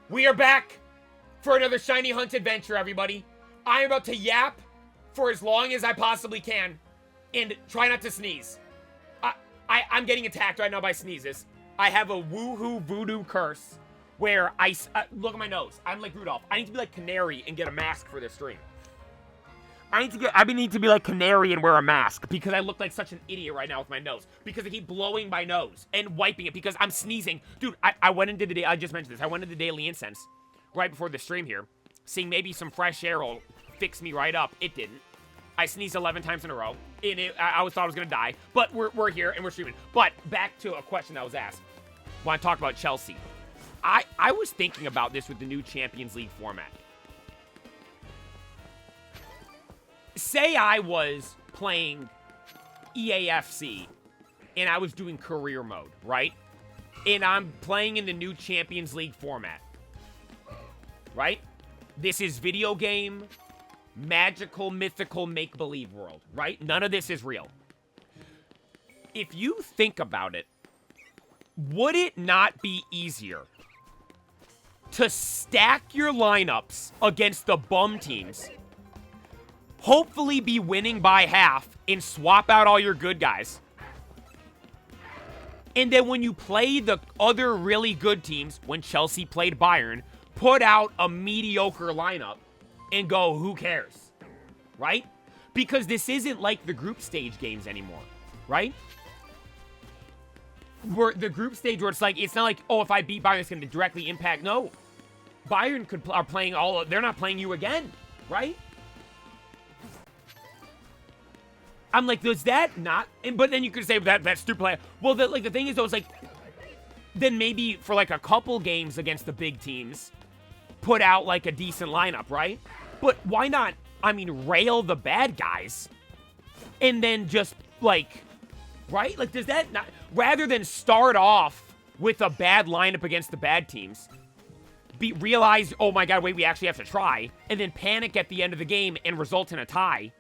We are back for another Shiny Hunt adventure, everybody. I am about to yap for as long as I possibly can and try not to sneeze. I'm getting attacked right now by sneezes. I have a woohoo voodoo curse where look at my nose. I'm like Rudolph. I need to be like Canary and get a mask for this stream. I need to be like Canary and wear a mask because I look like such an idiot right now with my nose because I keep blowing my nose and wiping it because I'm sneezing. Dude, I went into the day, I just mentioned this. I went into the Daily Incense right before the stream here, seeing maybe some fresh air will fix me right up. It didn't. I sneezed 11 times in a row, and I thought I was going to die, but we're here and we're streaming. But back to a question that was asked when I talked about Chelsea. I was thinking about this with the new Champions League format. Say I was playing EAFC and I was doing career mode, right? And I'm playing in the new Champions League format, right? This is video game, magical, mythical, make-believe world, right? None of this is real. If you think about it, would it not be easier to stack your lineups against the bum teams, hopefully be winning by half, and swap out all your good guys? And then when you play the other really good teams, when Chelsea played Bayern, put out a mediocre lineup and go, who cares? Right? Because this isn't like the group stage games anymore, right? Where the group stage where it's not like, oh, if I beat Bayern, it's going to directly impact. No. Bayern are playing they're not playing you again, right? I'm like, does that not? But then you could say that's stupid. Well, the thing is, though, it's like, then maybe for like a couple games against the big teams, put out like a decent lineup, right? But why not, rail the bad guys and then just like, right? Like, does that not, rather than start off with a bad lineup against the bad teams, realize, oh my God, wait, we actually have to try, and then panic at the end of the game and result in a tie,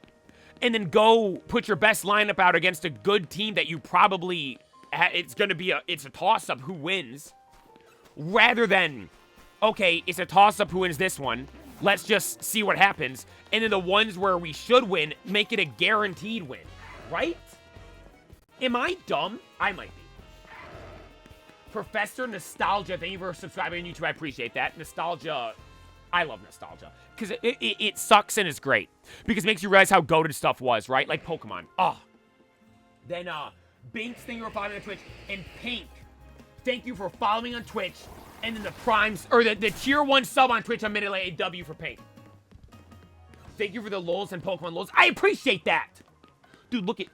and then go put your best lineup out against a good team that you probably, it's a toss-up who wins, rather than, okay, it's a toss-up who wins this one, let's just see what happens, and then the ones where we should win, make it a guaranteed win, right? Am I dumb? I might be. Professor Nostalgia, thank you for subscribing on YouTube. I appreciate that. Nostalgia, I love Nostalgia. Because it sucks and it's great. Because it makes you realize how goated stuff was, right? Like Pokemon. Oh. Then, Binks, thank you for following on Twitch. And Pink, thank you for following on Twitch. And then the Primes, or the Tier 1 sub on Twitch, I'm minute late. A W for Pink. Thank you for the LOLs and Pokemon LOLs. I appreciate that. Dude, look at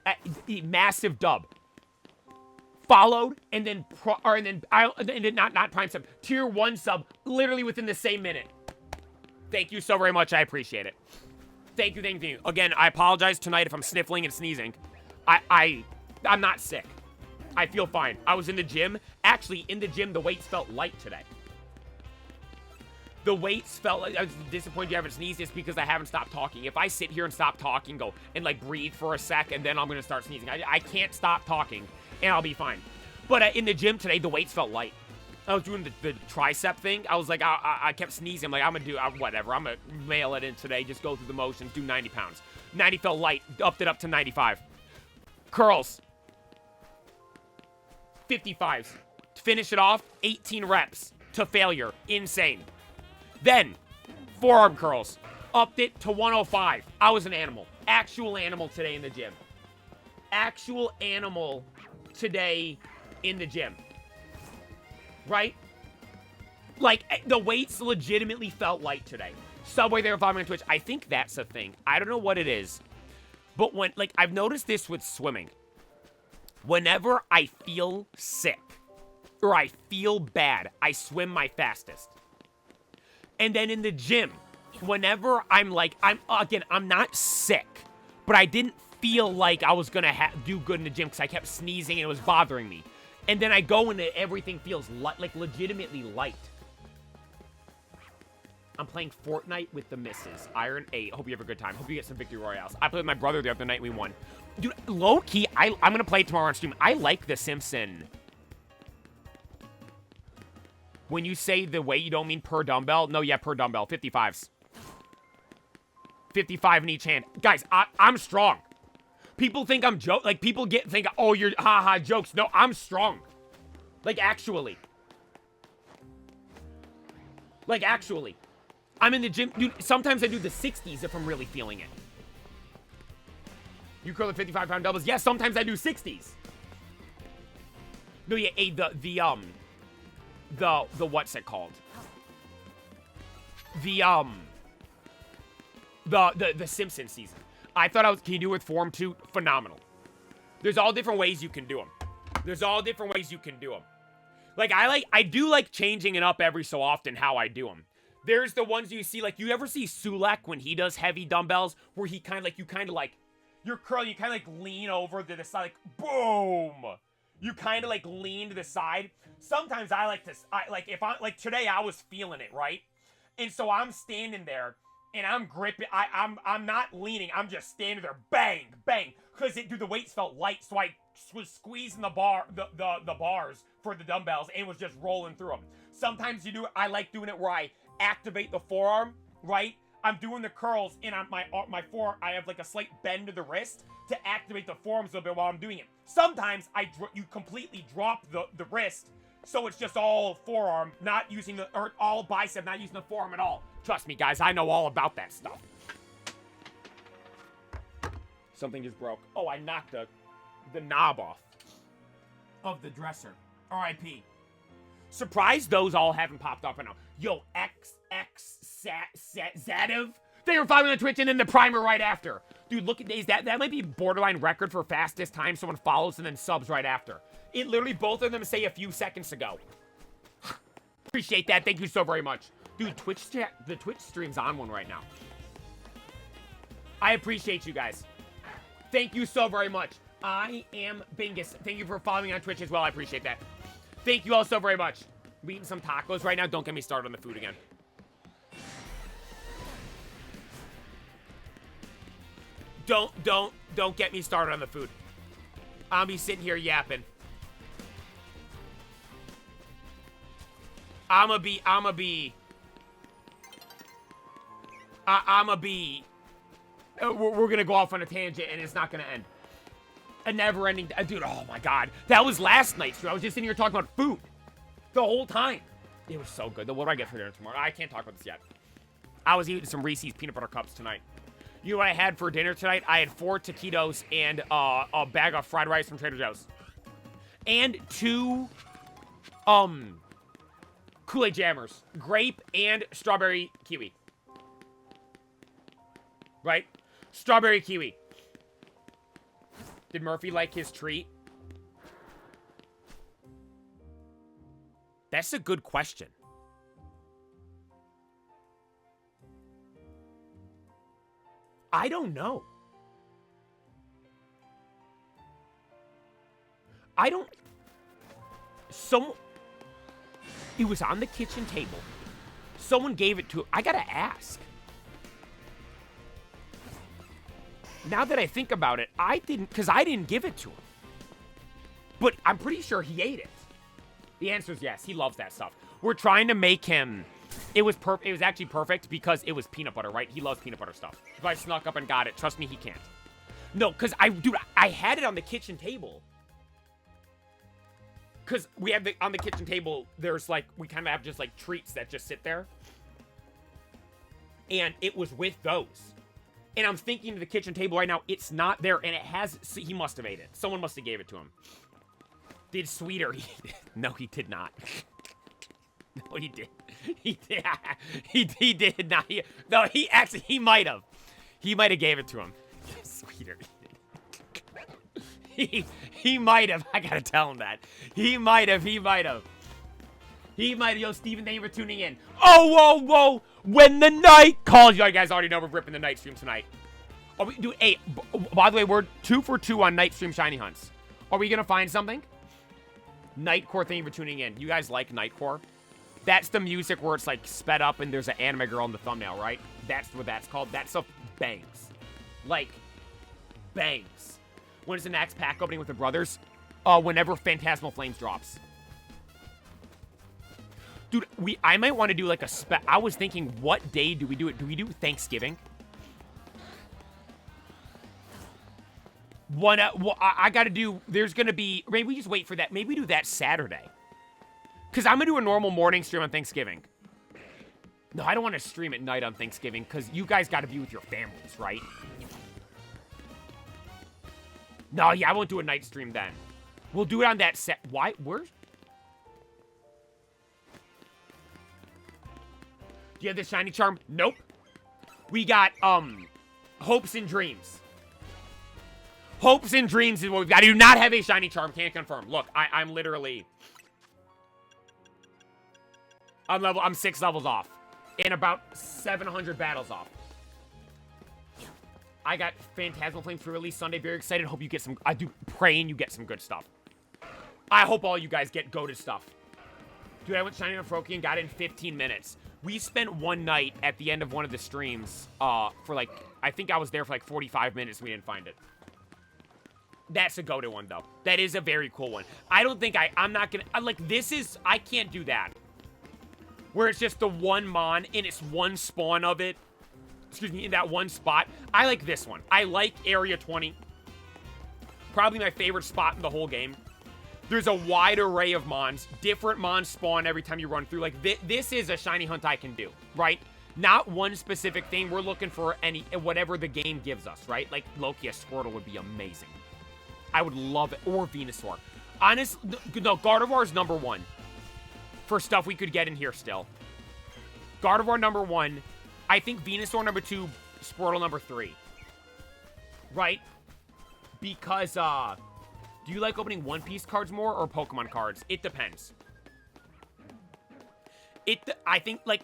the massive dub. Followed, and then not Prime sub, Tier 1 sub, literally within the same minute. Thank you so very much. I appreciate it. Thank you. Again, I apologize tonight if I'm sniffling and sneezing. I'm not sick. I feel fine. I was in the gym. Actually, in the gym, the weights felt light today. The weights felt like, I was disappointed you haven't sneezed. It's because I haven't stopped talking. If I sit here and stop talking, go and like breathe for a sec, and then I'm going to start sneezing. I can't stop talking, and I'll be fine. But in the gym today, the weights felt light. I was doing the tricep thing. I was like, I kept sneezing. I'm like, I'm going to do whatever. I'm going to mail it in today. Just go through the motions, do 90 pounds. 90 felt light. Upped it up to 95. Curls. 55s. To finish it off, 18 reps to failure. Insane. Then, forearm curls. Upped it to 105. I was an animal. Actual animal today in the gym. Actual animal today in the gym. Right? Like, the weights legitimately felt light today. Subway there following on Twitch. I think that's a thing. I don't know what it is. But when, like, I've noticed this with swimming. Whenever I feel sick or I feel bad, I swim my fastest. And then in the gym, whenever I'm like, I'm not sick, but I didn't feel like I was going to do good in the gym because I kept sneezing and it was bothering me. And then I go and everything feels like legitimately light. I'm playing Fortnite with the missus. Iron 8. Hope you have a good time. Hope you get some victory royales. I played with my brother the other night and we won. Dude, low-key, I'm going to play it tomorrow on stream. I like The Simpsons. When you say the weight, you don't mean per dumbbell? No, yeah, per dumbbell. 55s. 55 in each hand. Guys, I'm strong. People think I'm joke. Like, people think, oh, you're haha jokes. No, I'm strong. Like, actually. Like, actually. I'm in the gym. Dude, sometimes I do the 60s if I'm really feeling it. You curl the 55-pound doubles? Yes, sometimes I do 60s. No, yeah, the what's it called? The Simpsons season. I thought can you do it with form 2? Phenomenal. There's all different ways you can do them. Like, I do like changing it up every so often how I do them. There's the ones you see, like, you ever see Sulek when he does heavy dumbbells, where he kind of like, you're curling, you kind of like lean over to the side, like, boom! You kind of like lean to the side. Sometimes I like to, like today I was feeling it, right? And so I'm standing there, and I'm gripping, I'm not leaning, I'm just standing there, bang, bang, because dude, the weights felt light, so I was squeezing the bars for the dumbbells, and was just rolling through them. Sometimes I like doing it where I activate the forearm, right? I'm doing the curls, and on my forearm, I have like a slight bend to the wrist to activate the forearms a little bit while I'm doing it. Sometimes you completely drop the wrist, so it's just all forearm, not using or all bicep, not using the forearm at all. Trust me, guys, I know all about that stuff. Something just broke. Oh, I knocked the knob off of the dresser. R.I.P. Surprised those all haven't popped up enough. Yo, Zadev. They were following on Twitch and then the primer right after. Dude, look at these. That might be borderline record for fastest time someone follows and then subs right after. It literally, both of them say a few seconds ago. Appreciate that. Thank you so very much. Dude, the Twitch stream's on one right now. I appreciate you guys. Thank you so very much. I am Bingus. Thank you for following me on Twitch as well. I appreciate that. Thank you all so very much. We're eating some tacos right now. Don't get me started on the food again. Don't get me started on the food. I'll be sitting here yapping. I'ma be. We're gonna go off on a tangent and it's not gonna end. A never-ending, dude. Oh my god, that was last night's stream. I was just sitting here talking about food the whole time. It was so good. What do I get for dinner tomorrow? I can't talk about this yet. I was eating some Reese's peanut butter cups tonight. You know what I had for dinner tonight? I had 4 taquitos and a bag of fried rice from Trader Joe's, and 2 Kool-Aid Jammers, grape and strawberry kiwi. Right? Strawberry kiwi. Did Murphy like his treat? That's a good question. I don't know. It was on the kitchen table. Someone gave it to him. I gotta ask. Now that I think about it, I didn't give it to him. But I'm pretty sure he ate it. The answer is yes. He loves that stuff. We're trying to make him. It was actually perfect because it was peanut butter, right? He loves peanut butter stuff. If I snuck up and got it, trust me, he can't. No, because I had it on the kitchen table. Because we have on the kitchen table, there's like, we kind of have just like treats that just sit there. And it was with those. And I'm thinking to the kitchen table right now, it's not there, and he must have ate it. Someone must have gave it to him. Did Sweeter? No, he did not. No, he did. He did. He did not. No, he might have. He might have gave it to him. Sweeter. He might have. I gotta tell him that. He might have. Yo, Steven, thank you for tuning in. Oh, whoa. When the night calls. You guys already know we're ripping the night stream tonight. Are we do? Hey, by the way, we're 2 for 2 on night stream shiny hunts. Are we gonna find something? Nightcore, thank you for tuning in. You guys like Nightcore? That's the music where it's like sped up and there's an anime girl in the thumbnail, right? That's what that's called. That stuff bangs. Like, bangs. When is the next pack opening with the brothers? Whenever Phantasmal Flames drops. Dude, I might want to do like a I was thinking, what day do we do it? Do we do Thanksgiving? Well, I got to do, there's going to be, maybe we just wait for that. Maybe we do that Saturday. Because I'm going to do a normal morning stream on Thanksgiving. No, I don't want to stream at night on Thanksgiving because you guys got to be with your families, right? No, yeah, I won't do a night stream then. We'll do it on that set. Why? Where's... Do you have the shiny charm? Nope. We got, hopes and dreams. Hopes and dreams is what we've got. I do not have a shiny charm. Can't confirm. Look, I'm literally... I'm 6 levels off. And about 700 battles off. I got Phantasmal Flames for release Sunday. Very excited. Hope you get some... I do praying you get some good stuff. I hope all you guys get goated stuff. Dude, I went shiny on Froakie and got it in 15 minutes. We spent one night at the end of one of the streams for like... I think I was there for like 45 minutes and we didn't find it. That's a goated one, though. That is a very cool one. I don't think I'm not gonna... like, this is... I can't do that. Where it's just the one mon and it's one spawn of it. Excuse me, in that one spot. I like this one. I like Area 20. Probably my favorite spot in the whole game. There's a wide array of mons. Different mons spawn every time you run through. Like, this is a shiny hunt I can do, right? Not one specific thing. We're looking for whatever the game gives us, right? Like, Loki, a Squirtle would be amazing. I would love it. Or Venusaur. Honest, no, Gardevoir is number 1. For stuff we could get in here still. Gardevoir number 1. I think Venusaur number 2. Squirtle number 3. Right? Because, do you like opening One Piece cards more or Pokemon cards? It depends. I think, like,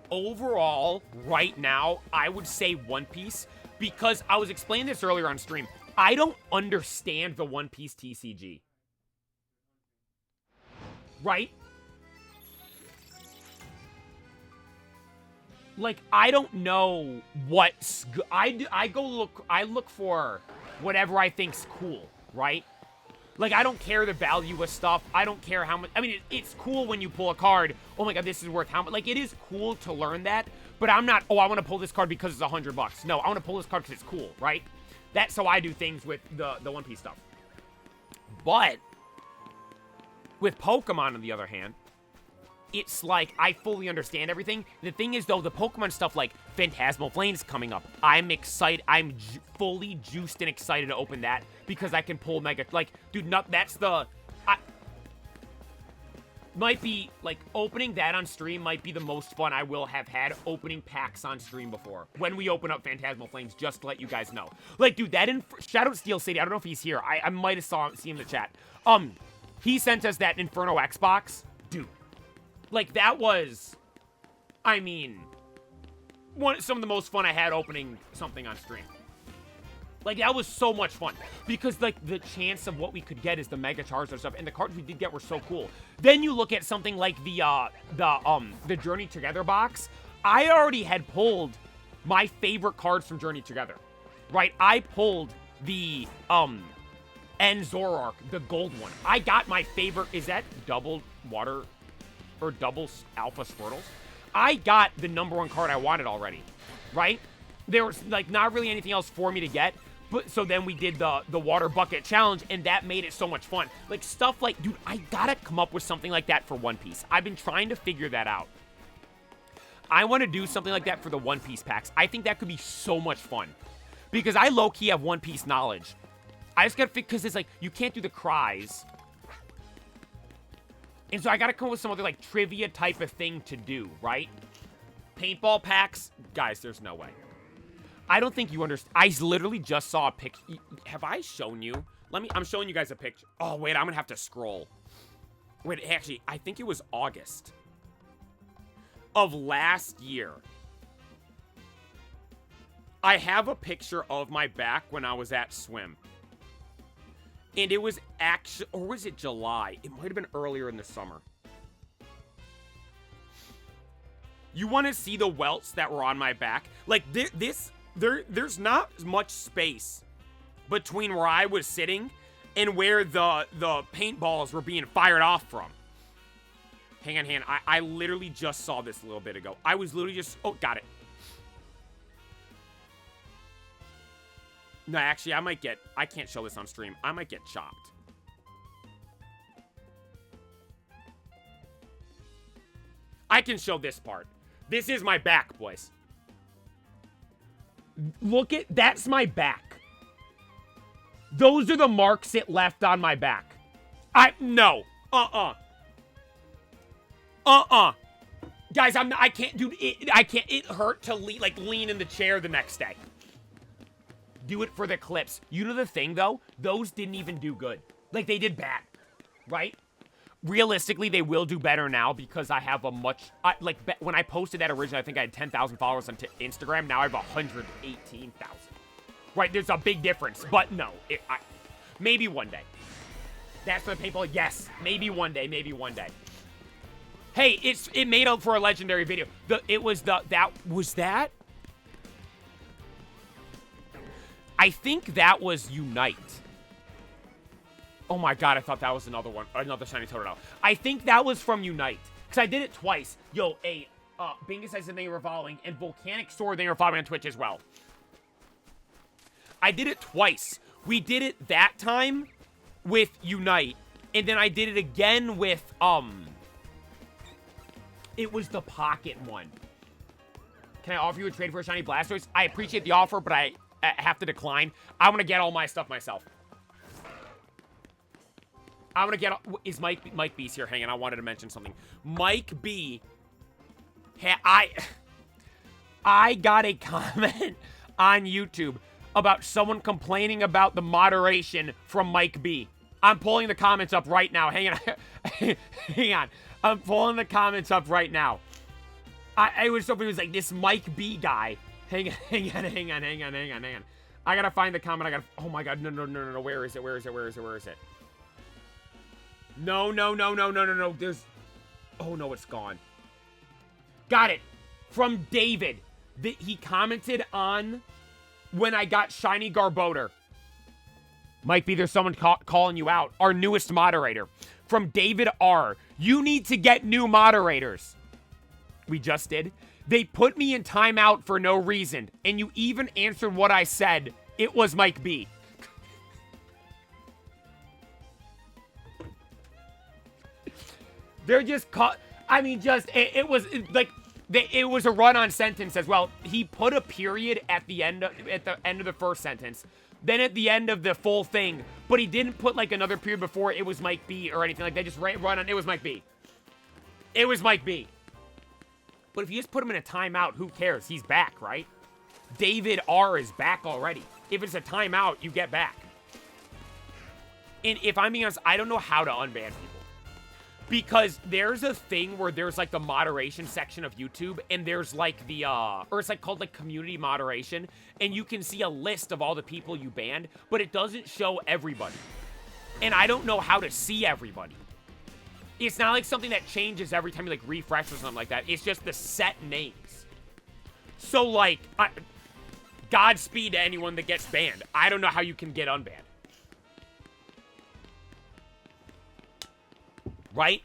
overall, right now, I would say One Piece. Because I was explaining this earlier on stream. I don't understand the One Piece TCG. Right? Like, I don't know what's... I look for whatever I think's cool, right? Like, I don't care the value of stuff. I don't care how much... I mean, it's cool when you pull a card. Oh my god, this is worth how much... Like, it is cool to learn that. But I'm not, oh, I want to pull this card because it's $100. No, I want to pull this card because it's cool, right? That's how I do things with the One Piece stuff. But with Pokemon, on the other hand, it's like I fully understand everything. The thing is, though, the Pokemon stuff like Phantasmal Flames coming up, I'm excited. I'm fully juiced and excited to open that because I can pull Mega. Like, dude, that's the... might be, like, opening that on stream might be the most fun I will have had opening packs on stream before. When we open up Phantasmal Flames, just to let you guys know. Like, dude, that in Shadow Steel City, I don't know if he's here. I might have seen him in the chat. He sent us that Inferno X box. Dude. Like, that was, I mean, some of the most fun I had opening something on stream. Like, that was so much fun. Because, like, the chance of what we could get is the Mega Charizard stuff. And the cards we did get were so cool. Then you look at something like the Journey Together box. I already had pulled my favorite cards from Journey Together. Right? I pulled the, Zoroark, the gold one. I got my favorite, is that double water, or double alpha Squirtles? I got the #1 card I wanted already. Right? There was, like, not really anything else for me to get. But, so then we did the water bucket challenge, and that made it so much fun. Like, stuff like, dude, I gotta come up with something like that for One Piece. I've been trying to figure that out. I want to do something like that for the One Piece packs. I think that could be so much fun. Because I low-key have One Piece knowledge. I just gotta figure, because it's like, you can't do the cries. And so I gotta come up with some other, like, trivia type of thing to do, right? Paintball packs? Guys, there's no way. I don't think you understand. I literally just saw a picture. Have I shown you? I'm showing you guys a picture. Oh, wait, I'm gonna have to scroll. Wait, actually, I think it was August of last year. I have a picture of my back when I was at swim. And it was actually, or was it July? It might have been earlier in the summer. You want to see the welts that were on my back? Like, there's not much space between where I was sitting and where the paintballs were being fired off from. Hang on, hang on. I literally just saw this a little bit ago. I was literally just... Oh, got it. No, actually, I can't show this on stream. I might get chopped. I can show this part. This is my back, boys. Look at... That's my back. Those are the marks it left on my back. No. Guys, I can't, dude, it hurt to lean in the chair the next day. Do it for the clips. You know the thing, though? Those didn't even do good. Like, they did bad, right? Realistically, they will do better now because I have a much, when I posted that originally, I think I had 10,000 followers on Instagram. Now I have 118,000. Right, there's a big difference, but no, maybe one day. That's for the people, yes, maybe one day, maybe one day. Hey, it made up for a legendary video. Was that? I think that was Unite. Oh my god, I thought that was another one, another shiny Totodile. I think that was from Unite, because I did it twice. Yo, Bingus says that they were following, and Volcanic Sword, they were following on Twitch as well. I did it twice. We did it that time with Unite, and then I did it again with, it was the Pocket one. Can I offer you a trade for a shiny Blastoise? I appreciate the offer, but I have to decline. I'm gonna get all my stuff myself. I'm gonna get... Is Mike B's here? Hang on, I wanted to mention something. Mike B... I got a comment on YouTube about someone complaining about the moderation from Mike B. I'm pulling the comments up right now. Hang on. Hang on. I'm pulling the comments up right now. I was hoping it was like this Mike B guy. Hang on. I gotta find the comment. Oh my god, no. Where is it? No. There's... Oh no, it's gone. Got it. From David. He commented on when I got Shiny Garbodor. Might be there's someone calling you out. Our newest moderator. From David R. You need to get new moderators. We just did. They put me in timeout for no reason. And you even answered what I said. It was Mike B. They're just I mean, it was like... It was a run-on sentence as well. He put a period at the end of the first sentence, then at the end of the full thing, but he didn't put like another period before it was Mike B or anything like that. Just run on. It was Mike B. It was Mike B. But if you just put him in a timeout, who cares? He's back, right? David R is back already. If it's a timeout, you get back. And if I'm being honest, I don't know how to unban people. Because there's a thing where there's, like, the moderation section of YouTube, and there's, like, the, or it's, like, called, like, community moderation, and you can see a list of all the people you banned, but it doesn't show everybody. And I don't know how to see everybody. It's not, like, something that changes every time you, like, refresh or something like that. It's just the set names. So, like, Godspeed to anyone that gets banned. I don't know how you can get unbanned. Right?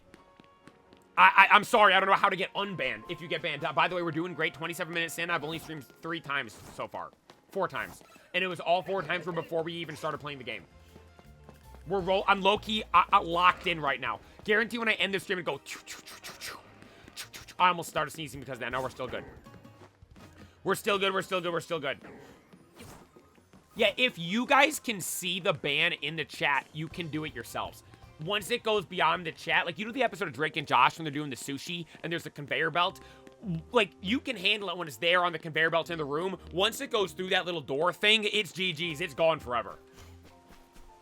I'm sorry, I don't know how to get unbanned if you get banned. By the way, we're doing great. 27 minutes in, I've only streamed 3 times so far. 4 times. And it was all 4 times from before we even started playing the game. I'm low-key locked in right now. Guarantee when I end this stream and go... I almost started sneezing because of that. No, we're still good. We're still good. Yeah, if you guys can see the ban in the chat, you can do it yourselves. Once it goes beyond the chat, like, you know the episode of Drake and Josh when they're doing the sushi and there's a conveyor belt? Like, you can handle it when it's there on the conveyor belt in the room. Once it goes through that little door thing, it's GG's. It's gone forever.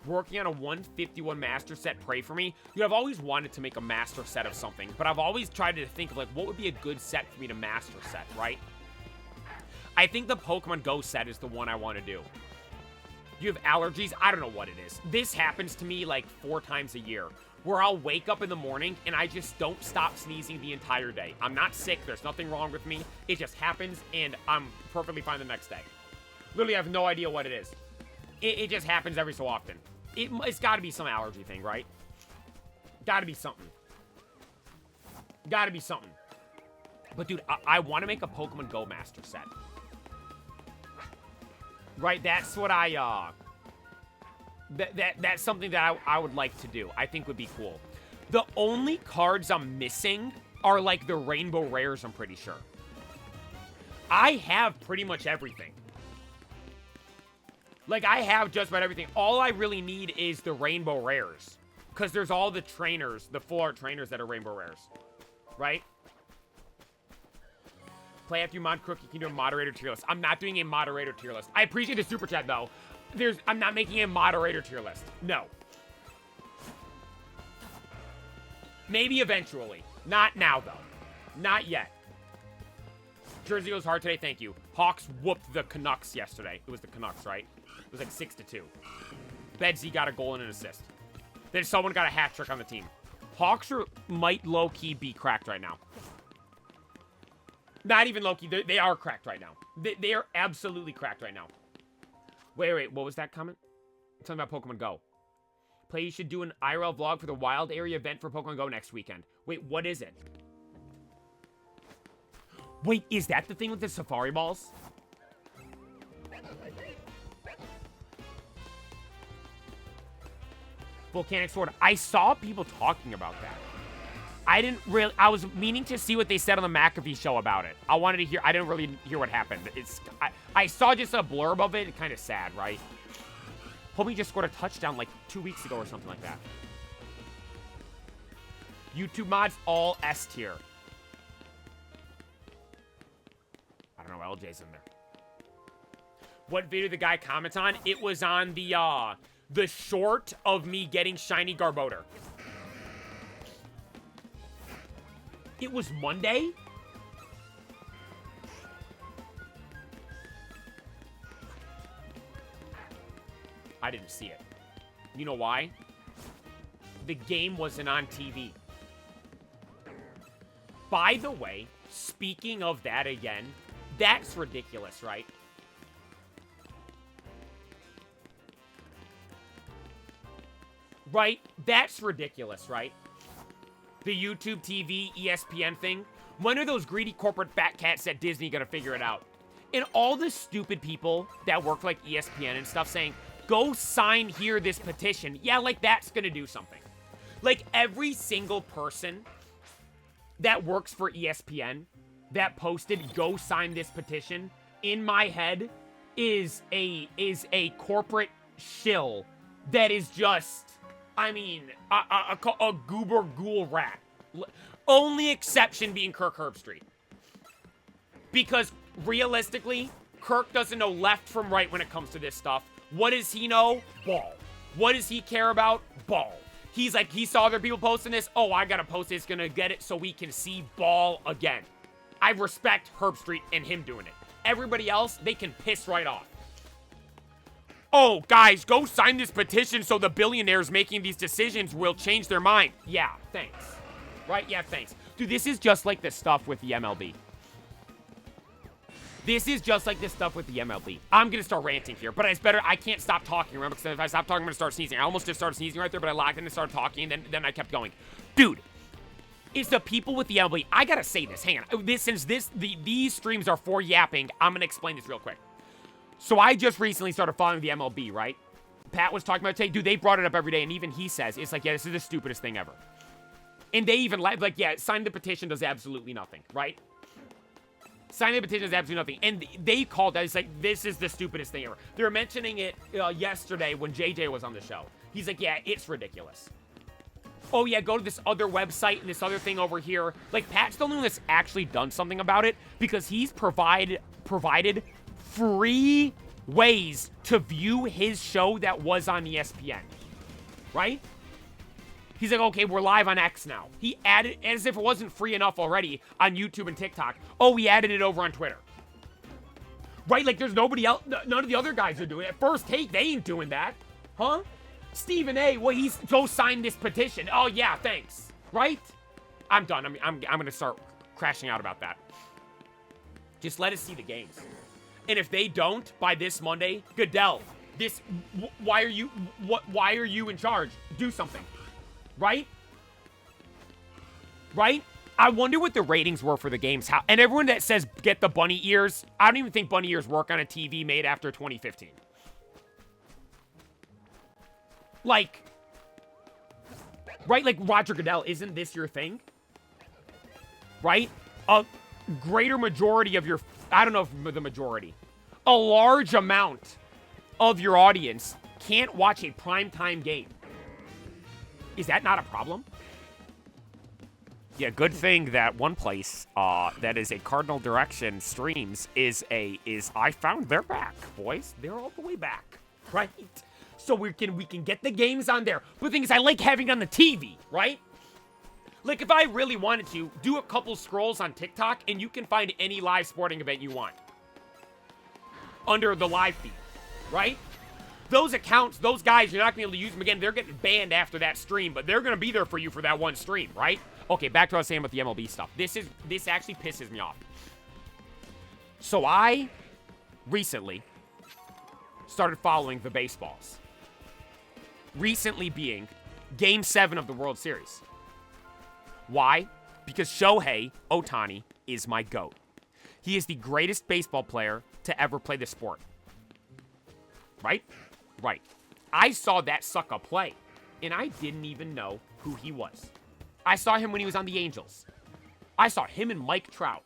Working on a 151 master set, pray for me. You know, I've always wanted to make a master set of something, but I've always tried to think of, like, what would be a good set for me to master set, right? I think the Pokemon Go set is the one I want to do. You have allergies? I don't know what it is. This happens to me like 4 times a year, where I'll wake up in the morning and I just don't stop sneezing the entire day. I'm not sick. There's nothing wrong with me. It just happens and I'm perfectly fine the next day. Literally, I have no idea what it is. It just happens every so often. It's got to be some allergy thing, right? Got to be something. Gotta be something. But, dude, I want to make a Pokemon Go Master set. Right? That's what I, That's something that I would like to do. I think would be cool. The only cards I'm missing are, like, the Rainbow Rares, I'm pretty sure. I have pretty much everything. Like, I have just about everything. All I really need is the Rainbow Rares. Because there's all the trainers, the full art trainers that are Rainbow Rares. Right? Play after you mod Crook, you can do a moderator tier list. I'm not doing a moderator tier list. I appreciate the super chat, though. I'm not making a moderator tier list. No. Maybe eventually. Not now, though. Not yet. Jersey goes hard today, thank you. Hawks whooped the Canucks yesterday. It was the Canucks, right? It was like 6-2. Bedsy got a goal and an assist. Then someone got a hat trick on the team. Hawks might low-key be cracked right now. Not even low-key. They are cracked right now. They are absolutely cracked right now. Wait. What was that comment? Something about Pokemon Go. Play, you should do an IRL vlog for the wild area event for Pokemon Go next weekend. Wait, what is it? Wait, is that the thing with the Safari Balls? Volcanic Sword. I saw people talking about that. I was meaning to see what they said on the McAfee show about it. I wanted to hear, I didn't really hear what happened. I saw just a blurb of it. It's kind of sad, right? Homie just scored a touchdown like 2 weeks ago or something like that. YouTube mods, all S tier. I don't know, LJ's in there. What video did the guy comment on? It was on the short of me getting shiny Garbodor. It was Monday? I didn't see it. You know why? The game wasn't on TV. By the way, speaking of that again, that's ridiculous, right? Right? That's ridiculous, right? The YouTube TV, ESPN thing. When are those greedy corporate fat cats at Disney gonna figure it out? And all the stupid people that work for, like, ESPN and stuff saying, go sign here this petition. Yeah, like, that's gonna do something. Like, every single person that works for ESPN that posted, go sign this petition, in my head, is a corporate shill that is just... I mean, a goober ghoul rat. Only exception being Kirk Herbstreit. Because, realistically, Kirk doesn't know left from right when it comes to this stuff. What does he know? Ball. What does he care about? Ball. He's like, he saw other people posting this. Oh, I gotta post this, gonna get it so we can see ball again. I respect Herbstreit and him doing it. Everybody else, they can piss right off. Oh, guys, go sign this petition so the billionaires making these decisions will change their mind. Yeah, thanks. Right? Yeah, thanks. Dude, this is just like the stuff with the MLB. This is just like this stuff with the MLB. I'm going to start ranting here, but it's better. I can't stop talking, remember? Because if I stop talking, I'm going to start sneezing. I almost just started sneezing right there, but I locked in and started talking, and then I kept going. Dude, it's the people with the MLB. I got to say this. Hang on. These streams are for yapping, I'm going to explain this real quick. So I just recently started following the MLB, right? Pat was talking about it today. Dude, they brought it up every day, and even he says, it's like, yeah, this is the stupidest thing ever. And they even, like, yeah, signing the petition does absolutely nothing, right? Signing the petition does absolutely nothing. And they called that, it's like, this is the stupidest thing ever. They were mentioning it yesterday when JJ was on the show. He's like, yeah, it's ridiculous. Oh, yeah, go to this other website and this other thing over here. Like, Pat's the only one that's actually done something about it because he's provided free ways to view his show that was on ESPN, right? He's like, okay, we're live on X now. He added, as if it wasn't free enough already on YouTube and TikTok. Oh, he added it over on Twitter. Right? Like, there's nobody else, none of the other guys are doing it. First Take, they ain't doing that. Huh? Stephen A, well, he's, go sign this petition. Oh, yeah, thanks. Right? I'm done. I'm going to start crashing out about that. Just let us see the games. And if they don't by this Monday, Goodell, why are you in charge? Do something. Right? Right? I wonder what the ratings were for the games. And everyone that says get the bunny ears, I don't even think bunny ears work on a TV made after 2015. Like, right? Like, Roger Goodell, isn't this your thing? Right? A greater majority of your, I don't know if the majority, a large amount of your audience can't watch a primetime game. Is that not a problem? Yeah, good thing that one place that is a Cardinal Direction streams is I found they're back, boys. They're all the way back, right? So we can get the games on there. But the thing is, I like having it on the TV, right? Like, if I really wanted to, do a couple scrolls on TikTok, and you can find any live sporting event you want under the live feed, right? Those accounts, those guys, you're not going to be able to use them again. They're getting banned after that stream, but they're going to be there for you for that one stream, right? Okay, back to what I was saying about the MLB stuff. This actually pisses me off. So I recently started following the baseballs. Recently being Game 7 of the World Series. Why? Because Shohei Ohtani is my GOAT. He is the greatest baseball player to ever play the sport. Right? Right. I saw that sucker play, and I didn't even know who he was. I saw him when he was on the Angels. I saw him and Mike Trout,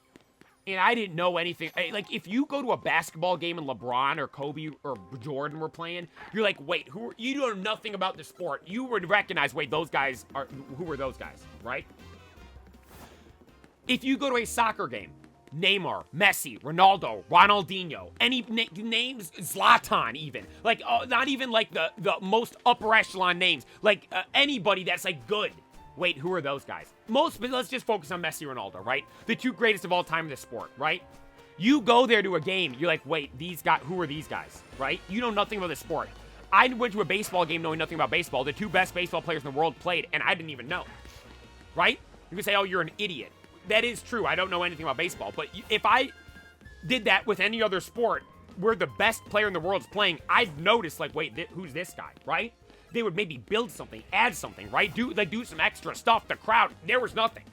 and I didn't know anything. Like, if you go to a basketball game and LeBron or Kobe or Jordan were playing, you're like, wait, you know nothing about the sport. You would recognize, wait, who are those guys, right? If you go to a soccer game, Neymar, Messi, Ronaldo, Ronaldinho, any names, Zlatan even. Like, not even like the most upper echelon names. Like, anybody that's like good. Wait, who are those guys? But let's just focus on Messi, Ronaldo, right? The two greatest of all time in the sport, right? You go there to a game, you're like, wait, who are these guys, right? You know nothing about the sport. I went to a baseball game knowing nothing about baseball. The two best baseball players in the world played, and I didn't even know, right? You can say, oh, you're an idiot. That is true. I don't know anything about baseball. But if I did that with any other sport where the best player in the world is playing, I'd notice, like, wait, who's this guy, right? They would maybe build something, add something, right? Do some extra stuff. The crowd, there was nothing.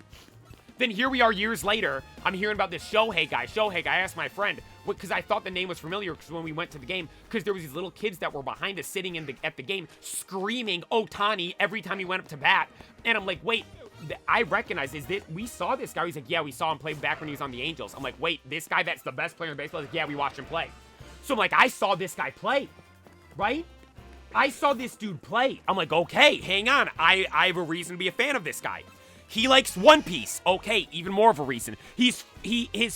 Then here we are years later. I'm hearing about this Shohei guy. I asked my friend, because I thought the name was familiar because when we went to the game, because there was these little kids that were behind us sitting at the game screaming Ohtani every time he went up to bat. And I'm like, wait, I recognize we saw this guy. He's like, yeah, we saw him play back when he was on the Angels. I'm like, wait, this guy that's the best player in baseball? He's like, yeah, we watched him play. So I'm like, I saw this guy play, right? I saw this dude play. I'm like, okay, hang on. I have a reason to be a fan of this guy. He likes One Piece. Okay, even more of a reason. His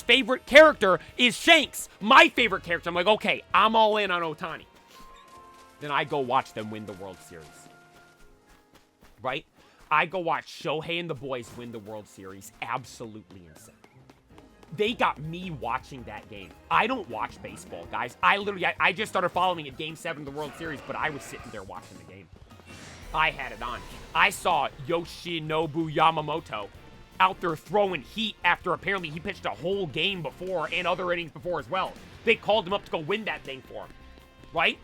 favorite character is Shanks, my favorite character. I'm like, okay, I'm all in on Ohtani. Then I go watch them win the World Series. Right? I go watch Shohei and the boys win the World Series. Absolutely insane. They got me watching that game. I don't watch baseball, guys. I just started following it Game 7 of the World Series, but I was sitting there watching the game. I had it on. I saw Yoshinobu Yamamoto out there throwing heat after apparently he pitched a whole game before and other innings before as well. They called him up to go win that thing for him, right?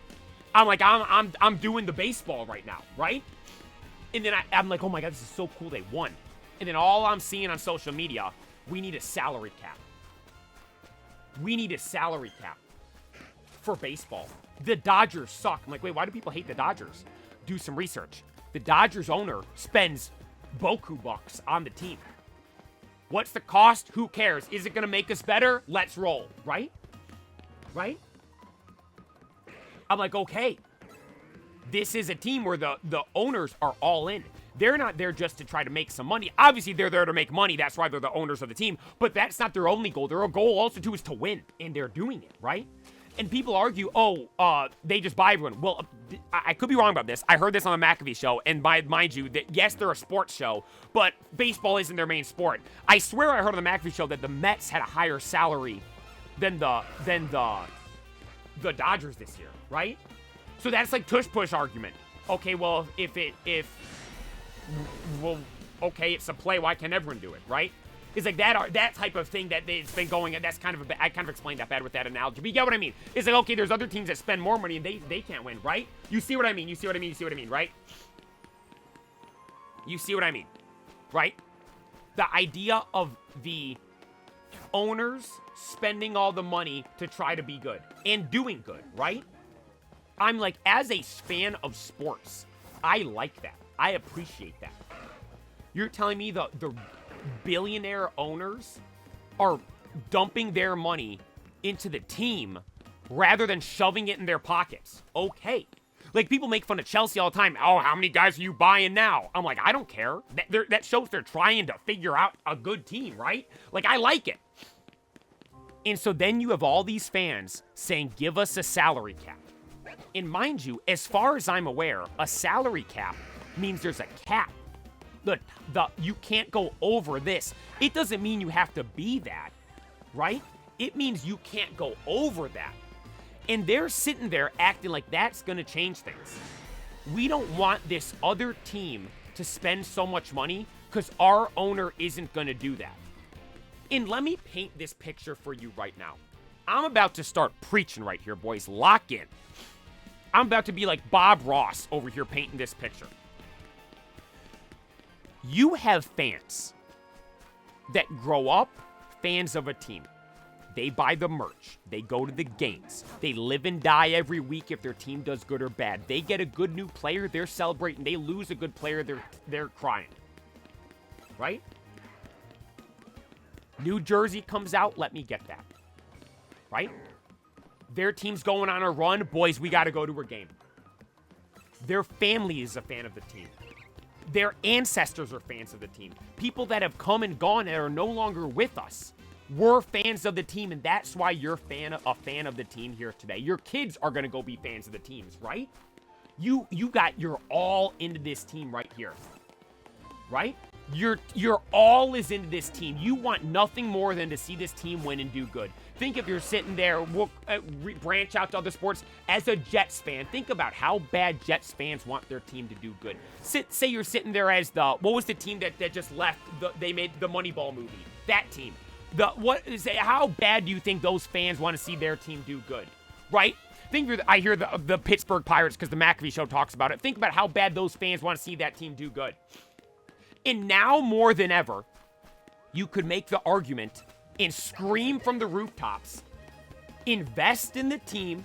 I'm like, I'm doing the baseball right now, right? And then I'm like, oh my God, this is so cool they won. And then all I'm seeing on social media, we need a salary cap. We need a salary cap for baseball. The Dodgers suck. I'm like, wait, why do people hate the Dodgers? Do some research. The Dodgers owner spends boku bucks on the team. What's the cost? Who cares? Is it going to make us better? Let's roll, right? Right? I'm like, okay. This is a team where the owners are all in. They're not there just to try to make some money. Obviously, they're there to make money. That's why they're the owners of the team. But that's not their only goal. Their goal also, too, is to win. And they're doing it, right? And people argue, they just buy everyone. Well, I could be wrong about this. I heard this on the McAfee show. And mind you, that yes, they're a sports show, but baseball isn't their main sport. I swear I heard on the McAfee show that the Mets had a higher salary than the Dodgers this year, right? So that's like tush-push argument. Okay, well, okay, it's a play. Why can't everyone do it, right? It's like that type of thing that it's been going. That's kind of I kind of explained that bad with that analogy. But you get what I mean? It's like, okay, there's other teams that spend more money and they can't win, right? You see what I mean? You see what I mean? You see what I mean, right? You see what I mean, right? The idea of the owners spending all the money to try to be good and doing good, right? I'm like, as a fan of sports, I like that. I appreciate that. You're telling me the billionaire owners are dumping their money into the team rather than shoving it in their pockets. Okay. Like, people make fun of Chelsea all the time. Oh, how many guys are you buying now? I'm like, I don't care. That shows they're trying to figure out a good team, right? Like, I like it. And so then you have all these fans saying, give us a salary cap. And mind you, as far as I'm aware, a salary cap means there's a cap. You can't go over this. It doesn't mean you have to be that, right? It means you can't go over that. And they're sitting there acting like that's going to change things. We don't want this other team to spend so much money because our owner isn't going to do that. And let me paint this picture for you right now. I'm about to start preaching right here, boys. Lock in. I'm about to be like Bob Ross over here painting this picture. You have fans that grow up fans of a team. They buy the merch. They go to the games. They live and die every week if their team does good or bad. They get a good new player, they're celebrating. They lose a good player, they're crying. Right? New jersey comes out, let me get that. Right? Their team's going on a run, boys, we got to go to a game. Their family is a fan of the team. Their ancestors are fans of the team. People that have come and gone and are no longer with us were fans of the team, and that's why you're a fan of the team here today. Your kids are going to go be fans of the teams, right? You're all into this team right here. Right? You're all is into this team. You want nothing more than to see this team win and do good. Think if you're sitting there, branch out to other sports. As a Jets fan, think about how bad Jets fans want their team to do good. Say you're sitting there as what was the team that just left? They made the Moneyball movie. That team. How bad do you think those fans want to see their team do good? Right? I hear the Pittsburgh Pirates because the McAfee show talks about it. Think about how bad those fans want to see that team do good. And now more than ever, you could make the argument and scream from the rooftops, invest in the team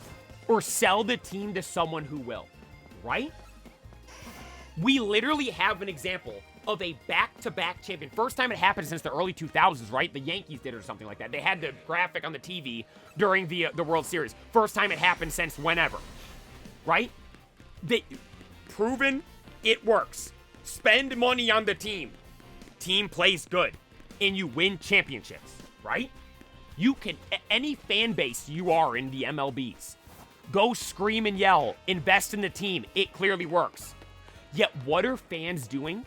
or sell the team to someone who will, right? We literally have an example of a back-to-back champion. First time it happened since the early 2000s, right? The Yankees did it or something like that. They had the graphic on the TV during the World Series. First time it happened since whenever, right? Proven it works. Spend money on the team. Team plays good. And you win championships, right? You can, any fan base you are in the MLBs, go scream and yell, invest in the team. It clearly works. Yet what are fans doing?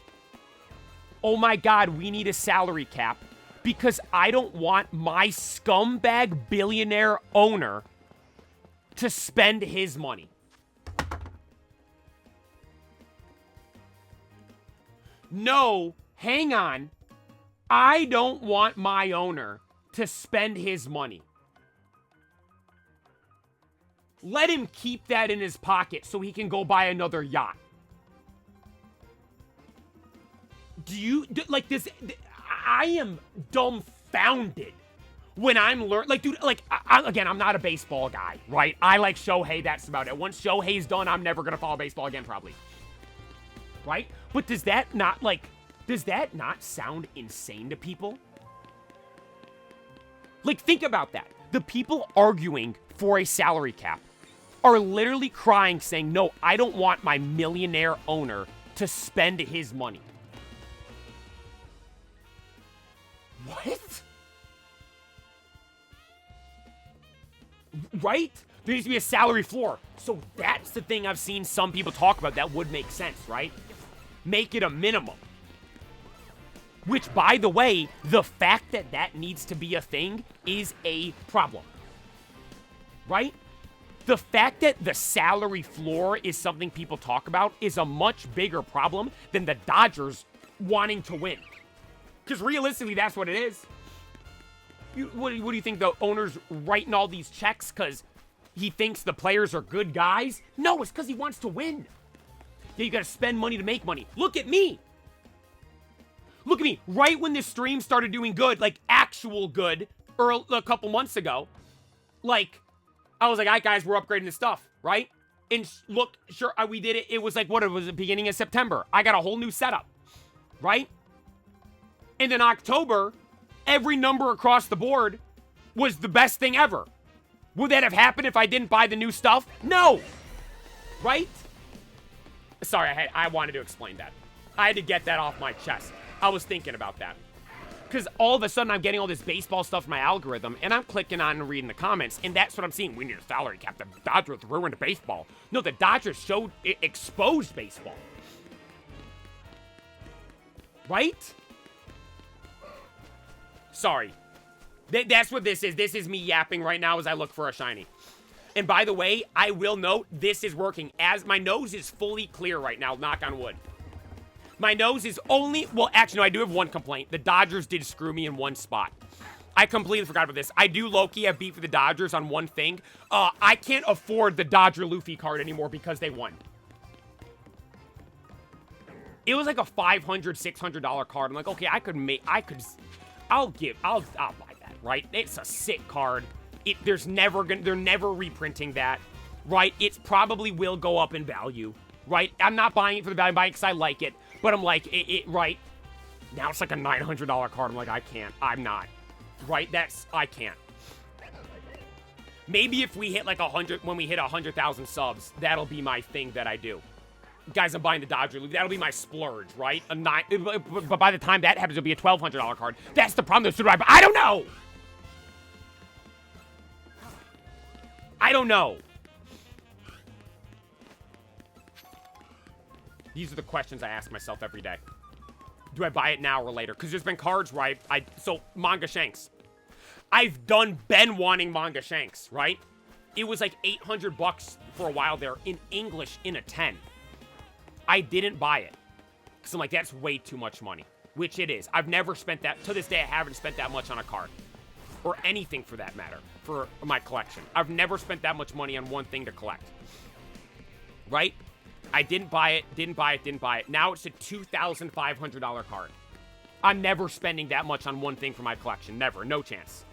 Oh my God, we need a salary cap because I don't want my scumbag billionaire owner to spend his money. No, hang on. I don't want my owner to spend his money. Let him keep that in his pocket so he can go buy another yacht. Like this? I am dumbfounded when I'm learning. Like, dude, like, again, I'm not a baseball guy, right? I like Shohei, that's about it. Once Shohei's done, I'm never going to follow baseball again, probably. Right? But does that not sound insane to people? Like, think about that. The people arguing for a salary cap are literally crying, saying, no, I don't want my millionaire owner to spend his money. What? Right? There needs to be a salary floor. So that's the thing I've seen some people talk about that would make sense, right? Make it a minimum. Which, by the way, the fact that that needs to be a thing is a problem. Right? The fact that the salary floor is something people talk about is a much bigger problem than the Dodgers wanting to win. Because realistically, that's what it is. What do you think, the owner's writing all these checks because he thinks the players are good guys? No, it's because he wants to win. Yeah, you got to spend money to make money. Look at me. Look at me. Right when this stream started doing good, like actual good, a couple months ago, like, I was like, all right, guys, we're upgrading the stuff, right? And look, sure, we did it. It was like, what, it was the beginning of September. I got a whole new setup, right? And in October, every number across the board was the best thing ever. Would that have happened if I didn't buy the new stuff? No. Right? Sorry, I wanted to explain that. I had to get that off my chest. I was thinking about that. Because all of a sudden, I'm getting all this baseball stuff in my algorithm, and I'm clicking on and reading the comments, and that's what I'm seeing. We need a salary cap. The Dodgers ruined baseball. No, the Dodgers exposed baseball. Right? Sorry. That's what this is. This is me yapping right now as I look for a shiny. And by the way, I will note, this is working. As my nose is fully clear right now, knock on wood. My nose is only, well, actually, no, I do have one complaint. The Dodgers did screw me in one spot. I completely forgot about this. I do low-key have beef with the Dodgers on one thing. I can't afford the Dodger Luffy card anymore because they won. It was like a $500, $600 card. I'm like, okay, I'll buy that, right? It's a sick card. They're never reprinting that, right? It probably will go up in value, right? I'm not buying it for the value, I'm buying it because I like it. But I'm like, right? Now it's like a $900 card. I'm like, I can't. I'm not. Right? I can't. Maybe if we hit like 100, when we hit 100,000 subs, that'll be my thing that I do. Guys, I'm buying the Dodger League. That'll be my splurge, right? But by the time that happens, it'll be a $1,200 card. That's the problem. I don't know. I don't know. These are the questions I ask myself every day. Do I buy it now or later? Because there's been cards where so, Manga Shanks. I've been wanting Manga Shanks, right? It was like 800 bucks for a while there in English in a 10. I didn't buy it. Because I'm like, that's way too much money. Which it is. I've never spent that, to this day, I haven't spent that much on a card. Or anything for that matter, for my collection. I've never spent that much money on one thing to collect. Right? I didn't buy it. Now it's a $2,500 card. I'm never spending that much on one thing for my collection. Never. No chance.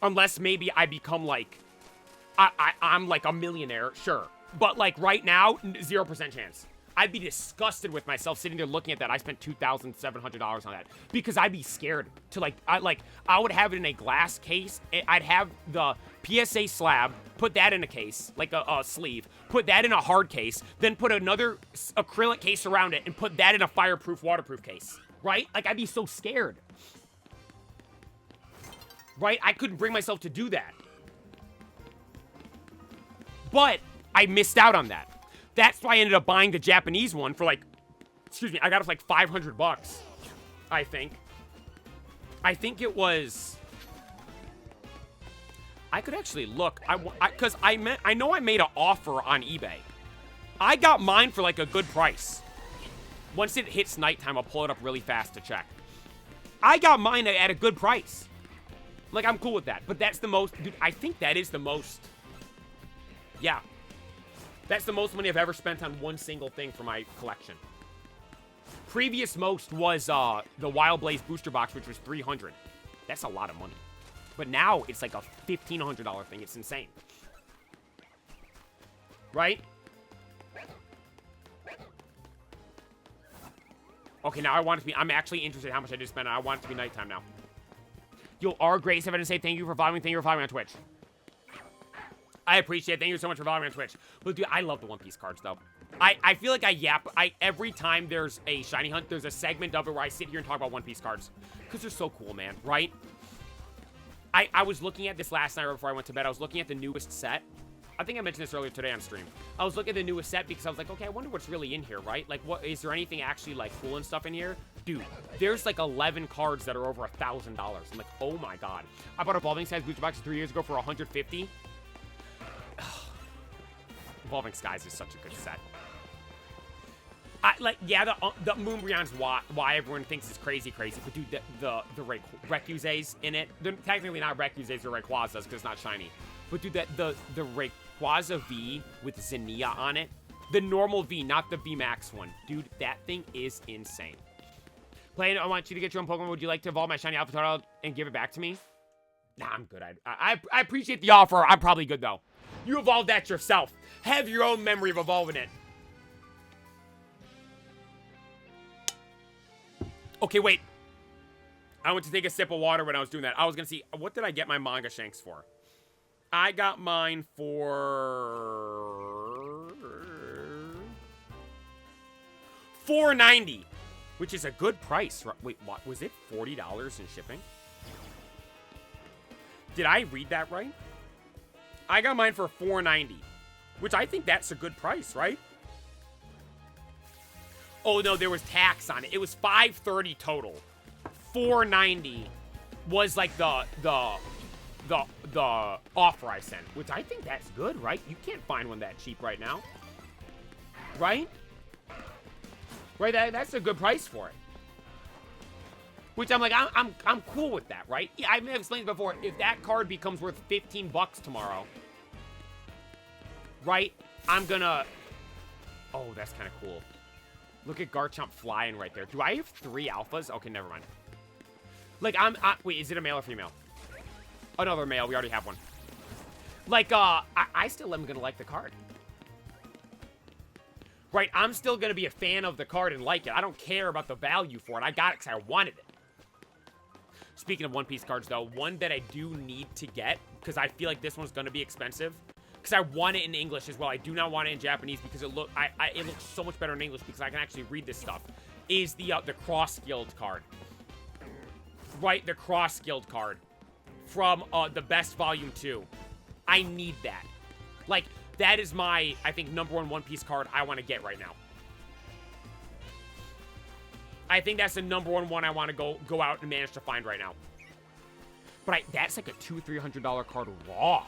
Unless maybe I become like, I'm like a millionaire, sure. But like right now, 0% chance. I'd be disgusted with myself sitting there looking at that. I spent $2,700 on that because I'd be scared to I would have it in a glass case. I'd have the PSA slab, put that in a case, like a sleeve, put that in a hard case, then put another acrylic case around it and put that in a fireproof, waterproof case, right? Like I'd be so scared, right? I couldn't bring myself to do that, but I missed out on that. That's why I ended up buying the Japanese one for like, I got it for like 500 bucks, I think. I think it was, I could actually look, because I know I made an offer on eBay. I got mine for like a good price. Once it hits nighttime, I'll pull it up really fast to check. I got mine at a good price. Like, I'm cool with that. But that's the most, dude, I think that is the most, yeah. That's the most money I've ever spent on one single thing for my collection. Previous most was the Wild Blaze booster box, which was $300. That's a lot of money. But now it's like a $1,500 thing. It's insane. Right? Okay, now I want it to be, I'm actually interested in how much I just spent. I want it to be nighttime now. Yo, R. Grace, if I didn't say thank you for following. Thank you for following on Twitch. I appreciate it. Thank you so much for following me on Twitch. But dude, I love the One Piece cards, though. I feel like I yap. Every time there's a shiny hunt, there's a segment of it where I sit here and talk about One Piece cards. Because they're so cool, man, right? I was looking at this last night right before I went to bed. I was looking at the newest set. I think I mentioned this earlier today on stream. I was looking at the newest set because I was like, okay, I wonder what's really in here, right? Like, what is there anything actually, like, cool and stuff in here? Dude, there's, like, 11 cards that are over $1,000. I'm like, oh, my God. I bought Evolving Skies booster box 3 years ago for $150. Evolving Skies is such a good set. Yeah, the Moonbrion's why everyone thinks it's crazy. But dude, the Rayquazas in it, they're technically not Rayquazas or Rayquazas because it's not shiny. But dude, the Rayquaza V with Zinnia on it, the normal V, not the V Max one. Dude, that thing is insane. Playing, I want you to get your own Pokemon. Would you like to evolve my shiny Alpha Turtle and give it back to me? Nah, I'm good. I appreciate the offer. I'm probably good, though. You evolved that yourself. Have your own memory of evolving it. Okay, wait. I went to take a sip of water when I was doing that. I was going to see, what did I get my Manga Shanks for? I got mine for $4.90, which is a good price. Wait, what? Was it $40 in shipping? Did I read that right? I got mine for $4.90, which I think that's a good price, right? Oh, no, there was tax on it. It was $5.30 total. $4.90 was like the offer I sent, which I think that's good, right? You can't find one that cheap right now, right? Right, that's a good price for it. Which I'm like, I'm cool with that, right? Yeah, I've explained before. If that card becomes worth 15 bucks tomorrow, right? I'm gonna. Oh, that's kind of cool. Look at Garchomp flying right there. Do I have 3 alphas? Okay, never mind. Like, wait, is it a male or female? Oh, no, they're male. We already have one. Like, I still am gonna like the card. Right, I'm still gonna be a fan of the card and like it. I don't care about the value for it. I got it because I wanted it. Speaking of One Piece cards, though, one that I do need to get, because I feel like this one's gonna be expensive, because I want it in English as well. I do not want it in Japanese because it looks so much better in English because I can actually read this stuff. Is the Cross Guild card. Right, the Cross Guild card from the Best Volume 2. I need that. Like, that is my, I think, #1 One Piece card I want to get right now. I think that's the #1 one I want to go out and manage to find right now. But that's like a $200-300 card raw.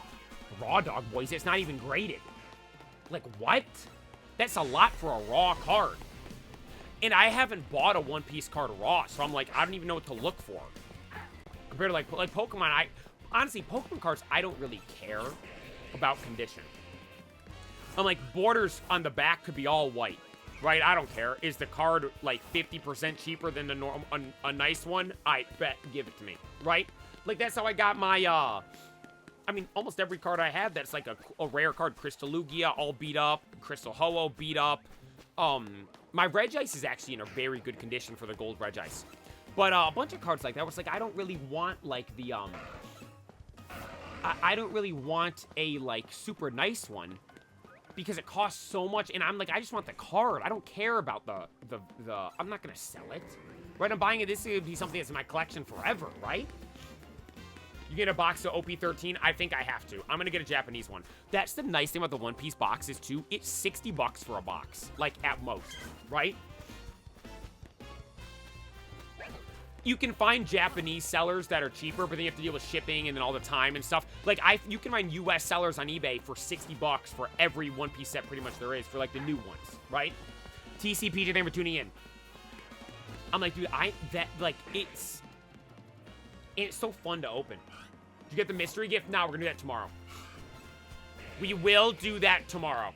Raw dog, boys. It's not even graded. Like, what? That's a lot for a raw card. And I haven't bought a One Piece card raw, so I'm like, I don't even know what to look for. Compared to, like Pokemon, honestly, Pokemon cards, I don't really care about condition. I'm like, borders on the back could be all white, right? I don't care. Is the card, like, 50% cheaper than the a nice one? I bet, give it to me, right? Like, that's how I got my, I mean, almost every card I have that's like a rare card. Crystal Lugia, all beat up. Crystal Ho-Oh, beat up. My Regice is actually in a very good condition for the gold Regice. But a bunch of cards like that was like, I don't really want, like, the, I don't really want a, like, super nice one because it costs so much, and I'm like, I just want the card. I don't care about the I'm not gonna sell it, right? I'm buying it. This would be something that's in my collection forever, right? You get a box of OP13? I think I have to. I'm gonna get a Japanese one. That's the nice thing about the One Piece boxes, too. It's 60 bucks for a box, like, at most, right? You can find Japanese sellers that are cheaper, but then you have to deal with shipping and then all the time and stuff. Like, you can find US sellers on eBay for 60 bucks for every One Piece set pretty much there is, for, like, the new ones, right? TCPJ, thank you for tuning in. I'm like, dude, it's so fun to open. Did you get the mystery gift? No, we're gonna do that tomorrow. We will do that tomorrow.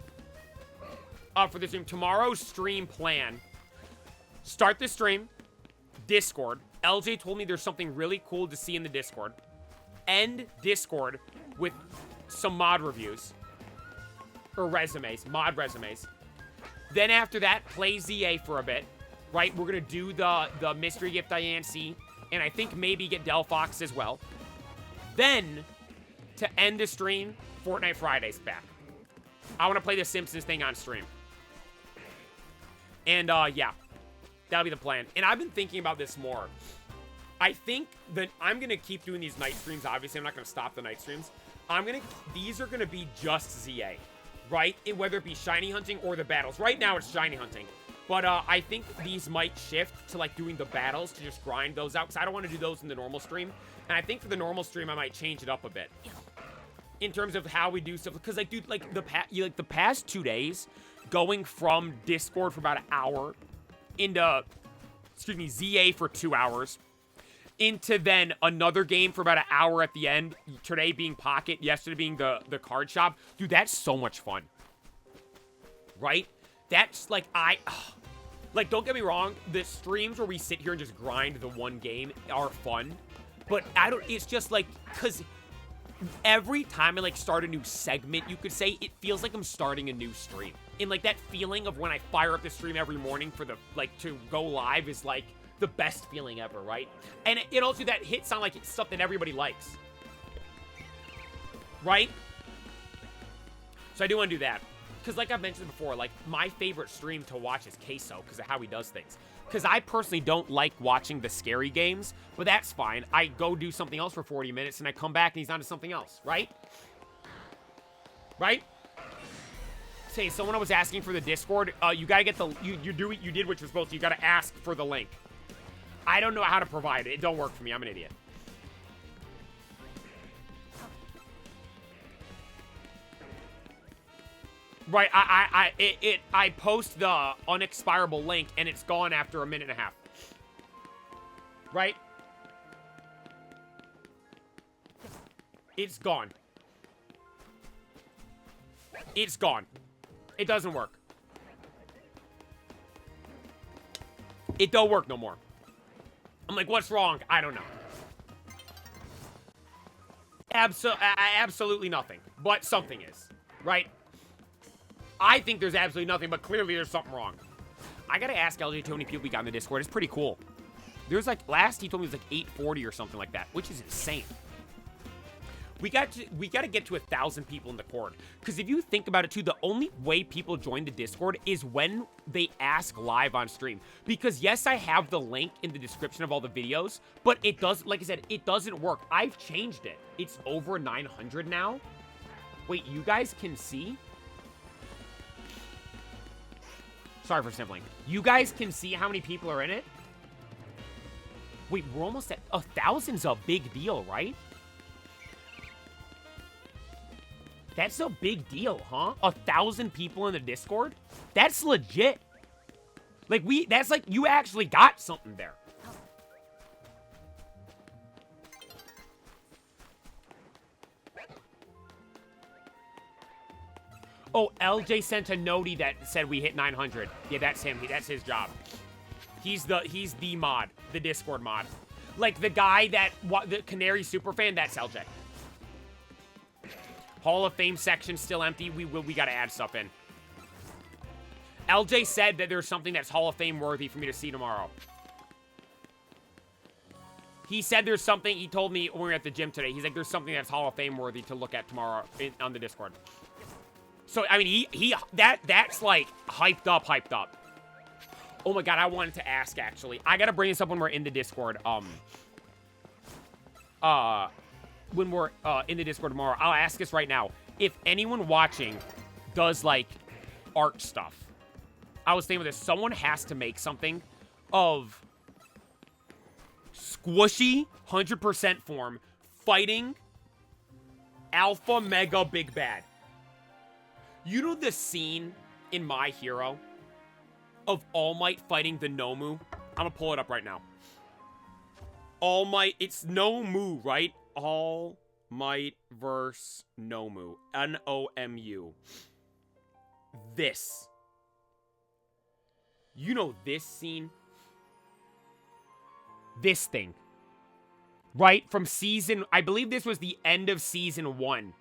For the stream. Tomorrow's stream plan. Start the stream. Discord. LJ told me there's something really cool to see in the Discord. End Discord with some mod reviews. Or resumes. Mod resumes. Then after that, play ZA for a bit. Right? We're gonna do the mystery gift Diancie. And I think maybe get Delphox as well. Then, to end the stream, Fortnite Friday's back. I want to play the Simpsons thing on stream. And, yeah. That'll be the plan. And I've been thinking about this more. I think that I'm going to keep doing these night streams. Obviously, I'm not going to stop the night streams. These are going to be just ZA. Right? Whether it be shiny hunting or the battles. Right now, it's shiny hunting. But I think these might shift to, like, doing the battles to just grind those out. Because I don't want to do those in the normal stream. And I think for the normal stream, I might change it up a bit. In terms of how we do stuff. Because, like, dude, like, the past 2 days, going from Discord for about an hour into, excuse me, ZA for 2 hours, into then another game for about an hour at the end. Today being Pocket, yesterday being the card shop. Dude, that's so much fun. Right? That's, like, Like, don't get me wrong, the streams where we sit here and just grind the one game are fun. But it's just like, because every time I, like, start a new segment, you could say, it feels like I'm starting a new stream. And, like, that feeling of when I fire up the stream every morning for the, like, to go live is, like, the best feeling ever, right? And it also, that hits sound like it's stuff that everybody likes. Right? So I do want to do that. Because like I've mentioned before, like, my favorite stream to watch is Queso because of how he does things. Because I personally don't like watching the scary games, but that's fine. I go do something else for 40 minutes, and I come back, and he's on to something else, right? Right? Say, someone was asking for the Discord. You gotta get the... You did what you're supposed to. You gotta ask for the link. I don't know how to provide it. It don't work for me. I'm an idiot. Right, I post the unexpirable link, and it's gone after a minute and a half. Right? It's gone. It's gone. It doesn't work. It don't work no more. I'm like, what's wrong? I don't know. Absolutely nothing. But something is. Right? I think there's absolutely nothing, but clearly there's something wrong. I gotta ask LJ how many people we got in the Discord. It's pretty cool. There's like, last he told me it was like 840 or something like that, which is insane. We gotta get to 1,000 people in the Discord. Because if you think about it too, the only way people join the Discord is when they ask live on stream. Because yes, I have the link in the description of all the videos, but it does, like I said, it doesn't work. I've changed it. It's over 900 now. Wait, you guys can see? Sorry for sniffling. You guys can see how many people are in it? Wait, we're almost at... 1,000's a big deal, right? That's a big deal, huh? 1,000 people in the Discord? That's legit. Like, that's like, you actually got something there. Oh, LJ sent a noti that said we hit 900. Yeah, that's him. That's his job. He's the mod, the Discord mod. Like the guy that, the Canary superfan, that's LJ. Hall of Fame section still empty. We gotta add stuff in. LJ said that there's something that's Hall of Fame worthy for me to see tomorrow. He said there's something, he told me when we were at the gym today, he's like, there's something that's Hall of Fame worthy to look at tomorrow on the Discord. So, I mean, that's like hyped up. Oh my god, I wanted to ask, actually. I gotta bring this up when we're in the Discord. When we're in the Discord tomorrow, I'll ask this right now. If anyone watching does, like, art stuff, I was thinking with this, someone has to make something of Squishy, 100% form, fighting Alpha Mega Big Bad. You know the scene in My Hero of All Might fighting the Nomu? I'm gonna pull it up right now. All Might, it's Nomu, right? All Might versus Nomu. N-O-M-U. This. You know this scene? This thing. Right? From season, I believe this was the end of season 1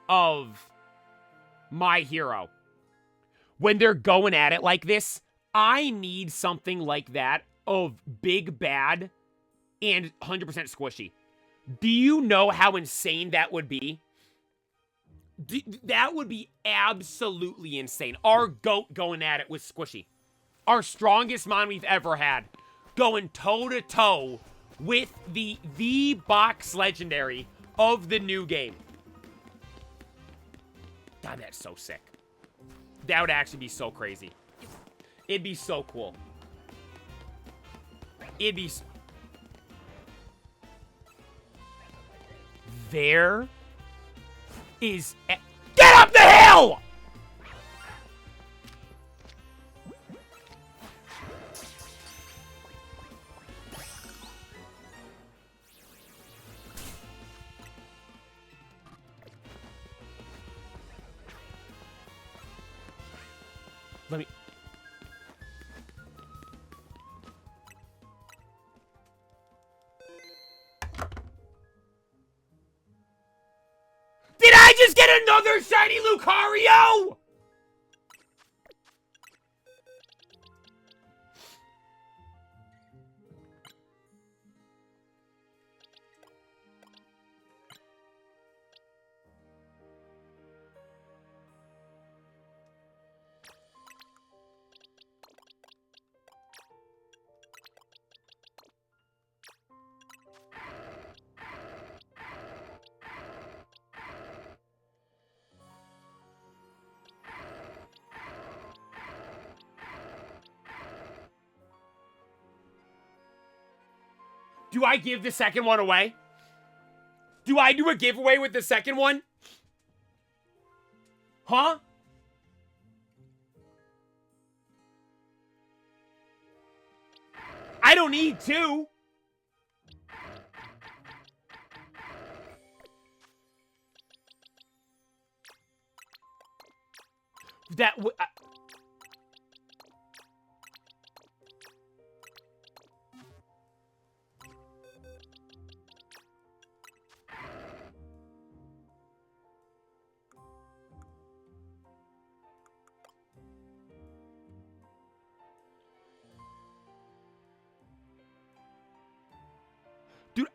of My Hero. When they're going at it like this, I need something like that of Big Bad and 100% Squishy. Do you know how insane that would be? That would be absolutely insane. Our GOAT going at it with Squishy. Our strongest mon we've ever had. Going toe-to-toe with the box legendary of the new game. God, that's so sick. That would actually be so crazy. It'd be so cool. It'd be... There is... Get up the hill! Let me... I just get another shiny Lucario? Do I give the second one away? Do I do a giveaway with the second one? Huh? I don't need two. That would... Dude,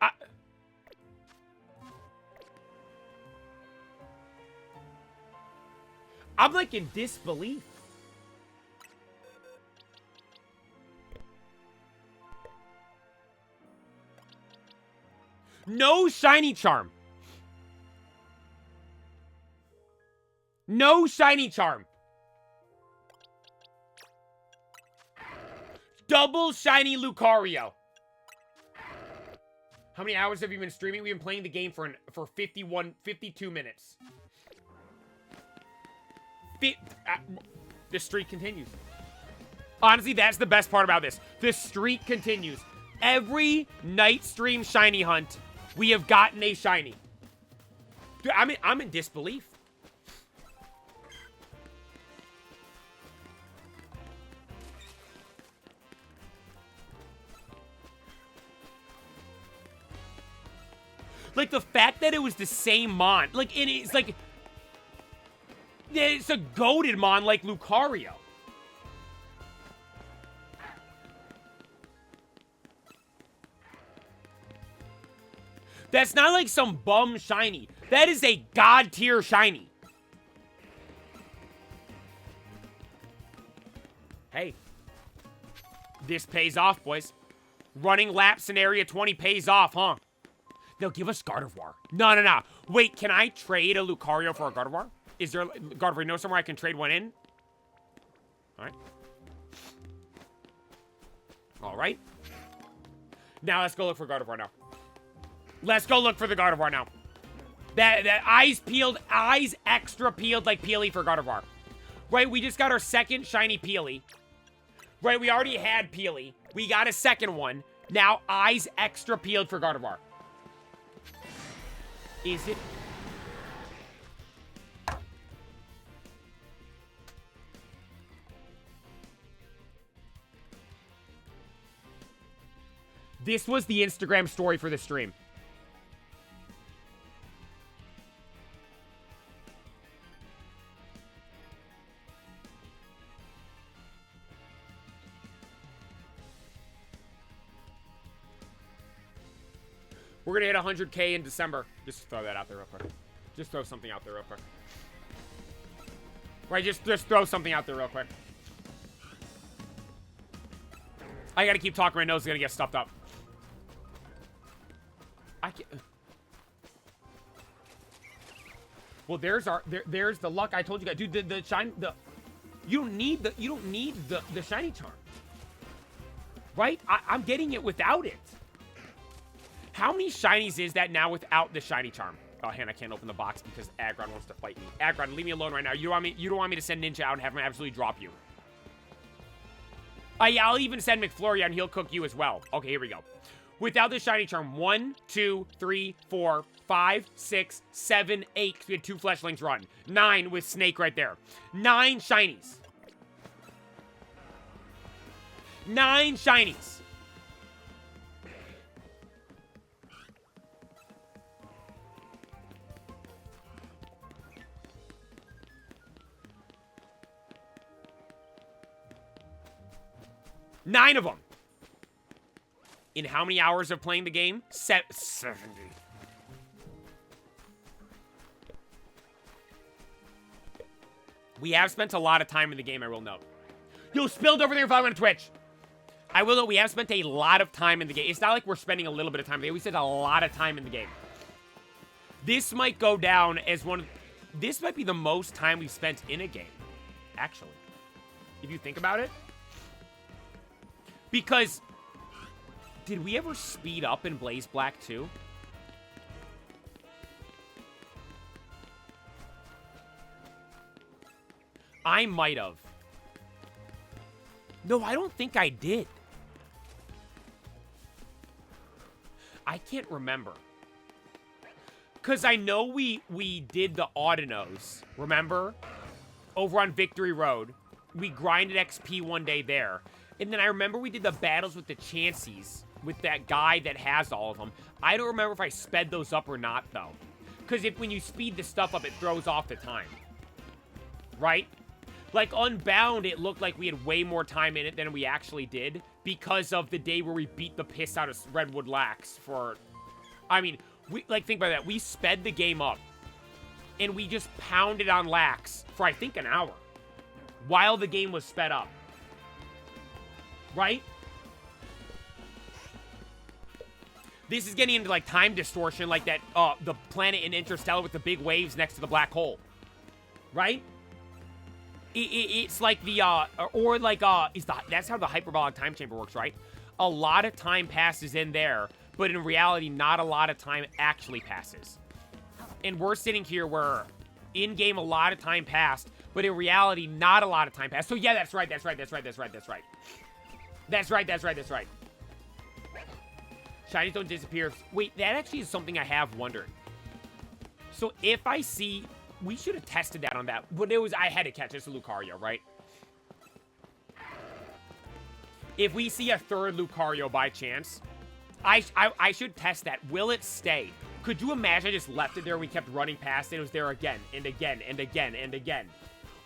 I'm like in disbelief. No shiny charm. No shiny charm. Double shiny Lucario. How many hours have you been streaming? We've been playing the game for 52 minutes. The streak continues. Honestly, that's the best part about this. The streak continues. Every night stream shiny hunt, we have gotten a shiny. Dude, I'm in disbelief. Like, the fact that it was the same Mon. Like, it's like... It's a goated Mon like Lucario. That's not like some bum shiny. That is a god tier shiny. Hey. This pays off, boys. Running laps in Area 20 pays off, huh? They'll give us Gardevoir. No. Wait, can I trade a Lucario for a Gardevoir? Is there Gardevoir? You know somewhere I can trade one in? All right. Now let's go look for Gardevoir now. Let's go look for the Gardevoir now. That eyes peeled, eyes extra peeled like Peely for Gardevoir. Right, we just got our second shiny Peely. Right, we already had Peely. We got a second one. Now eyes extra peeled for Gardevoir. Is it? This was the Instagram story for the stream. We're gonna hit 100K in December. Just throw that out there real quick. Just throw something out there real quick. Right, just throw something out there real quick. I gotta keep talking. My nose is gonna get stuffed up. I can't. Well, there's the luck I told you guys, dude. The shine, you don't need the shiny charm, right? I'm getting it without it. How many shinies is that now without the shiny charm? Oh, man, I can't open the box because Aggron wants to fight me. Aggron, leave me alone right now. You don't want me to send Ninja out and have him absolutely drop you. Yeah, I'll even send McFlurry out and he'll cook you as well. Okay, here we go. Without the shiny charm, 1, 2, 3, 4, 5, 6, 7, 8. We had 2 Fletchlings run. 9 with Snake right there. 9 shinies. 9 shinies. 9 of them. In how many hours of playing the game? 70. We have spent a lot of time in the game, I will note. Yo, Spilled over there following on Twitch. I will note we have spent a lot of time in the game. It's not like we're spending a little bit of time in the game. We spent a lot of time in the game. This might go down as one of... This might be the most time we've spent in a game, actually. If you think about it. Because... Did we ever speed up in Blaze Black 2? I might have. No, I don't think I did. I can't remember. Because I know we did the Audinos, remember? Over on Victory Road. We grinded XP one day there. And then I remember we did the battles with the Chanseys. With that guy that has all of them. I don't remember if I sped those up or not, though. Because when you speed the stuff up, it throws off the time. Right? Like, Unbound, it looked like we had way more time in it than we actually did. Because of the day where we beat the piss out of Redwood Lax for... I mean, think about that. We sped the game up. And we just pounded on Lax for, I think, an hour. While the game was sped up. Right? This is getting into, like, time distortion, like that, the planet in Interstellar with the big waves next to the black hole. Right? It's like the, that's how the hyperbolic time chamber works, right? A lot of time passes in there, but in reality, not a lot of time actually passes. And we're sitting here where, in-game, a lot of time passed, but in reality, not a lot of time passed. So, yeah, that's right. Shinies don't disappear. Wait, that actually is something I have wondered. So if I see... We should have tested that on that. But I had to catch this Lucario, right? If we see a third Lucario by chance, I should test that. Will it stay? Could you imagine I just left it there and we kept running past it? It was there again and again and again and again.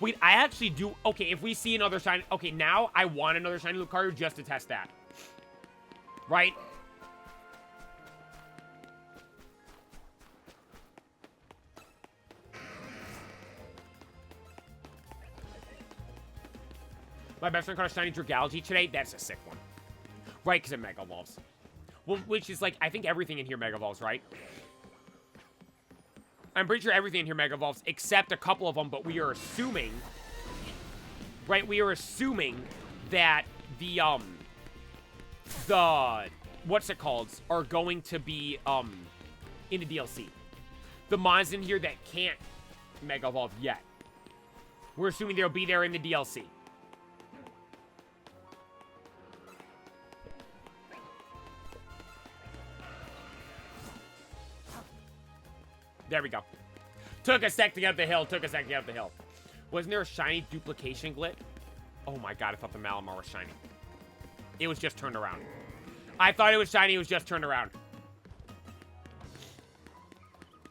Wait, I actually do... Okay, if we see another shiny... Okay, now I want another shiny Lucario just to test that. Right? My best friend caught a shiny Dragalge today. That's a sick one. Right, because it Mega Evolves. Well, which is like, I think everything in here Mega Evolves, right? I'm pretty sure everything in here Mega Evolves, except a couple of them, but we are assuming... Right, we are assuming that the what's it called, are going to be, in the DLC. The mons in here that can't Mega Evolve yet. We're assuming they'll be there in the DLC. There we go. Took a sec to get up the hill. Wasn't there a shiny duplication glitch? Oh my god, I thought the Malamar was shiny. It was just turned around. I thought it was shiny, it was just turned around.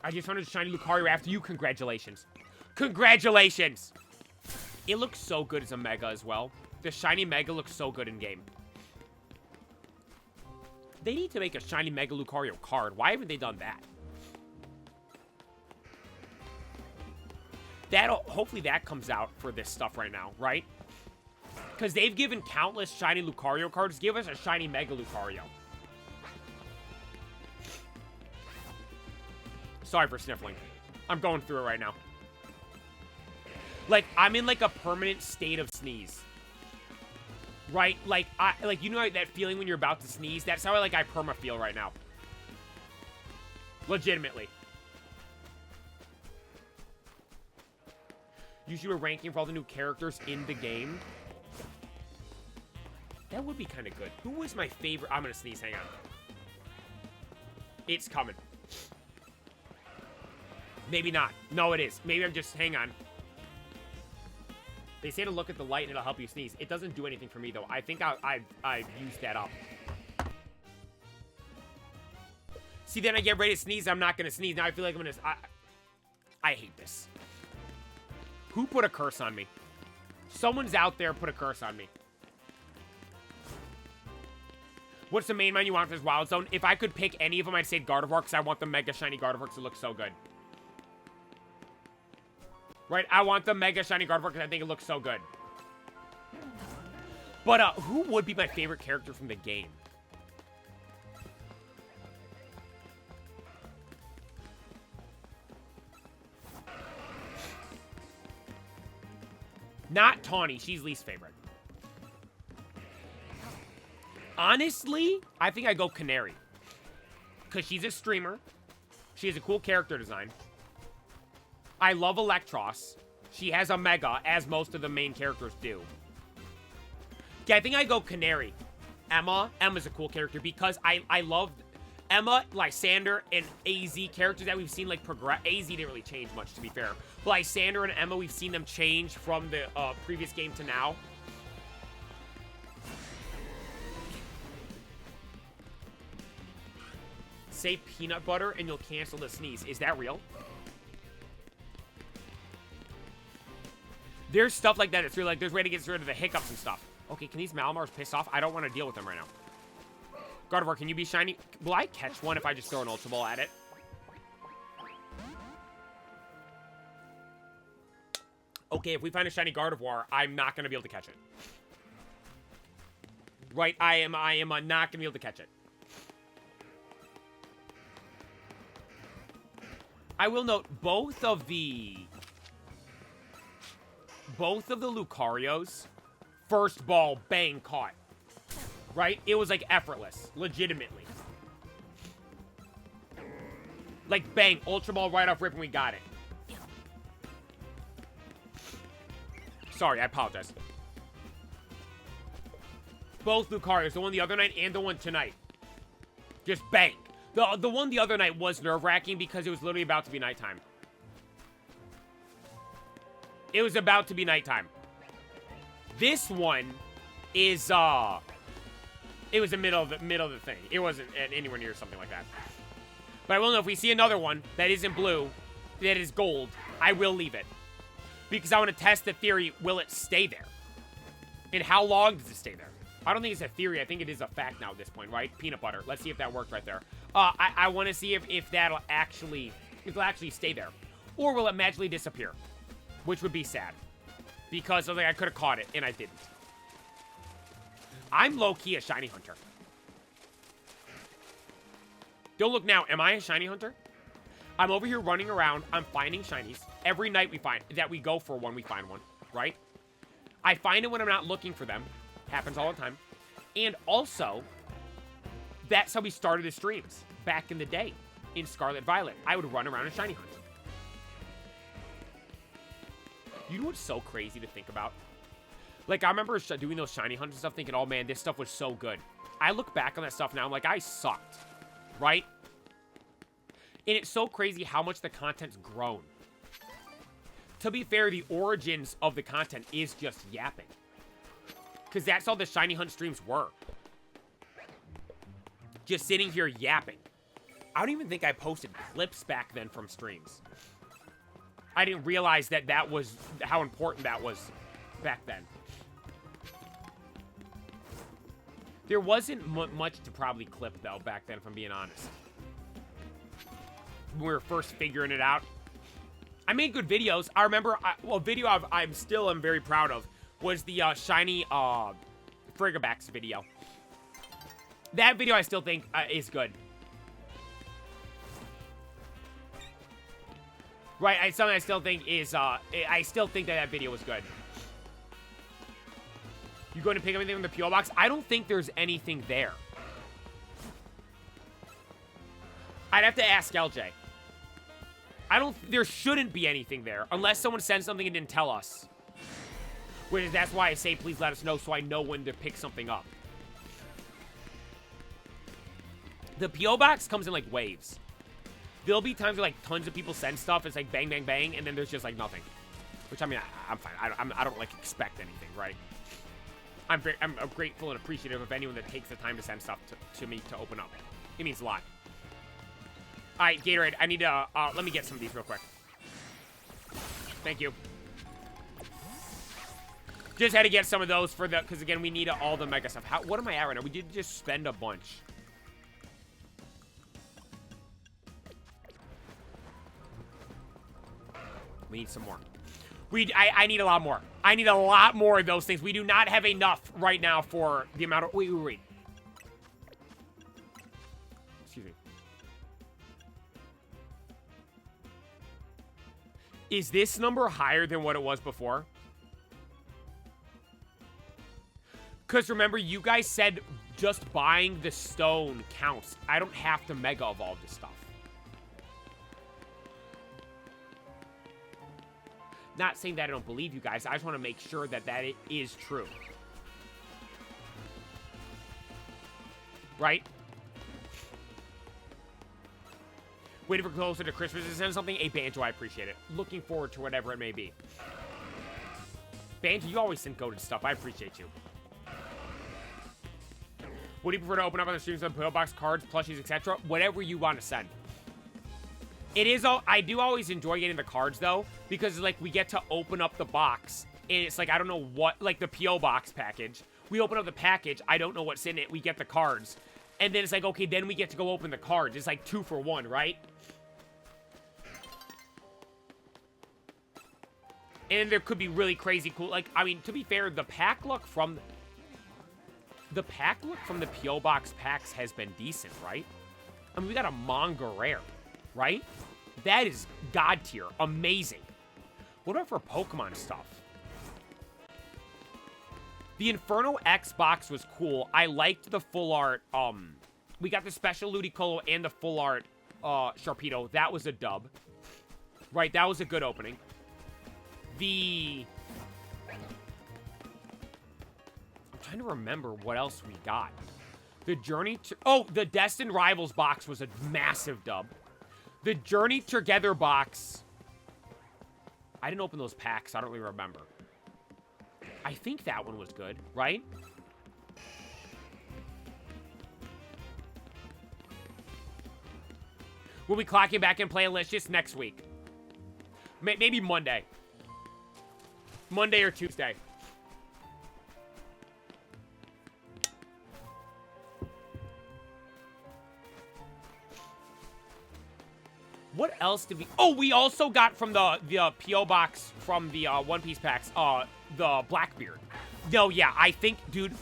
I just found a shiny Lucario after you. Congratulations. Congratulations! It looks so good as a Mega as well. The shiny Mega looks so good in game. They need to make a shiny Mega Lucario card. Why haven't they done that? Hopefully that comes out for this stuff right now, right? Because they've given countless shiny Lucario cards. Give us a shiny Mega Lucario. Sorry for sniffling. I'm going through it right now. Like, I'm in, like, a permanent state of sneeze. Right? Like, you know that feeling when you're about to sneeze? That's how I perma-feel right now. Legitimately. You should do a ranking for all the new characters in the game. That would be kind of good. Who was my favorite? I'm going to sneeze. Hang on. It's coming. Maybe not. No, it is. Maybe I'm just... Hang on. They say to look at the light and it'll help you sneeze. It doesn't do anything for me, though. I think I've used that up. See, then I get ready to sneeze. I'm not going to sneeze. Now I feel like I'm going to... I hate this. Who put a curse on me? Someone's out there put a curse on me. What's the main one you want for this Wild Zone? If I could pick any of them, I'd say Gardevoir, because I want the Mega Shiny Gardevoir because it looks so good. Right? I want the Mega Shiny Gardevoir because I think it looks so good. But who would be my favorite character from the game? Not Tawny. She's least favorite. Honestly, I think I go Canary. Because she's a streamer. She has a cool character design. I love Electros. She has a Mega, as most of the main characters do. Yeah, I think I go Canary. Emma. Emma's a cool character because I love Emma, Lysander, and AZ characters that we've seen, like, progress. AZ didn't really change much, to be fair. But Lysander and Emma, we've seen them change from the previous game to now. Say peanut butter and you'll cancel the sneeze. Is that real? There's stuff like that. It's really like there's a way to get rid of the hiccups and stuff. Okay, can these Malamars piss off? I don't want to deal with them right now. Gardevoir, can you be shiny? Will I catch one if I just throw an Ultra Ball at it? Okay, if we find a shiny Gardevoir, I'm not going to be able to catch it. Right, I am not going to be able to catch it. I will note both of the Lucarios, first ball, bang, caught. Right? It was like effortless, legitimately. Like bang, Ultra Ball right off rip and we got it. Sorry, I apologize. Both Lucarios, the one the other night and the one tonight. Just bang. The one the other night was nerve-wracking because it was literally about to be nighttime. It was about to be nighttime. This one is, it was the middle of the thing. It wasn't anywhere near something like that. But I will know if we see another one that isn't blue, that is gold, I will leave it. Because I want to test the theory, will it stay there? And how long does it stay there? I don't think it's a theory. I think it is a fact now at this point, right? Peanut butter. Let's see if that worked right there. I want to see if that'll actually, it'll actually stay there. Or will it magically disappear? Which would be sad. Because I was like, I could have caught it, and I didn't. I'm low-key a shiny hunter. Don't look now. Am I a shiny hunter? I'm over here running around. I'm finding shinies. Every night we find, that we go for one, we find one, right? I find it when I'm not looking for them. Happens all the time. And also, that's how we started the streams back in the day in Scarlet Violet. I would run around and shiny hunt. You know what's so crazy to think about? Like, I remember doing those shiny hunts and stuff thinking, oh man, this stuff was so good. I look back on that stuff now, I'm like, I sucked, right? And it's so crazy how much the content's grown. To be fair, the origins of the content is just yapping. Because that's all the shiny hunt streams were. Just sitting here yapping. I don't even think I posted clips back then from streams. I didn't realize that that was how important that was back then. There wasn't much to probably clip, though, back then, if I'm being honest. When we were first figuring it out. I made good videos. I remember, a video I'm very proud of was the shiny Frigibax video. That video I still think is good. Right, something I still think is, I still think that video was good. You going to pick up anything from the P.O. box? I don't think there's anything there. I'd have to ask LJ. There shouldn't be anything there, unless someone sends something and didn't tell us. That's why I say, please let us know so I know when to pick something up. The P.O. box comes in, like, waves. There'll be times where, like, tons of people send stuff, it's like bang, bang, bang, and then there's just, like, nothing. Which, I mean, I'm fine. I don't, like, expect anything, right? I'm grateful and appreciative of anyone that takes the time to send stuff to me to open up. It means a lot. All right, Gatorade, I need to, let me get some of these real quick. Thank you. Just had to get some of those for the, because again, we need all the mega stuff. What am I at right now? We did just spend a bunch. We need some more. I need a lot more. I need a lot more of those things. We do not have enough right now for the amount of... Wait. Excuse me. Is this number higher than what it was before? Because remember, you guys said just buying the stone counts. I don't have to mega evolve this stuff. Not saying that I don't believe you guys. I just want to make sure that it is true. Right? Waiting for closer to Christmas to send something. Hey, Banjo, I appreciate it. Looking forward to whatever it may be. Banjo, you always send goated stuff. I appreciate you. What do you prefer to open up on the streams of pillbox, cards, plushies, etc.? Whatever you want to send. It is, I do always enjoy getting the cards, though, because, like, we get to open up the box, and it's like, I don't know what, like, the P.O. Box package. We open up the package, I don't know what's in it, we get the cards. And then it's like, okay, then we get to go open the cards. It's like 2 for 1, right? And there could be really crazy cool, like, I mean, to be fair, the pack luck from... The pack look from the P.O. Box packs has been decent, right? I mean, we got a manga rare, right? That is god tier. Amazing. What about for Pokemon stuff? The Inferno X box was cool. I liked the full art. We got the special Ludicolo and the full art Sharpedo. That was a dub. Right, that was a good opening. I'm trying to remember what else we got. The Journey to... Oh, the Destined Rivals box was a massive dub. The Journey Together box... I didn't open those packs. I don't really remember. I think that one was good, right? We'll be clocking back and playing Let's Just next week. Maybe Monday. Monday or Tuesday. What else did we... Oh, we also got from the P.O. Box from the One Piece packs, the Blackbeard. No, yeah, I think, dude...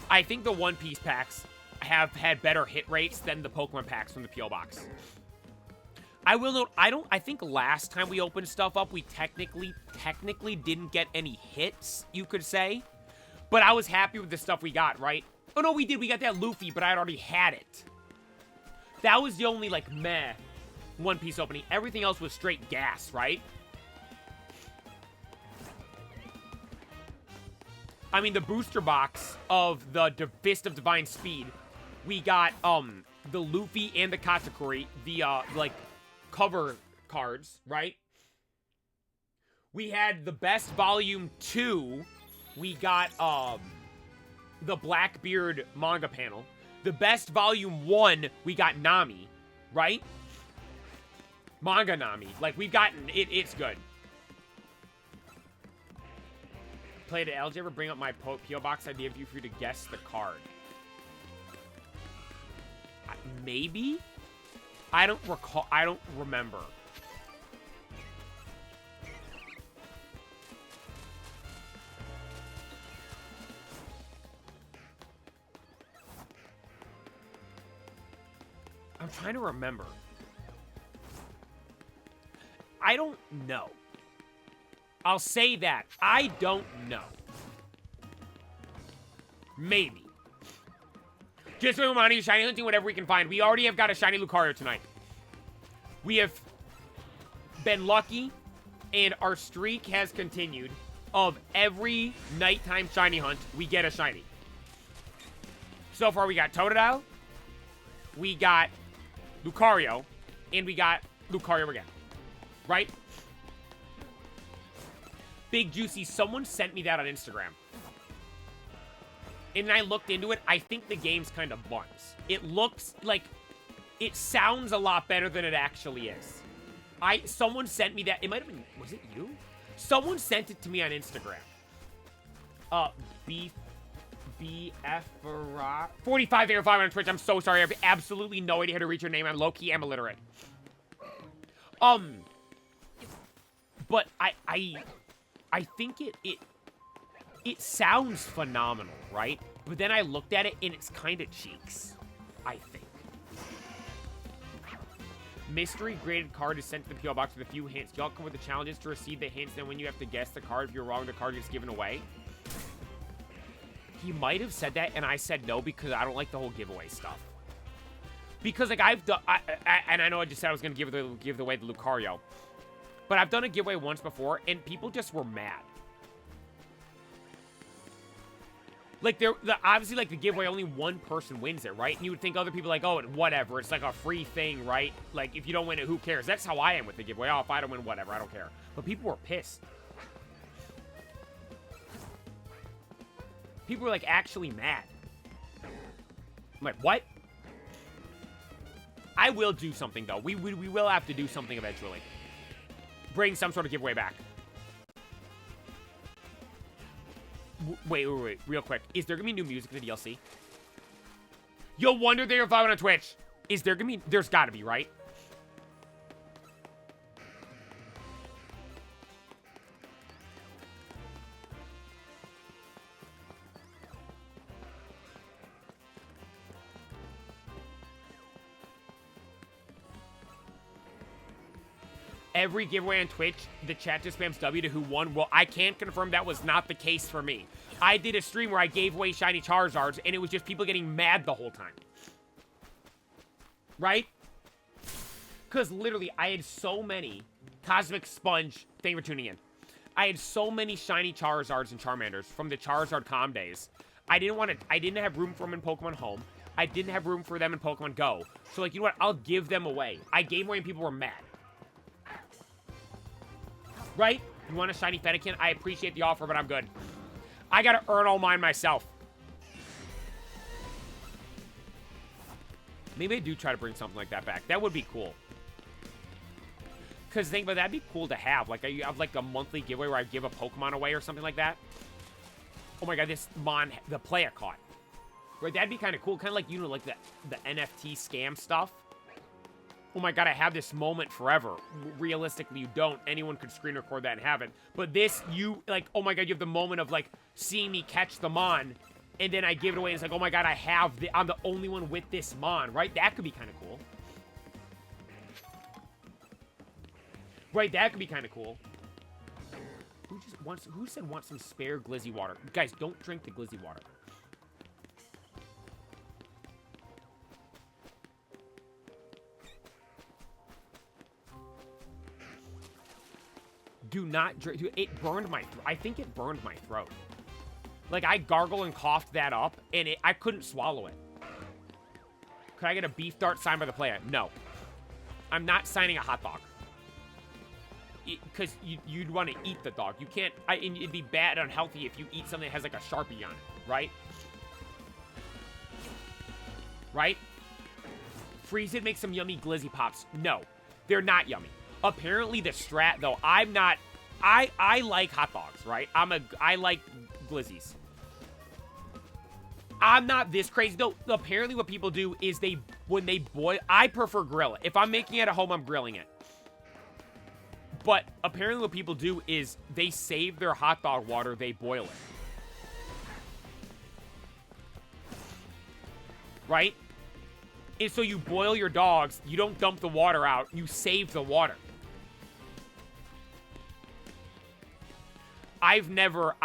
I think the One Piece packs have had better hit rates than the Pokemon packs from the P.O. Box. I will note, I think last time we opened stuff up, we technically didn't get any hits, you could say. But I was happy with the stuff we got, right? Oh, no, we did. We got that Luffy, but I had already had it. That was the only, like, meh One Piece opening. Everything else was straight gas, right? I mean, the booster box of the Fist of Divine Speed, we got, the Luffy and the Katakuri, the, like, cover cards, right? We had the Best Volume 2. We got, the Blackbeard manga panel. The Best Volume 1, we got Nami, right? Manga Nami. Like, we've gotten... It's good. Played it. LJ ever bring up my P.O. Box idea for you to guess the card? Maybe? I don't recall... I don't remember. I'm trying to remember. I don't know. I'll say that. I don't know. Maybe. Just for money, shiny hunting, whatever we can find. We already have got a shiny Lucario tonight. We have been lucky, and our streak has continued of every nighttime shiny hunt, we get a shiny. So far, we got Totodile, we got Lucario, and we got Lucario again. Right? Big Juicy, someone sent me that on Instagram. And I looked into it. I think the game's kind of buns. It looks like... It sounds a lot better than it actually is. Someone sent me that. It might have been... Was it you? Someone sent it to me on Instagram. Beef BF 45 there, 5 on Twitch. I'm so sorry. I have absolutely no idea how to read your name. I'm low-key am illiterate. But I think it sounds phenomenal, right? But then I looked at it and it's kind of cheeks, I think. Mystery graded card is sent to the PO box with a few hints. Y'all come with the challenges to receive the hints. Then when you have to guess the card, if you're wrong, the card gets given away. He might have said that, and I said no because I don't like the whole giveaway stuff. Because like I've done, and I know I just said I was gonna give away the Lucario, but I've done a giveaway once before, and people just were mad. Like, obviously, like, the giveaway, only one person wins it, right? And you would think other people, like, oh, whatever. It's like a free thing, right? Like, if you don't win it, who cares? That's how I am with the giveaway. Oh, if I don't win, whatever. I don't care. But people were pissed. People were, like, actually mad. I'm like, what? I will do something, though. We will have to do something eventually. Bring some sort of giveaway back. Wait, real quick. Is there gonna be new music in the DLC? You'll wonder they are following on Twitch. Is there gonna be? There's gotta be, right? Every giveaway on Twitch, the chat just spams W to who won. Well, I can't confirm that was not the case for me. I did a stream where I gave away shiny Charizards, and it was just people getting mad the whole time. Right? Because literally, I had so many Cosmic Sponge. Thank you for tuning in. I had so many shiny Charizards and Charmanders from the Charizard Com days. I didn't have room for them in Pokemon Home. I didn't have room for them in Pokemon Go. So, like, you know what? I'll give them away. I gave away and people were mad. Right? You want a shiny Fennekin? I appreciate the offer, but I'm good. I gotta earn all mine myself. Maybe I do try to bring something like that back. That would be cool. Because think about that'd be cool to have. Like, you have like a monthly giveaway where I give a Pokemon away or something like that. Oh my god, this the player caught. Right, that'd be kind of cool. Kind of like, you know, like the NFT scam stuff. Oh my god, I have this moment forever. Realistically, you don't. Anyone could screen record that and have it. But this, you, like, oh my god, you have the moment of, like, seeing me catch the Mon, and then I give it away, and it's like, oh my god, I'm the only one with this Mon, right? That could be kind of cool. Right, that could be kind of cool. Who said want some spare Glizzy water? Guys, don't drink the Glizzy water. Do not drink. It burned my throat. I think it burned my throat. Like, I gargled and coughed that up, and I couldn't swallow it. Could I get a beef dart signed by the player? No. I'm not signing a hot dog. Because you'd want to eat the dog. You can't. And it'd be bad, unhealthy if you eat something that has, like, a Sharpie on it, right? Right? Freeze it, make some yummy Glizzy Pops. No. They're not yummy. Apparently the strat, though, I'm not... I like hot dogs, right? I like Glizzies. I'm not this crazy, though. Apparently what people do is when they boil... I prefer grill it. If I'm making it at home, I'm grilling it. But apparently what people do is they save their hot dog water, they boil it. Right? And so you boil your dogs, you don't dump the water out, you save the water. I've never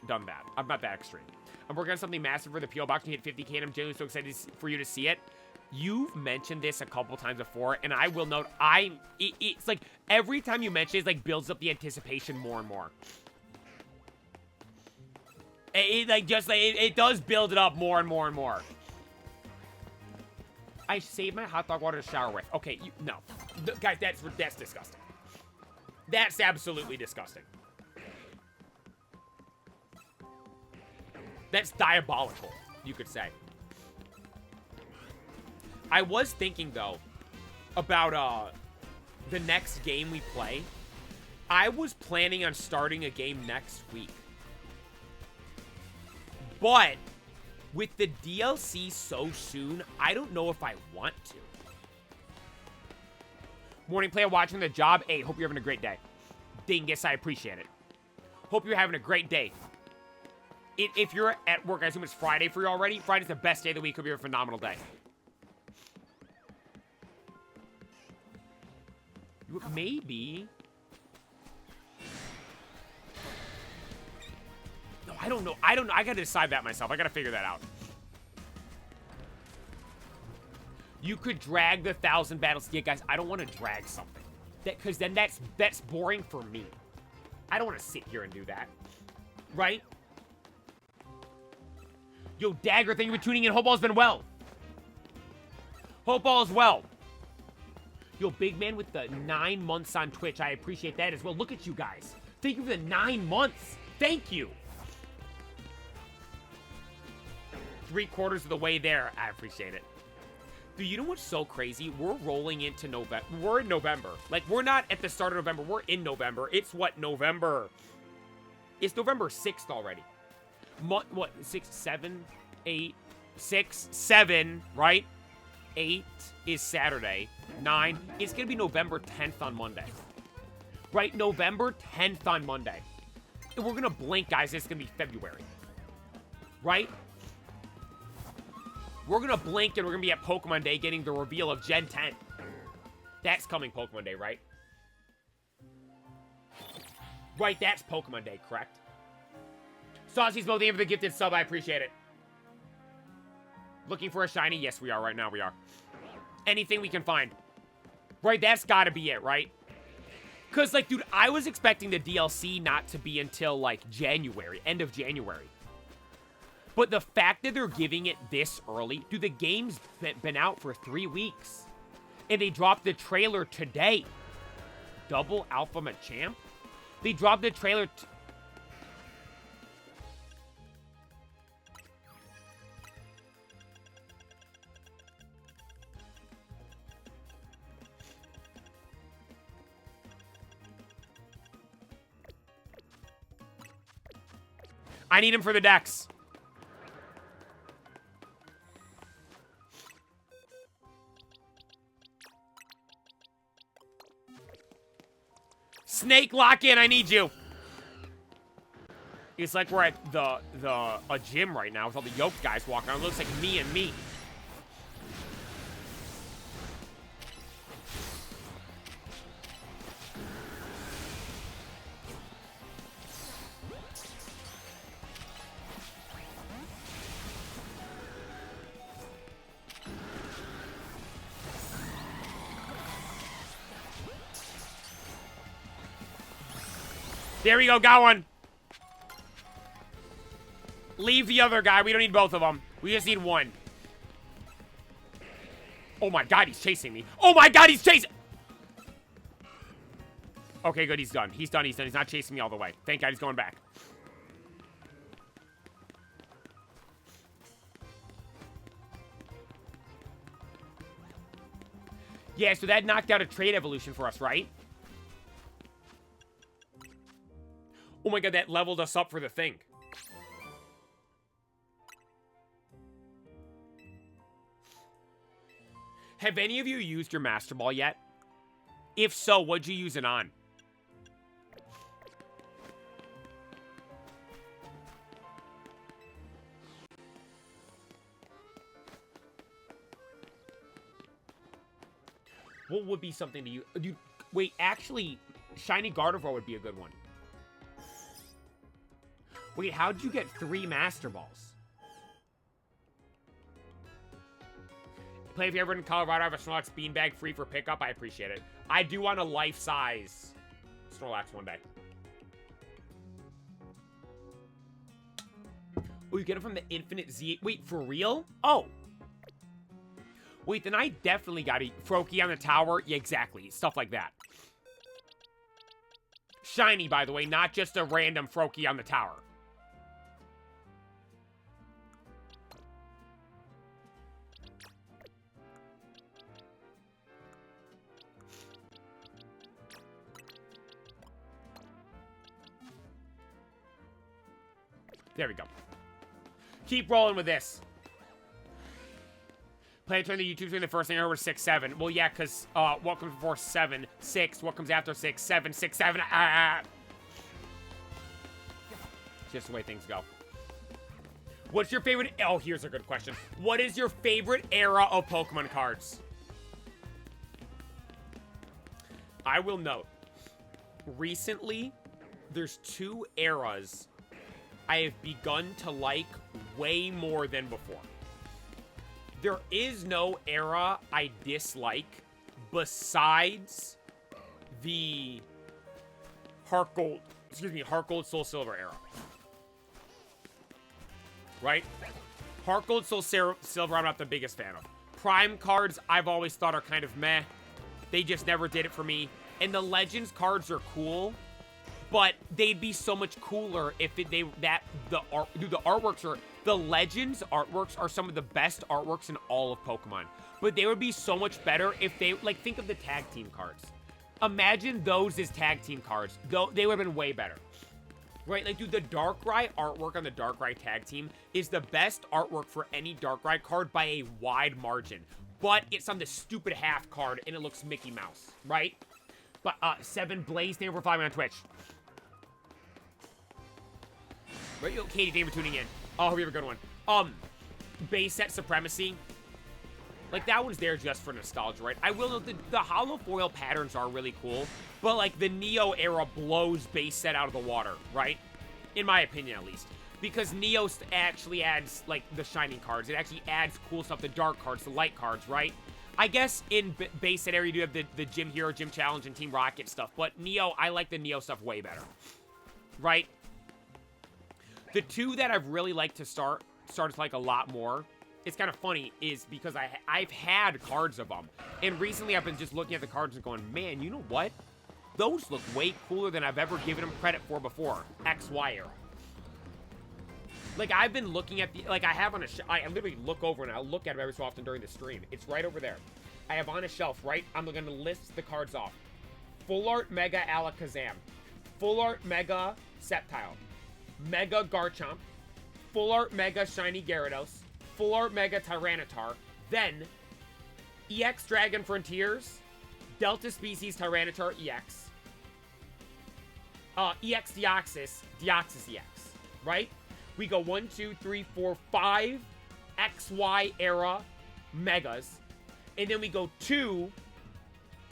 done that. I'm not that extreme. I'm working on something massive for the PO box and hit 50K, and I'm genuinely so excited for you to see it. You've mentioned this a couple times before, and I will note, it's like, every time you mention it, it's like builds up the anticipation more and more. It does build it up more and more and more. I save my hot dog water to shower with. Okay, no. Guys, that's disgusting. That's absolutely disgusting. That's diabolical, you could say. I was thinking, though, about the next game we play. I was planning on starting a game next week. But with the DLC so soon, I don't know if I want to. Morning player watching the job. Hey, hope you're having a great day. Dingus, I appreciate it. Hope you're having a great day. If you're at work, I assume it's Friday for you already. Friday's the best day of the week. Hope you're a phenomenal day. Maybe. No, I don't know. I gotta decide that myself. I gotta figure that out. You could drag the 1,000 battles. Yeah, guys, I don't want to drag something. Because then that's boring for me. I don't want to sit here and do that. Right? Yo, Dagger, thank you for tuning in. Hope all's been well. Hope all is well. Yo, big man with the 9 months on Twitch. I appreciate that as well. Look at you guys. Thank you for the 9 months. Thank you. 3/4 of the way there. I appreciate it. Dude, you know what's so crazy? We're rolling into November. We're in November. Like, we're not at the start of November. We're in November. It's what, November? It's November 6th already. What, 6, 7, 8, 6, 7, right? 8 is Saturday. 9. It's going to be November 10th on Monday. Right? November 10th on Monday. And we're going to blink, guys. It's going to be February. Right? We're going to blink and we're going to be at Pokemon Day getting the reveal of Gen 10. That's coming Pokemon Day, right? Right, that's Pokemon Day, correct? Saucy's both in for the gifted sub. I appreciate it. Looking for a shiny? Yes, we are right now. We are. Anything we can find. Right, that's got to be it, right? Because, like, dude, I was expecting the DLC not to be until, like, January. End of January. But the fact that they're giving it this early, dude, the game's been out for 3 weeks. And they dropped the trailer today. Double Alpha Machamp? They dropped the trailer... I need him for the Dex. Snake, lock in. I need you. It's like we're at a gym right now with all the yoked guys walking around. It looks like me and me. There we go, got one. Leave the other guy. We don't need both of them. We just need one. Oh my god, he's chasing me. Oh my god, he's chasing... Okay, good, he's done. He's done, he's done. He's not chasing me all the way. Thank god he's going back. Yeah, so that knocked out a trade evolution for us, right? Oh my god, that leveled us up for the thing. Have any of you used your Master Ball yet? If so, what'd you use it on? What would be something to use? Dude, wait, actually, Shiny Gardevoir would be a good one. Wait, how'd you get 3 Master Balls? Play if you're ever in Colorado. I have a Snorlax beanbag free for pickup. I appreciate it. I do want a life-size Snorlax one day. Oh, you get it from the Infinite Z. Wait, for real? Oh. Wait, then I definitely got a Froakie on the tower. Yeah, exactly. Stuff like that. Shiny, by the way, not just a random Froakie on the tower. There we go. keep rolling with this. Play turn the YouTube screen. The first thing I heard was 6, 7. Well, yeah, because what comes before 7, 6. What comes after 6, 7, 6, 7. Just the way things go. What's your favorite? Oh, here's a good question. What is your favorite era of Pokemon cards? I will note, recently, there's 2 eras I have begun to like way more than before. There is no era I dislike besides the Heart Gold, Heart Gold, Soul Silver era. Right? Heart Gold, Soul Silver, I'm not the biggest fan of. Prime cards, I've always thought are kind of meh. They just never did it for me. And the Legends cards are cool, but they'd be so much cooler if the artworks are... The Legends artworks are some of the best artworks in all of Pokemon. But they would be so much better if they... Like, think of the tag team cards. Imagine those as tag team cards. They would have been way better. Right? Like, dude, the Darkrai artwork on the Darkrai tag team is the best artwork for any Darkrai card by a wide margin. But it's on the stupid half card, and it looks Mickey Mouse. Right? But, 7 Blaze, thank you for following me on Twitch. Right, yo, Katie, thank you for tuning in. Oh, we have a good one. Base set Supremacy. Like, that one's there just for nostalgia, right? I will note the hollow foil patterns are really cool, but, like, the Neo era blows base set out of the water, right? In my opinion, at least. Because Neo actually adds, like, the shining cards. It actually adds cool stuff, the dark cards, the light cards, right? I guess in base set area, you do have the Gym Hero, Gym Challenge, and Team Rocket stuff, but Neo, I like the Neo stuff way better, right? The 2 that I've really liked to start to like a lot more, it's kind of funny, is because I've had cards of them. And recently I've been just looking at the cards and going, man, you know what? Those look way cooler than I've ever given them credit for before. XY era. Like, I've been looking at the... Like, I have on a... I literally look over and I'll look at them every so often during the stream. It's right over there. I have on a shelf, right? I'm going to list the cards off. Full Art Mega Alakazam. Full Art Mega Sceptile. Mega Garchomp, Full Art Mega Shiny Gyarados, Full Art Mega Tyranitar, then EX Dragon Frontiers, Delta Species Tyranitar EX, EX Deoxys, Deoxys EX, right? We go 1, 2, 3, 4, 5 XY era Megas, and then we go 2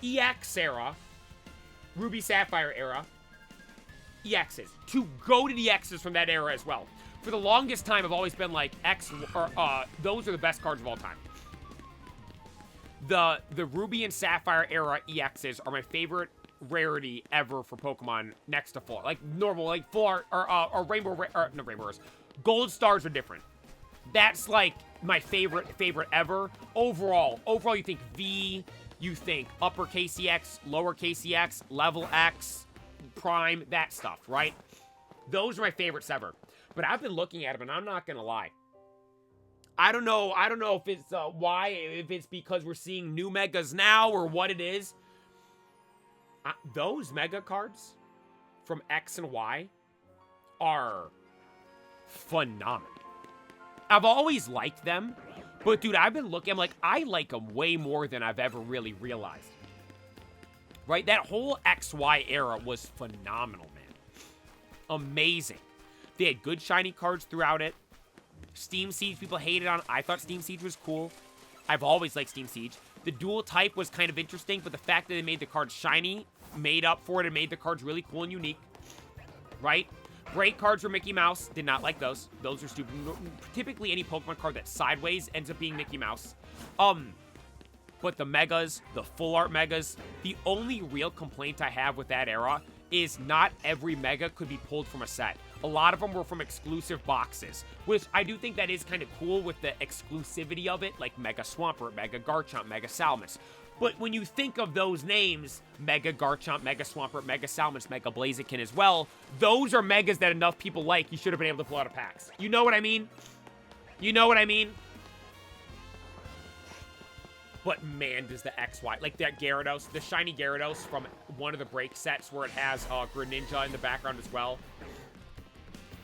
EX era, Ruby Sapphire era, EXs. To go to the X's from that era as well. For the longest time, I've always been like, those are the best cards of all time. The Ruby and Sapphire era EXs are my favorite rarity ever for Pokemon next to full. Like, normal, like, full art, or Rainbow, no, Rainbow Rares. Gold Stars are different. That's, like, my favorite ever. Overall, you think V, you think uppercase EX, lowercase EX, level X, Prime, that stuff, right? Those are my favorites ever. But I've been looking at them, and I'm not gonna lie. I don't know if it's why, if it's because we're seeing new megas now or what it is. Those mega cards from X and Y are phenomenal. I've always liked them, but dude, I've been looking, I'm like, I like them way more than I've ever really realized. Right? That whole XY era was phenomenal, man. Amazing. They had good shiny cards throughout it. Steam Siege, people hated on. I thought Steam Siege was cool. I've always liked Steam Siege. The dual type was kind of interesting, but the fact that they made the cards shiny made up for it and made the cards really cool and unique. Right? Great cards for Mickey Mouse. Did not like those. Those are stupid. Typically, any Pokemon card that's sideways ends up being Mickey Mouse. But the Megas, the Full Art Megas, the only real complaint I have with that era is not every Mega could be pulled from a set. A lot of them were from exclusive boxes, which I do think that is kind of cool with the exclusivity of it, like Mega Swampert, Mega Garchomp, Mega Salamence. But when you think of those names, Mega Garchomp, Mega Swampert, Mega Salamence, Mega Blaziken as well, those are Megas that enough people like you should have been able to pull out of packs. You know what I mean? You know what I mean? But man, does the XY, like that Gyarados, the shiny Gyarados from one of the break sets where it has Greninja in the background as well.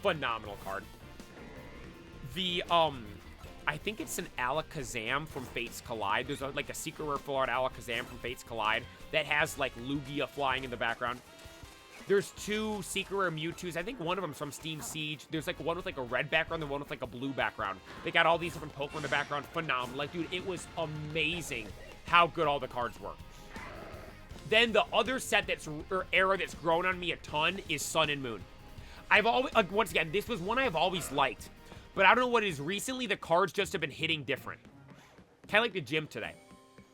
Phenomenal card. the, I think it's an Alakazam from Fates Collide. There's like a secret rare full art Alakazam from Fates Collide that has like Lugia flying in the background. There's 2 secret rare Mewtwo's. I think one of them's from Steam Siege. There's like one with like a red background and one with like a blue background. They got all these different Pokemon in the background. Phenomenal. Like, dude, it was amazing how good all the cards were. Then the other set or era that's grown on me a ton is Sun and Moon. I've always, once again, this was one I've always liked. But I don't know what it is. Recently, the cards just have been hitting different. Kind of like the gym today.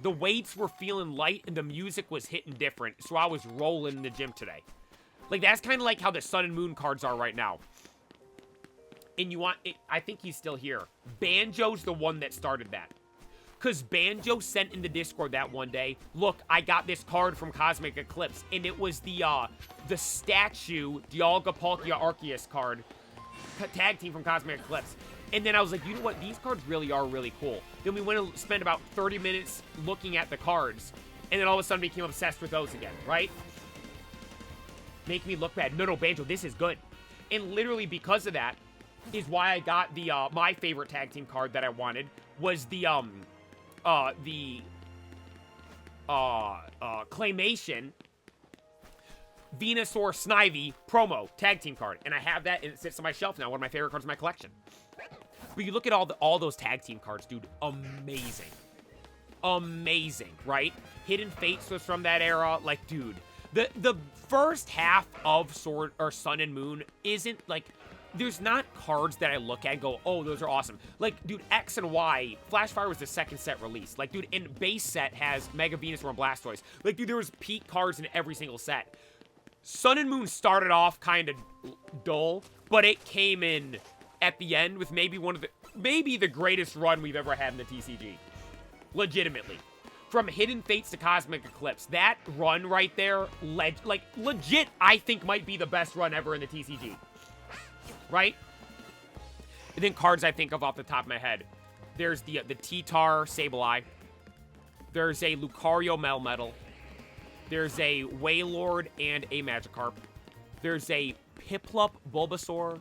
The weights were feeling light and the music was hitting different. So I was rolling in the gym today. Like, that's kind of like how the Sun and Moon cards are right now. And you want... I think he's still here. Banjo's the one that started that. Because Banjo sent in the Discord that one day, look, I got this card from Cosmic Eclipse. And it was the statue, Dialga Palkia Arceus card. Tag team from Cosmic Eclipse. And then I was like, you know what? These cards really are really cool. Then we went and spent about 30 minutes looking at the cards. And then all of a sudden became obsessed with those again, right? Make me look bad. No, Banjo, this is good. And literally because of that is why I got the, my favorite tag team card that I wanted was the Claymation Venusaur Snivy promo tag team card. And I have that and it sits on my shelf now. One of my favorite cards in my collection. But you look at all those tag team cards, dude. Amazing. Amazing, right? Hidden Fates was from that era. Like, dude. The first half of Sword or Sun and Moon isn't like, there's not cards that I look at and go, oh, those are awesome. Like, dude, X and Y, Flashfire was the second set release. Like, dude, and base set has Mega Venusaur and Blastoise. Like, dude, there was peak cards in every single set. Sun and Moon started off kind of dull, but it came in at the end with maybe maybe the greatest run we've ever had in the TCG. Legitimately. From Hidden Fates to Cosmic Eclipse, that run right there, legit, I think might be the best run ever in the TCG. Right? And then cards I think of off the top of my head. There's the T-Tar Sableye. There's a Lucario Melmetal. There's a Wailord and a Magikarp. There's a Piplup Bulbasaur.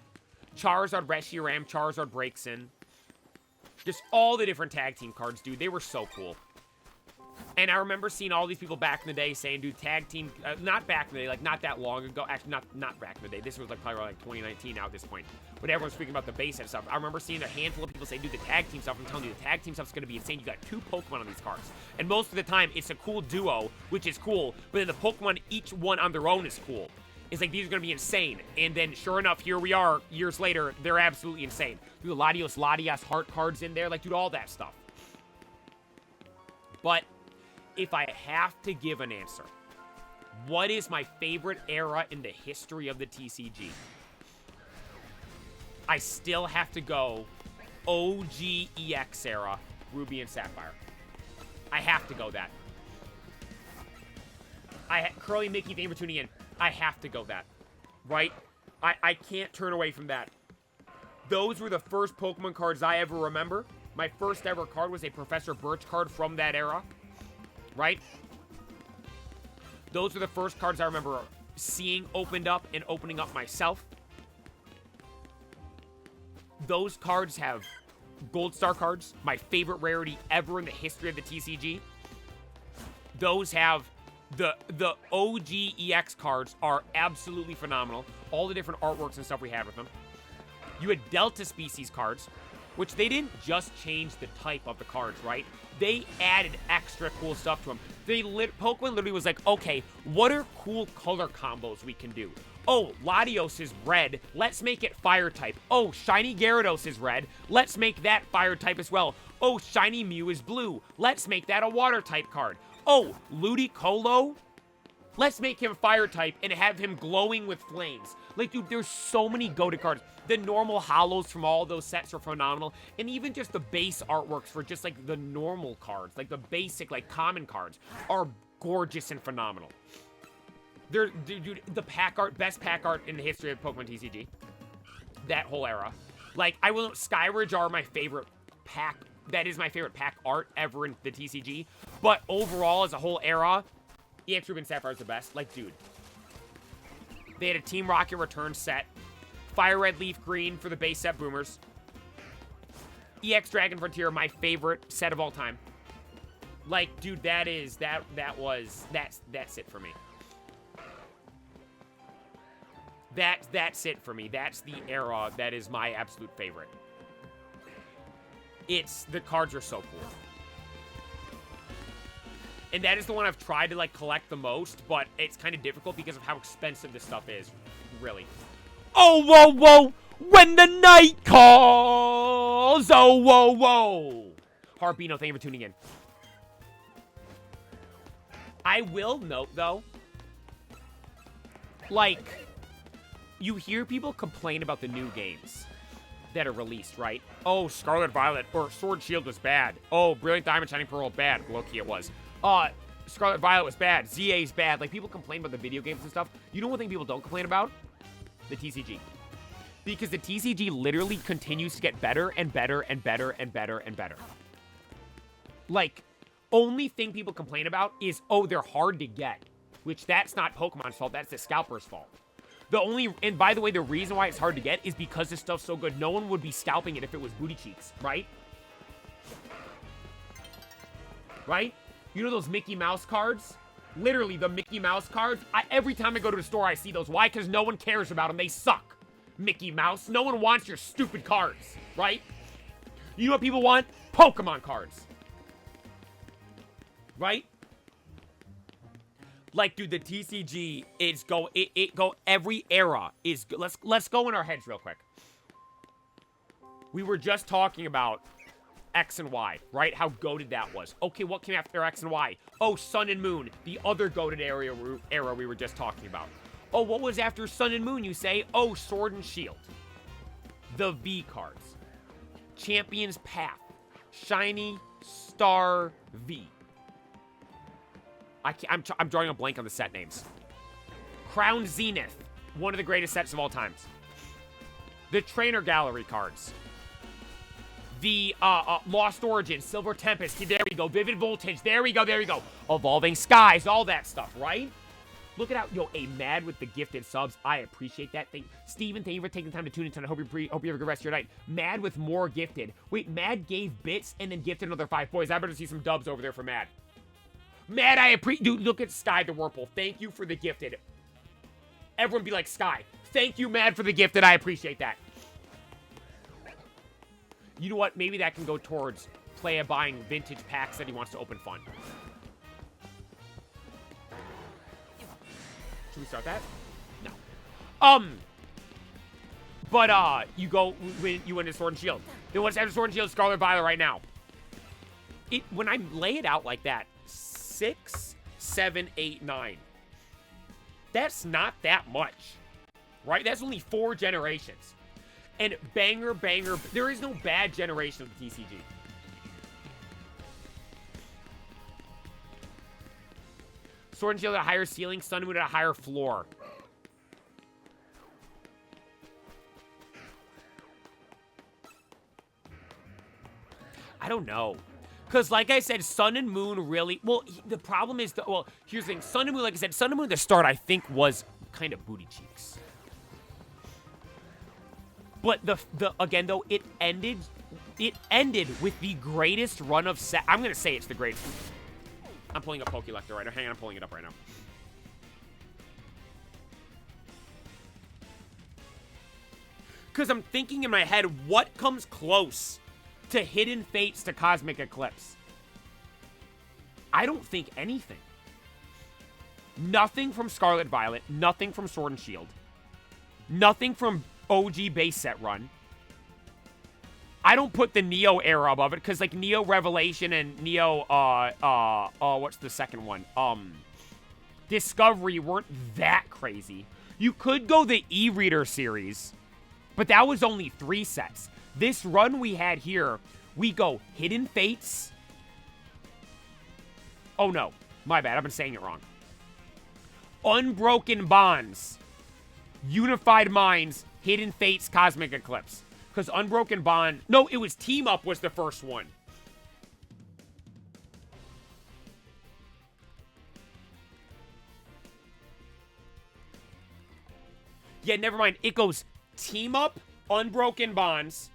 Charizard Reshiram, Charizard Braixen. Just all the different tag team cards, dude. They were so cool. And I remember seeing all these people back in the day saying, dude, tag team, not back in the day, like not that long ago, actually not back in the day, this was like probably like 2019 now at this point, but everyone's speaking about the base set stuff. I remember seeing a handful of people say, dude, the tag team stuff, I'm telling you, the tag team stuff's going to be insane. You got 2 Pokemon on these cards. And most of the time, it's a cool duo, which is cool, but then the Pokemon, each one on their own is cool. It's like, these are going to be insane. And then, sure enough, here we are, years later, they're absolutely insane. Dude, Latias heart cards in there, like, dude, all that stuff. But if I have to give an answer, what is my favorite era in the history of the TCG? I still have to go OG EX era, Ruby and Sapphire. I have to go that. Curly Mickey, thank you for tuning in. I have to go that. Right? I can't turn away from that. Those were the first Pokemon cards I ever remember. My first ever card was a Professor Birch card from that era. Right? Those are the first cards I remember seeing opened up and opening up myself. Those cards have Gold Star cards, my favorite rarity ever in the history of the TCG. Those have the OG EX cards are absolutely phenomenal. All the different artworks and stuff we had with them. You had Delta Species cards, which they didn't just change the type of the cards, right? They added extra cool stuff to them. Pokemon literally was like, okay, what are cool color combos we can do? Oh, Latios is red. Let's make it fire type. Oh, Shiny Gyarados is red. Let's make that fire type as well. Oh, Shiny Mew is blue. Let's make that a water type card. Oh, Ludicolo. Let's make him fire type and have him glowing with flames. Like, dude, there's so many goated cards. The normal hollows from all those sets are phenomenal. And even just the base artworks for just, like, the normal cards, like the basic, like, common cards, are gorgeous and phenomenal. Dude, the pack art, best pack art in the history of Pokemon TCG. That whole era. Like, Skyridge are my favorite pack. That is my favorite pack art ever in the TCG. But overall, as a whole era, EX Ruby and Sapphire is the best. Like, dude. They had a Team Rocket Return set. Fire Red, Leaf Green for the base set Boomers. EX Dragon Frontier, my favorite set of all time. Like, dude, that's it for me. That's it for me. That's the era that is my absolute favorite. The cards are so cool. And that is the one I've tried to, like, collect the most, but it's kind of difficult because of how expensive this stuff is, really. Oh, whoa, whoa! When the night calls! Oh, whoa, whoa! Harpino, thank you for tuning in. I will note, though, like, you hear people complain about the new games that are released, right? Oh, Scarlet Violet or Sword and Shield was bad. Oh, Brilliant Diamond, Shining Pearl, bad. Low-key it was. Scarlet Violet was bad. ZA's bad. Like, people complain about the video games and stuff. You know one thing people don't complain about? The TCG. Because the TCG literally continues to get better and better and better and better and better. Like, only thing people complain about is, oh, they're hard to get. Which, that's not Pokemon's fault. That's the scalper's fault. And by the way, the reason why it's hard to get is because this stuff's so good. No one would be scalping it if it was booty cheeks, right? Right? You know those Mickey Mouse cards? Literally, the Mickey Mouse cards. Every time I go to the store, I see those. Why? Because no one cares about them. They suck. Mickey Mouse. No one wants your stupid cards, right? You know what people want? Pokemon cards. Right? Like, dude, the TCG is every era is let's go in our heads real quick. We were just talking about X and Y, right? How goated that was. Okay, what came after X and Y? Oh, Sun and Moon, the other goated era we were just talking about. Oh, what was after Sun and Moon, you say? Oh, Sword and Shield. The V cards. Champion's Path. Shiny Star V. I'm drawing a blank on the set names. Crown Zenith, one of the greatest sets of all times. The Trainer Gallery cards. The Lost Origin, Silver Tempest, there we go. Vivid Voltage, there we go. Evolving Skies, all that stuff, right? Look it out. Yo, Mad with the gifted subs. I appreciate that. Steven, thank you for taking the time to tune in tonight. Hope you have a good rest of your night. Mad with more gifted. Wait, Mad gave bits and then gifted another 5. Boys, I better see some dubs over there for Mad. Mad, I appreciate... Dude, look at Sky the Whirlpool. Thank you for the gifted. Everyone be like, Sky, thank you, Mad, for the gifted. I appreciate that. You know what? Maybe that can go towards Playa buying vintage packs that he wants to open fun. Should we start that? No. But, you went to Sword and Shield. Then what's after Sword and Shield? Scarlet Violet right now. When I lay it out like that, 6, 7, 8, 9. That's not that much, right? That's only 4 generations. And banger, there is no bad generation of the TCG. Sword and Shield at a higher ceiling, Sun and Moon at a higher floor. I don't know. Because, like I said, Sun and Moon really... Well, the problem is... here's the thing. Sun and Moon, like I said, Sun and Moon at the start, I think, was kind of booty cheeks. But, again, though, it ended with the greatest run of set... I'm going to say it's the greatest... I'm pulling up Pokelector right now. Hang on, I'm pulling it up right now. Because I'm thinking in my head, what comes close to Hidden Fates to Cosmic Eclipse? I don't think anything. Nothing from Scarlet Violet. Nothing from Sword and Shield. Nothing from OG base set run. I don't put the Neo era above it, because, like, Neo Revelation and Neo, what's the second one? Discovery weren't that crazy. You could go the E-Reader series, but that was only 3 sets. This run we had here, we go Hidden Fates. Oh, no. My bad. I've been saying it wrong. Unbroken Bonds. Unified Minds. Hidden Fates. Cosmic Eclipse. Because Unbroken Bond... No, it was Team Up was the first one. Yeah, never mind. It goes Team Up, Unbroken Bonds,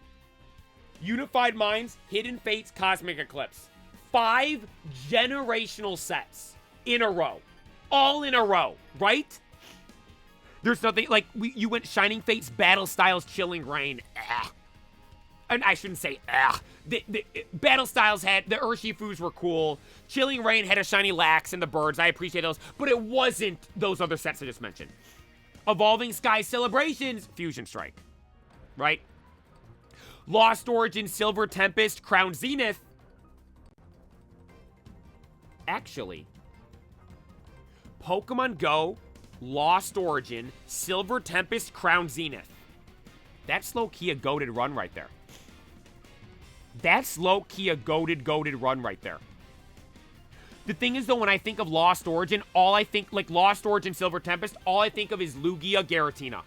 Unified Minds, Hidden Fates, Cosmic Eclipse. 5 generational sets in a row. All in a row, right? There's nothing, like, you went Shining Fates, Battle Styles, Chilling Reign. And I shouldn't say, The Battle Styles had, the Urshifus were cool. Chilling Reign had a Shiny Lax and the Birds. I appreciate those. But it wasn't those other sets I just mentioned. Evolving Sky Celebrations, Fusion Strike. Right? Lost Origin, Silver Tempest, Crown Zenith. Actually, Pokemon Go, Lost Origin, Silver Tempest, Crown Zenith. That's low-key a goated run right there. That's low-key a goated run right there. The thing is, though, when I think of Lost Origin, all I think, like Lost Origin, Silver Tempest, all I think of is Lugia, Giratina.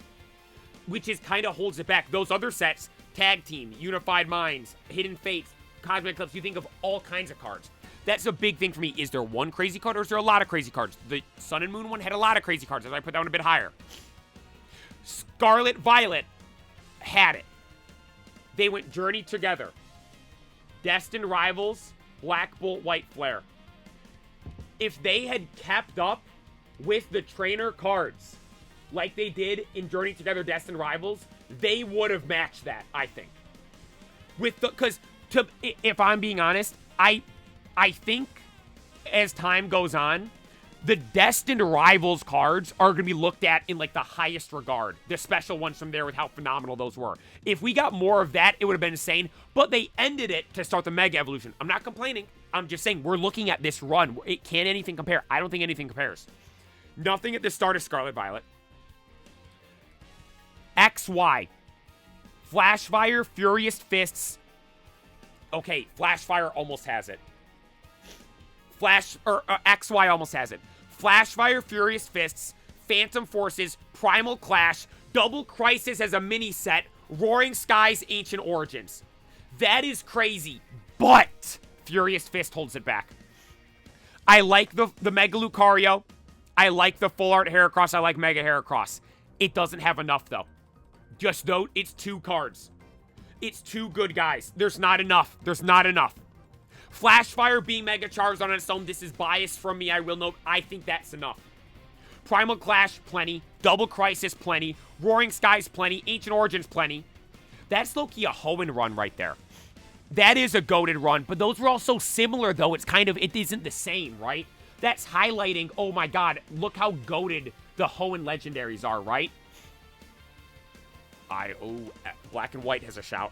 Which is kind of holds it back. Those other sets, Tag Team, Unified Minds, Hidden Fates, Cosmic Eclipse, you think of all kinds of cards. That's a big thing for me. Is there one crazy card or is there a lot of crazy cards? The Sun and Moon one had a lot of crazy cards, as I put that one a bit higher. Scarlet Violet had it. They went Journey together. Destined Rivals, Black Bolt, White Flare. If they had kept up with the trainer cards like they did in Journey Together, Destined Rivals, they would have matched that, I think. Because if I'm being honest, I think as time goes on, the Destined Rivals cards are going to be looked at in, like, the highest regard. The special ones from there with how phenomenal those were. If we got more of that, it would have been insane. But they ended it to start the Mega Evolution. I'm not complaining. I'm just saying we're looking at this run. Can anything compare? I don't think anything compares. Nothing at the start of Scarlet Violet. XY. Flashfire, Furious Fists. Okay, Flashfire almost has it. XY almost has it. Flashfire, Furious Fists, Phantom Forces, Primal Clash, Double Crisis as a mini set, Roaring Skies, Ancient Origins. That is crazy, but Furious Fist holds it back. I like the Mega Lucario. I like the Full Art Heracross. I like Mega Heracross. It doesn't have enough, though. Just though, it's 2 cards. It's 2 good guys. There's not enough. There's not enough. Flashfire being Mega Charizard on its own, this is biased from me, I will note. I think that's enough. Primal Clash, plenty. Double Crisis, plenty. Roaring Skies, plenty. Ancient Origins, plenty. That's low-key a Hoenn run right there. That is a goated run, but those were all so similar, though. It's kind of, it isn't the same, right? That's highlighting, oh my god, look how goated the Hoenn legendaries are, right? Black and White has a shout.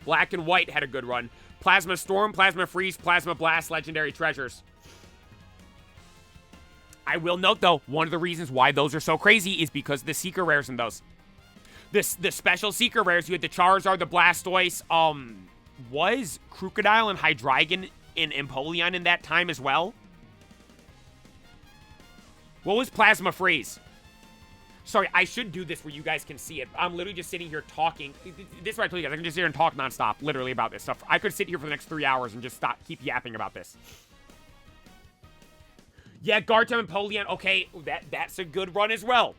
Black and White had a good run. Plasma Storm, Plasma Freeze, Plasma Blast, Legendary Treasures. I will note, though, one of the reasons why those are so crazy is because the Secret Rares in those. The special Secret Rares, you had the Charizard, the Blastoise, was Crocodile and Hydreigon and Empoleon in that time as well? What was Plasma Freeze? Sorry, I should do this where you guys can see it. I'm literally just sitting here talking. This is what I told you guys. I can just sit here and talk nonstop, literally, about this stuff. I could sit here for the next 3 hours and just keep yapping about this. Yeah, Garchomp and Empoleon. Okay, that's a good run as well.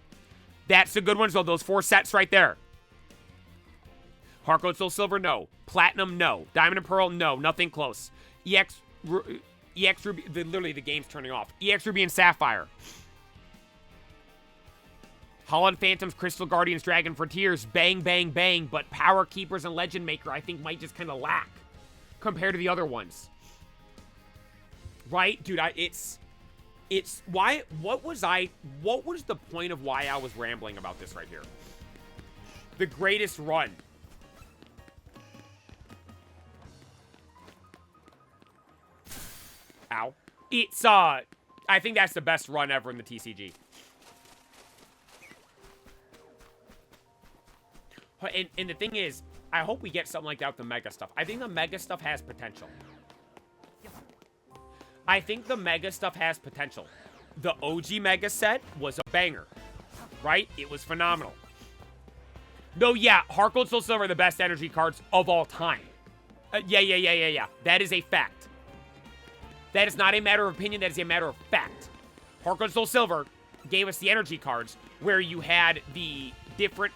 That's a good one. So those 4 sets right there. Heart Gold, Soul Silver, no. Platinum, no. Diamond and Pearl, no. Nothing close. EX Ruby, literally the game's turning off. EX Ruby and Sapphire. Holland Phantoms, Crystal Guardians, Dragon Frontiers, bang, bang, bang. But Power Keepers and Legend Maker, I think, might just kind of lack compared to the other ones. Right? Dude, what was the point of why I was rambling about this right here? The greatest run. Ow. It's, I think that's the best run ever in the TCG. And the thing is, I hope we get something like that with the Mega stuff. I think the Mega stuff has potential. The OG Mega set was a banger, right? It was phenomenal. No, yeah, Heart Gold, Soul Silver are the best energy cards of all time. Yeah. That is a fact. That is not a matter of opinion. That is a matter of fact. Heart Gold, Soul Silver gave us the energy cards where you had the different,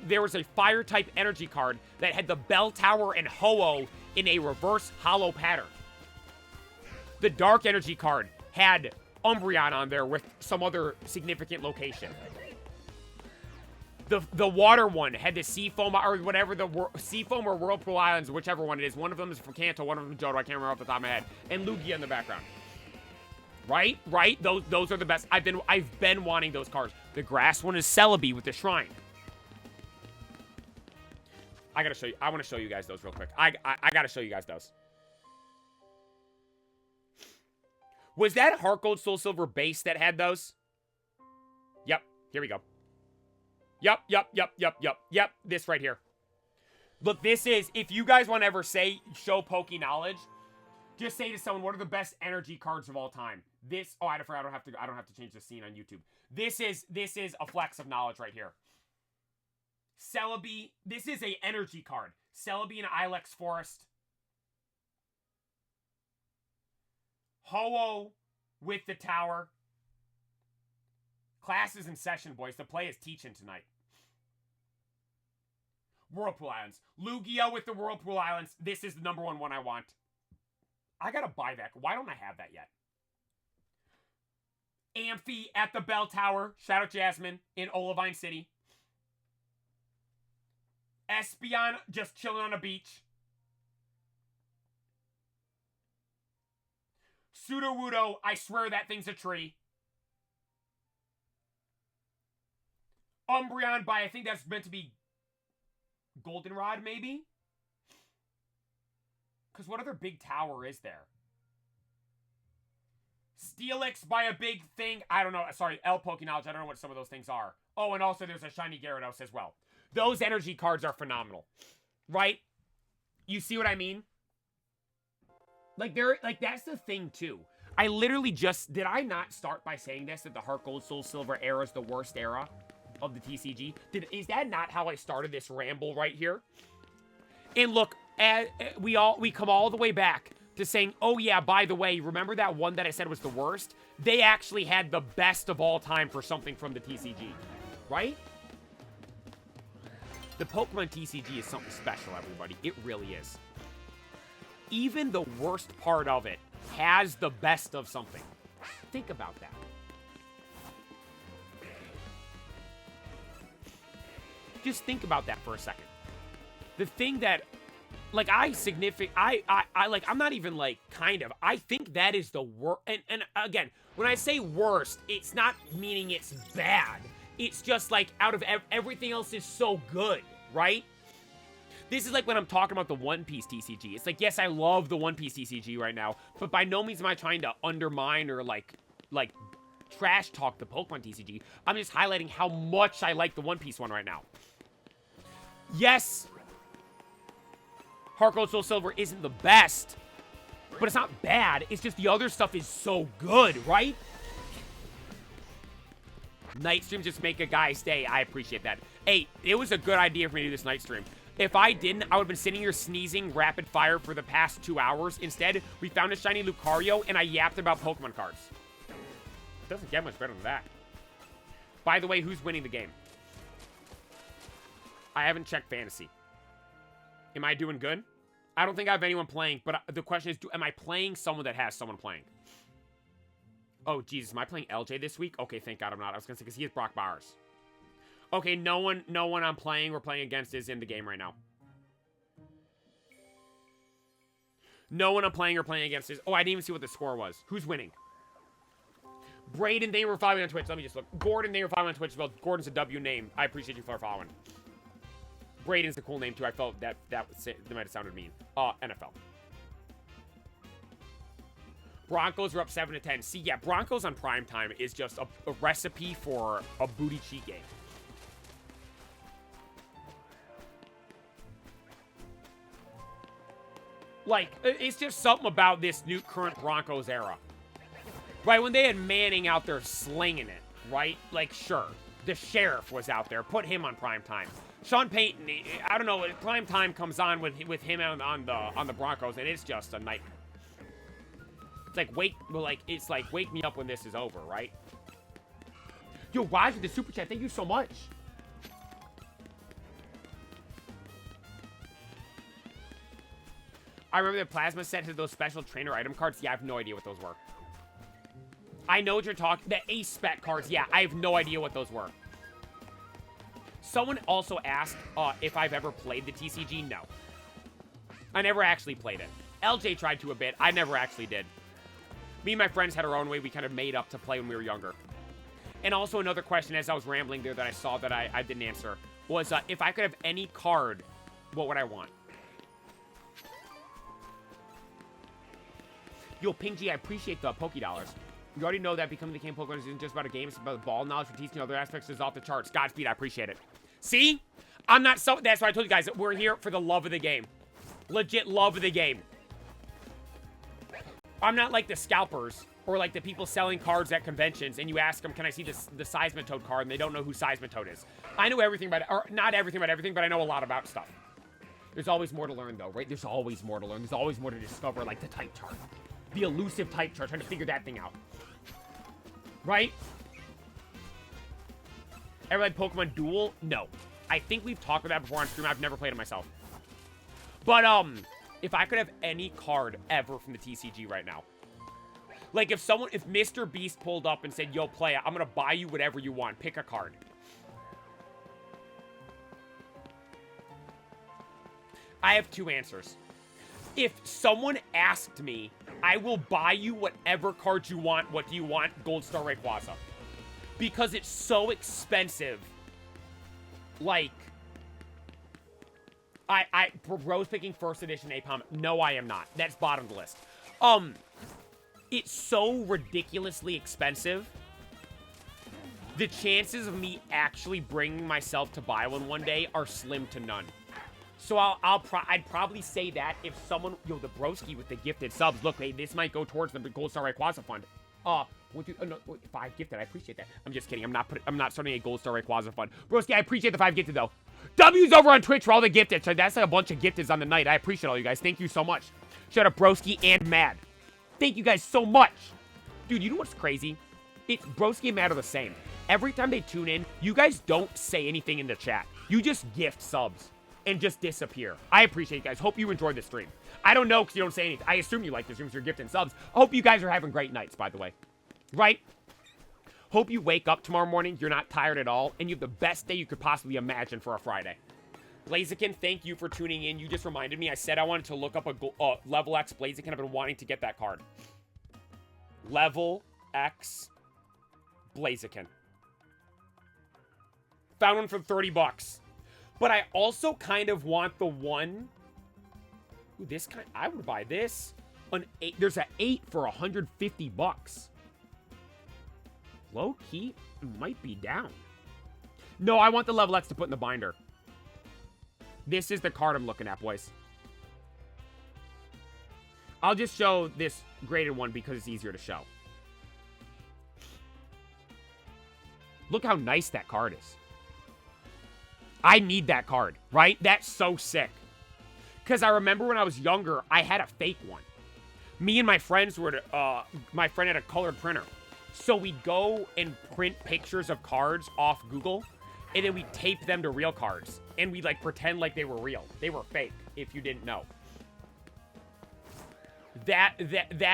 there was a fire type energy card that had the Bell Tower and Ho-Oh in a reverse hollow pattern. The dark energy card had Umbreon on there with some other significant location. The water one had the Seafoam or whatever, the Seafoam or Whirlpool Islands, whichever one it is. One of them is from Kanto, one of them is Johto. I can't remember off the top of my head. And Lugia in the background. Right? Those are the best. I've been wanting those cards. The grass one is Celebi with the shrine. I gotta show you. I want to show you guys those real quick. I gotta show you guys those. Was that Heart Gold Soul Silver base that had those? Yep. Here we go. Yep. This right here. Look, this is, if you guys want to ever show Poke knowledge, just say to someone, what are the best energy cards of all time? This, oh, I don't have to change the scene on YouTube. This is a flex of knowledge right here. Celebi, this is a energy card. Celebi and Ilex Forest. Ho-Oh with the tower. Class is in session, boys. The play is teaching tonight. Whirlpool Islands. Lugia with the Whirlpool Islands. This is the number one I want. I gotta buy that. Why don't I have that yet? Amphi at the Bell Tower. Shout out Jasmine in Olivine City. Espeon just chilling on a beach. Sudowoodo, I swear that thing's a tree. Umbreon by, I think that's meant to be Goldenrod, maybe? Because what other big tower is there? Steelix by a big thing. I don't know. Sorry, L Poke Knowledge. I don't know what some of those things are. Oh, and also there's a shiny Gyarados as well. Those energy cards are phenomenal. Right? You see what I mean? Like, that's the thing, too. I literally just... Did I not start by saying this? That the Heart Gold Soul Silver era is the worst era of the TCG? Is that not how I started this ramble right here? And look, we come all the way back to saying, oh yeah, by the way, remember that one that I said was the worst? They actually had the best of all time for something from the TCG. Right? The Pokemon TCG is something special, everybody. It really is. Even the worst part of it has the best of something. Think about that. Just think about that for a second. The thing that, like, I'm not even, like, kind of. I think that is the worst. And again, when I say worst, it's not meaning it's bad. It's just, like, out of everything else is so good, right? This is like when I'm talking about the One Piece TCG. It's like, yes, I love the One Piece TCG right now, but by no means am I trying to undermine or, like trash talk the Pokemon TCG. I'm just highlighting how much I like the One Piece one right now. Yes, Heart Gold Soul Silver isn't the best, but it's not bad. It's just the other stuff is so good, right? Night stream just make a guy stay. I appreciate that. Hey, it was a good idea for me to do this night stream. If I didn't, I would have been sitting here sneezing rapid fire for the past 2 hours. Instead, we found a shiny Lucario, and I yapped about Pokemon cards. It doesn't get much better than that. By the way, who's winning the game? I haven't checked Fantasy. Am I doing good? I don't think I have anyone playing, but the question is, am I playing someone that has someone playing? Oh, Jesus, am I playing LJ this week? Okay, thank God I'm not. I was going to say, because he has Brock Bowers. Okay, no one I'm playing or playing against is in the game right now. No one I'm playing or playing against is... Oh, I didn't even see what the score was. Who's winning? Braden, they were following on Twitch. Let me just look. Gordon, they were following on Twitch as well. Gordon's a W name. I appreciate you for following. Braden's a cool name, too. I felt that might have sounded mean. NFL. Broncos are up 7-10. See, yeah, Broncos on primetime is just a recipe for a booty cheat game. Like, it's just something about this new current Broncos era. Right, when they had Manning out there slinging it, right? Like, sure, the Sheriff was out there. Put him on primetime. Sean Payton, I don't know, primetime comes on with him on the Broncos, and it's just a nightmare. It's like wake me up when this is over, right? Yo, Raj with the super chat, thank you so much. I remember the plasma set had those special trainer item cards. Yeah, I have no idea what those were. I know what you're talking. The ace spec cards. Yeah, I have no idea what those were. Someone also asked if I've ever played the TCG. No. I never actually played it. LJ tried to a bit. I never actually did. Me and my friends had our own way. We kind of made up to play when we were younger. And also another question as I was rambling there that I saw that I didn't answer was if I could have any card, what would I want? Yo, Ping G, I appreciate the Poké Dollars. You already know that becoming the king of Pokemon isn't just about a game. It's about the ball knowledge for teaching other aspects is off the charts. Godspeed, I appreciate it. See? I'm not so... That's why I told you guys that we're here for the love of the game. Legit love of the game. I'm not like the scalpers or like the people selling cards at conventions and you ask them, can I see the Seismitoad card? And they don't know who Seismitoad is. I know everything about it. Or not everything about everything, but I know a lot about stuff. There's always more to learn though, right? There's always more to learn. There's always more to discover, like the type chart. The elusive type chart, trying to figure that thing out. Right? Ever played Pokemon Duel? No. I think we've talked about that before on stream. I've never played it myself. But, if I could have any card ever from the TCG right now. Like, if Mr. Beast pulled up and said, yo, play it, I'm gonna buy you whatever you want. Pick a card. I have two answers. If someone asked me, I will buy you whatever card you want. What do you want? Gold Star Rayquaza. Because it's so expensive. Like, Bro's picking first edition Apom. No, I am not. That's bottom of the list. It's so ridiculously expensive. The chances of me actually bringing myself to buy one day are slim to none. So I'd probably say that if someone, yo, the broski with the gifted subs, look, hey, this might go towards the Gold Star Rayquaza fund. No, 5 gifted, I appreciate that. I'm just kidding, I'm not starting a Gold Star Rayquaza fund. Broski, I appreciate the 5 gifted though. W's over on Twitch for all the gifted, so that's like a bunch of gifteds on the night. I appreciate all you guys, thank you so much. Shout out Broski and Mad. Thank you guys so much. Dude, you know what's crazy? It's Broski and Mad are the same. Every time they tune in, you guys don't say anything in the chat. You just gift subs. And just disappear. I appreciate you guys. Hope you enjoyed the stream. I don't know because you don't say anything. I assume you like the streams. You're gifting subs. I hope you guys are having great nights, by the way. Right? Hope you wake up tomorrow morning. You're not tired at all. And you have the best day you could possibly imagine for a Friday. Blaziken, thank you for tuning in. You just reminded me. I said I wanted to look up a Level X Blaziken. I've been wanting to get that card. Level X Blaziken. Found one for 30 bucks. But I also kind of want the one... Ooh, this kind... I would buy this. An 8. There's an 8 for 150 bucks. Low-key, might be down. No, I want the Level X to put in the binder. This is the card I'm looking at, boys. I'll just show this graded one because it's easier to show. Look how nice that card is. I need that card, right? That's so sick. Because I remember when I was younger, I had a fake one. Me and my friends were, my friend had a colored printer. So we'd go and print pictures of cards off Google, and then we'd tape them to real cards. And we'd, like, pretend like they were real. They were fake, if you didn't know. That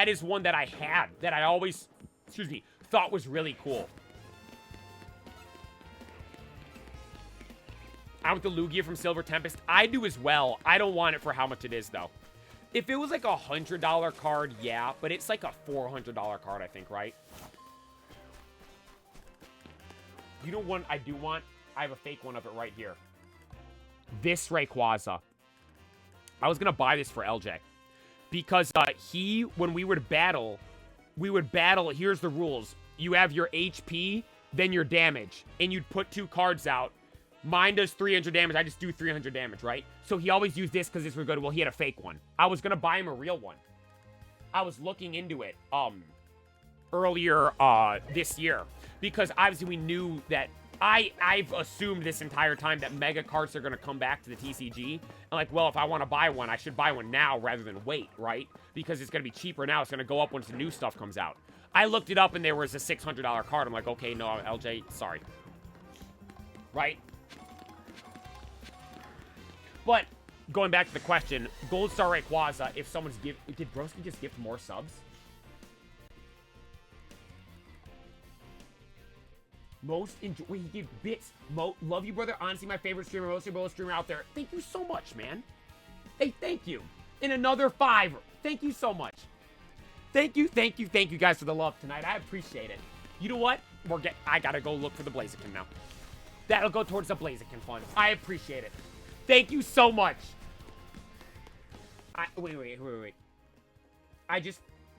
is one that I had, that I always, excuse me, thought was really cool. I want the Lugia from Silver Tempest. I do as well. I don't want it for how much it is, though. If it was like a $100 card, yeah. But it's like a $400 card, I think, right? You know one I do want? I have a fake one of it right here. This Rayquaza. I was going to buy this for LJ. Because when we would battle, here's the rules. You have your HP, then your damage. And you'd put 2 cards out. Mine does 300 damage. I just do 300 damage, right? So he always used this because this was good. Well, he had a fake one. I was going to buy him a real one. I was looking into it earlier this year. Because obviously we knew that... I've assumed this entire time that mega carts are going to come back to the TCG. And like, well, if I want to buy one, I should buy one now rather than wait, right? Because it's going to be cheaper now. It's going to go up once the new stuff comes out. I looked it up and there was a $600 card. I'm like, okay, no, LJ, sorry. Right? But going back to the question, Gold Star Rayquaza, if someone's did Broski just gift more subs? Most enjoy. Wait, he gave bits. Love you, brother. Honestly, my favorite streamer, most enjoyable streamer out there. Thank you so much, man. Hey, thank you. And another 5. Thank you so much. Thank you guys for the love tonight. I appreciate it. You know what? I gotta go look for the Blaziken now. That'll go towards the Blaziken fund. I appreciate it. Thank you so much. Wait.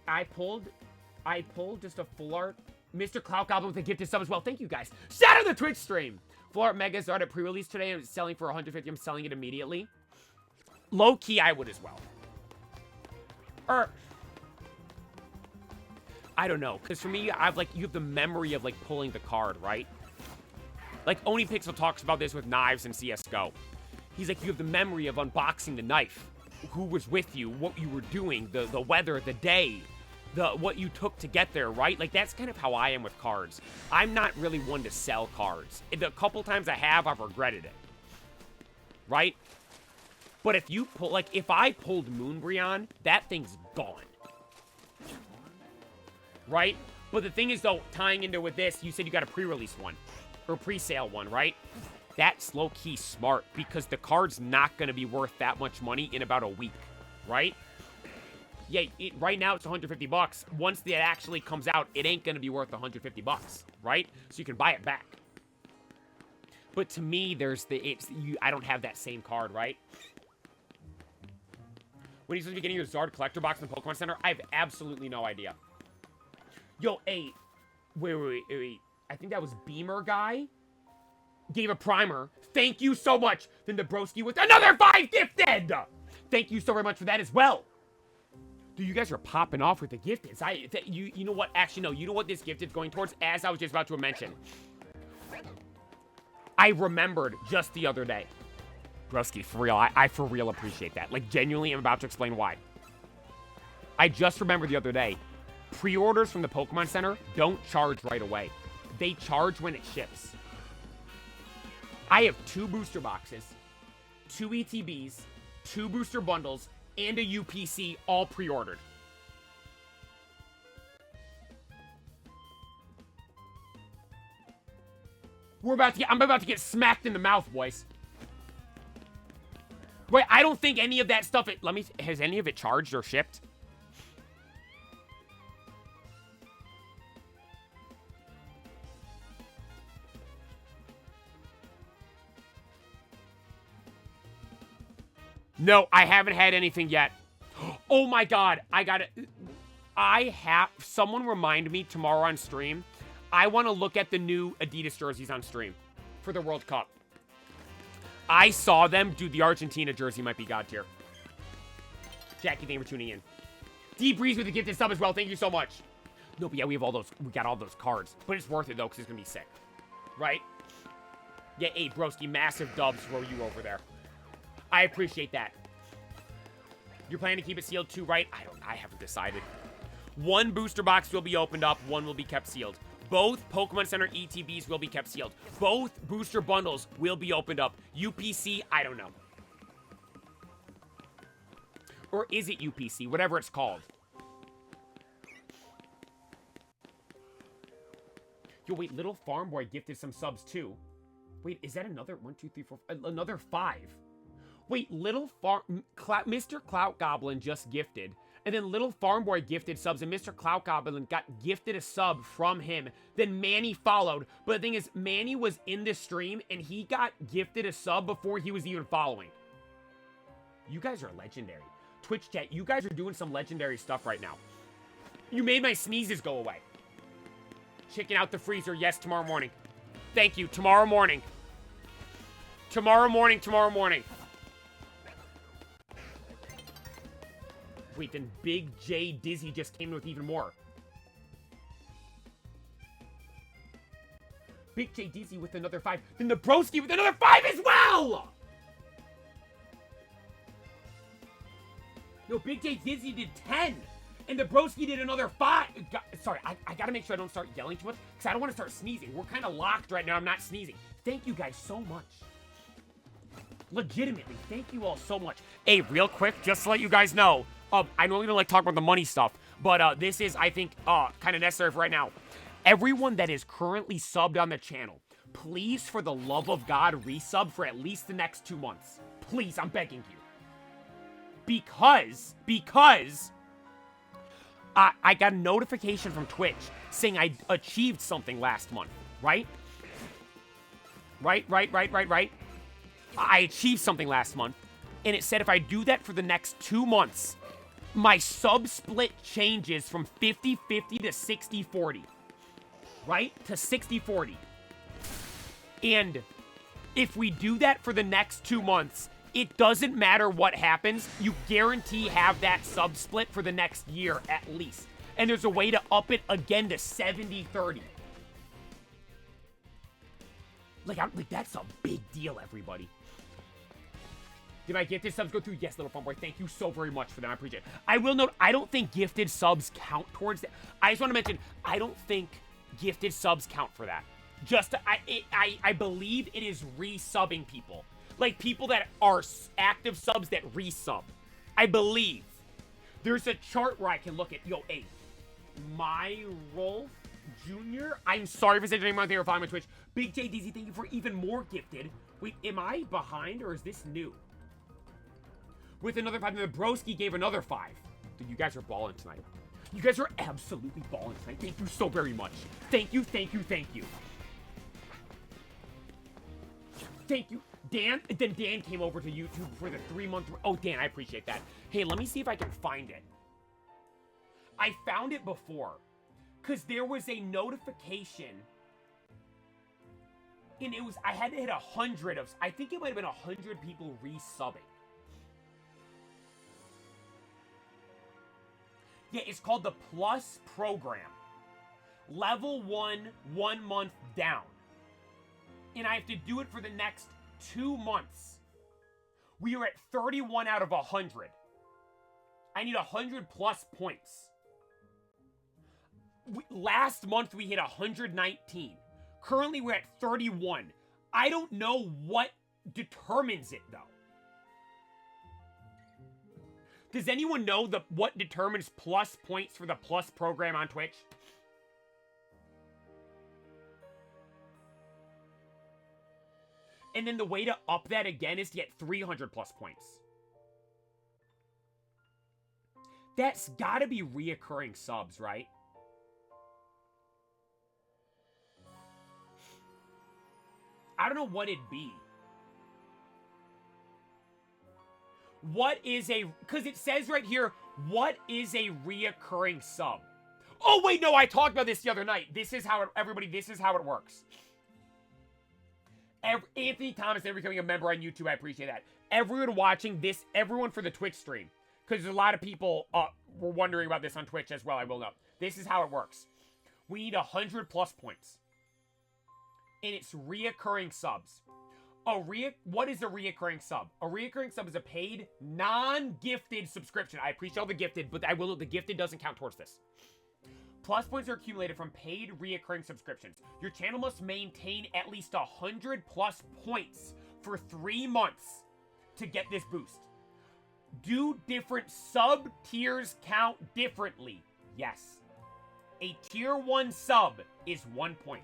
I pulled just a full art. Mr. Clout Goblin with a gifted sub as well. Thank you guys. Shout out the Twitch stream. Full art Mega started pre-release today and it's selling for 150. I'm selling it immediately. Low key, I would as well. Or I don't know, because for me, you have the memory of pulling the card, right? Like OniPixel talks about this with knives and CS:GO. He's like, you have the memory of unboxing the knife, who was with you, what you were doing, the weather, the day, what you took to get there, right? Like that's kind of how I am with cards. I'm not really one to sell cards. The couple times I have, I've regretted it, right? But if you pull, if I pulled Moonbreon, that thing's gone. Right? But the thing is, though, tying into with this, you said you got a pre-release one. Or pre-sale one, right? That's low-key smart, because the card's not going to be worth that much money in about a week. Right? Yeah, right now it's 150 bucks. Once that actually comes out, it ain't going to be worth 150 bucks. Right? So you can buy it back. But to me, I don't have that same card, right? When he's supposed to be getting your Zard collector box in the Pokemon Center, I have absolutely no idea. Yo, hey, wait. I think that was Beamer guy. Gave a primer. Thank you so much. Then the broski with another 5 gifted. Thank you so very much for that as well. Dude, you guys are popping off with the gifteds. You know what? Actually, no. You know what this gifted's going towards? As I was just about to mention. I remembered just the other day. Broski, for real. I for real appreciate that. Like, genuinely, I'm about to explain why. I just remembered the other day. Pre-orders from the Pokemon Center don't charge right away. They charge when it ships. I have 2 booster boxes, 2 ETBs, 2 booster bundles, and a UPC all pre-ordered. I'm about to get smacked in the mouth, boys. Wait, I don't think any of that stuff, has any of it charged or shipped? No, I haven't had anything yet. Oh my god, someone remind me tomorrow on stream. I want to look at the new Adidas jerseys on stream for the World Cup. I saw them. Dude, the Argentina jersey might be god tier. Jackie, thank you for tuning in. Deep Breeze with the gifted sub as well. Thank you so much. No, but yeah, we got all those cards. But it's worth it, though, because it's going to be sick. Right? Yeah, hey, broski, massive dubs for you over there. I appreciate that. You're planning to keep it sealed too, right? I haven't decided. 1 booster box will be opened up. 1 will be kept sealed. Both Pokemon Center ETBs will be kept sealed. Both booster bundles will be opened up. UPC, I don't know. Or is it UPC? Whatever it's called. Yo, wait, Little Farm Boy gifted some subs too. Wait, is that another 1, 2, 3, 4, another 5? Wait, Mr. Clout Goblin just gifted. And then Little Farm Boy gifted subs, and Mr. Clout Goblin got gifted a sub from him. Then Manny followed. But the thing is, Manny was in the stream, and he got gifted a sub before he was even following. You guys are legendary. Twitch chat, you guys are doing some legendary stuff right now. You made my sneezes go away. Chicken out the freezer, yes, tomorrow morning. Thank you, tomorrow morning. Tomorrow morning. Wait, then Big J Dizzy just came in with even more. Big J Dizzy with another 5. Then the broski with another 5 as well! No, Big J Dizzy did 10. And the broski did another 5. Sorry, I gotta make sure I don't start yelling too much, because I don't want to start sneezing. We're kind of locked right now. I'm not sneezing. Thank you guys so much. Legitimately, thank you all so much. Hey, real quick, just to let you guys know, I normally don't like talk about the money stuff, but this is, I think, kind of necessary for right now. Everyone that is currently subbed on the channel, please, for the love of God, resub for at least the next 2 months. Please, I'm begging you. Because I got a notification from Twitch saying I achieved something last month, right? Right. I achieved something last month, and it said if I do that for the next 2 months, my sub split changes from 50-50 to 60-40. Right? To 60-40. And if we do that for the next 2 months, it doesn't matter what happens, you guarantee have that sub split for the next year at least. And there's a way to up it again to 70-30. Like, that's a big deal, everybody. Did my gifted subs go through? Yes, little fun boy. Thank you so very much for that. I appreciate it. I will note, I don't think gifted subs count towards that. I just want to mention, I don't think gifted subs count for that. Just, I believe it is resubbing people. Like, people that are active subs that resub. I believe. There's a chart where I can look at, yo, hey, my Rolf Jr. I'm sorry if I said your name wrong. They were following my Twitch. Big J DZ, thank you for even more gifted. Wait, am I behind or is this new? With another 5, and the Broski gave another 5. Dude, you guys are balling tonight. You guys are absolutely balling tonight. Thank you so very much. Thank you. Thank you. Dan, then Dan came over to YouTube for the 3-month... Oh, Dan, I appreciate that. Hey, let me see if I can find it. I found it before. Because there was a notification. And it was... I had to hit 100 of... I think it might have been 100 people resubbing. Yeah, it's called the Plus Program. Level 1, 1 month down. And I have to do it for the next 2 months. We are at 31 out of 100. I need 100 plus points. Last month we hit 119. Currently we're at 31. I don't know what determines it though. Does anyone know what determines plus points for the Plus Program on Twitch? And then the way to up that again is to get 300 plus points. That's gotta be reoccurring subs, right? I don't know what it'd be. What is a... Because it says right here, what is a reoccurring sub? Oh, wait, no, I talked about this the other night. This is how it... Everybody, this is how it works. Anthony Thomas, they're becoming a member on YouTube. I appreciate that. Everyone watching this, everyone for the Twitch stream. Because there's a lot of people were wondering about this on Twitch as well, I will know. This is how it works. We need 100 plus points. And it's reoccurring subs. What is a reoccurring sub? A reoccurring sub is a paid, non-gifted subscription. I appreciate all the gifted, but I will note the gifted doesn't count towards this. Plus points are accumulated from paid reoccurring subscriptions. Your channel must maintain at least 100 plus points for 3 months to get this boost. Do different sub-tiers count differently? Yes. A tier 1 sub is 1 point.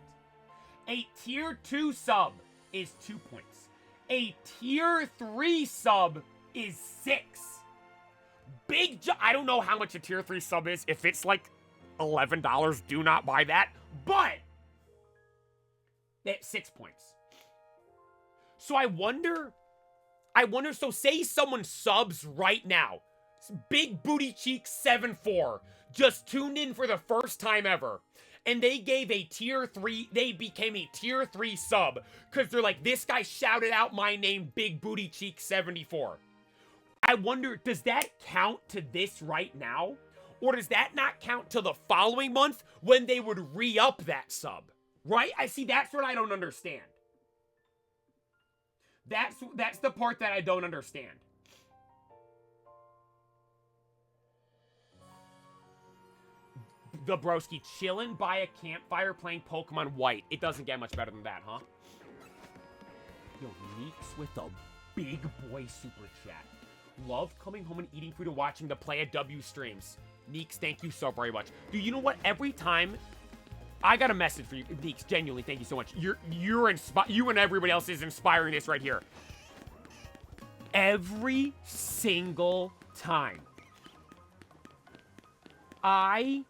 A tier 2 sub is 2 points. A tier 3 sub is 6. I don't know how much a tier 3 sub is. If it's like $11, do not buy that. But that's 6 points. So I wonder, so say someone subs right now. Big Booty Cheek 74 just tuned in for the first time ever. And they gave a tier 3, they became a tier 3 sub. Because they're like, this guy shouted out my name, Big Booty Cheek 74. I wonder, does that count to this right now? Or does that not count to the following month when they would re-up that sub? Right? I see, that's what I don't understand. That's the part that I don't understand. The broski chillin' by a campfire playing Pokemon White. It doesn't get much better than that, huh? Yo, Meeks with a Big boy super chat. Love coming home and eating food and watching the Play at W streams. Neeks, thank you so very much. Dude, you know what? Every time I got a message for you, Neeks, genuinely, thank you so much. You and everybody else is inspiring this right here. Every single time I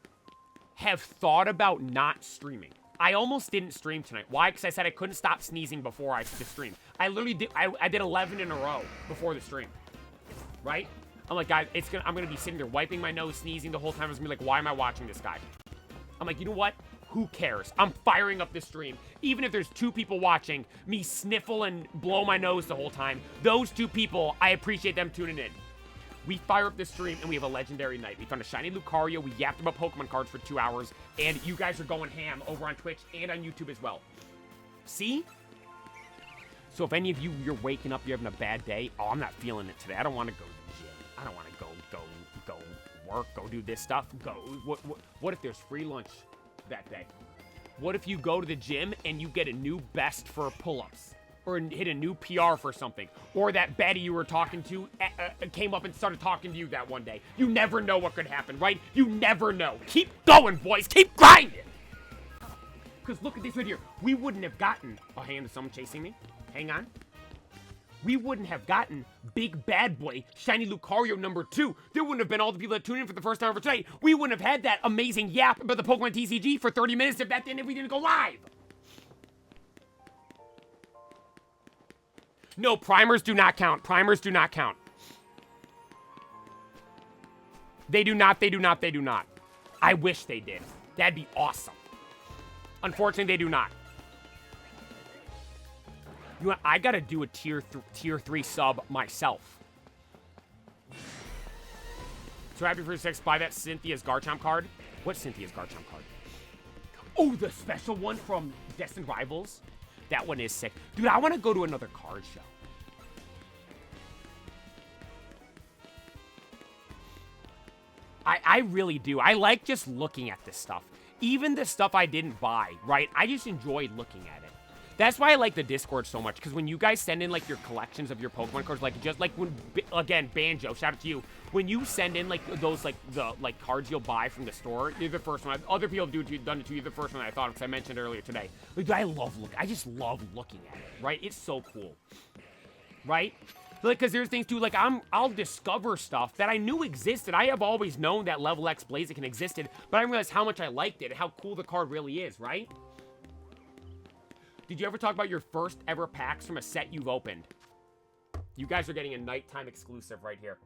have thought about not streaming. I almost didn't stream tonight. Why? Because I said I couldn't stop sneezing before I the stream. I literally did. I did 11 in a row before the stream. Right? I'm like, guys, I'm gonna be sitting there wiping my nose, sneezing the whole time. I was gonna be like, why am I watching this guy? I'm like, you know what? Who cares? I'm firing up this stream. Even if there's 2 people watching, me sniffle and blow my nose the whole time. Those 2 people, I appreciate them tuning in. We fire up this stream, and we have a legendary night. We found a shiny Lucario. We yapped about Pokemon cards for 2 hours, and you guys are going ham over on Twitch and on YouTube as well. See? So if any of you, you're waking up, you're having a bad day, oh, I'm not feeling it today. I don't want to go to the gym. I don't want to go work, go do this stuff. What if there's free lunch that day? What if you go to the gym and you get a new best for pull-ups? Or hit a new PR for something. Or that Betty you were talking to came up and started talking to you that one day. You never know what could happen, right? You never know. Keep going, boys. Keep grinding. Because look at this right here. We wouldn't have gotten... Oh, hang on. There's someone chasing me. Hang on. We wouldn't have gotten Big Bad Boy, Shiny Lucario number 2. There wouldn't have been all the people that tuned in for the first time for tonight. We wouldn't have had that amazing yap about the Pokemon TCG for 30 minutes if we didn't go live. No, primers do not count. Primers do not count. They do not. I wish they did. That'd be awesome. Unfortunately, they do not. You know what? I gotta do a tier 3 sub myself. So happy for 6. Buy that Cynthia's Garchomp card. What Cynthia's Garchomp card? Oh, the special one from Destined Rivals. That one is sick. Dude, I want to go to another card show. I really do. I like just looking at this stuff. Even the stuff I didn't buy, right? I just enjoyed looking at it. That's why I like the Discord so much, because when you guys send in, like, your collections of your Pokemon cards, like, just like when, again, Banjo, shout out to you. When you send in, like, those, like, the, like, cards you'll buy from the store, you're the first one. Other people have done it too. You're the first one I thought of, because I mentioned earlier today. Like, I just love looking at it, right? It's so cool, right? Like, because there's things, too, like, I'll discover stuff that I knew existed. I have always known that Level X Blaziken existed, but I didn't realize how much I liked it, how cool the card really is, right? Did you ever talk about your first ever packs from a set you've opened? You guys are getting a nighttime exclusive right here.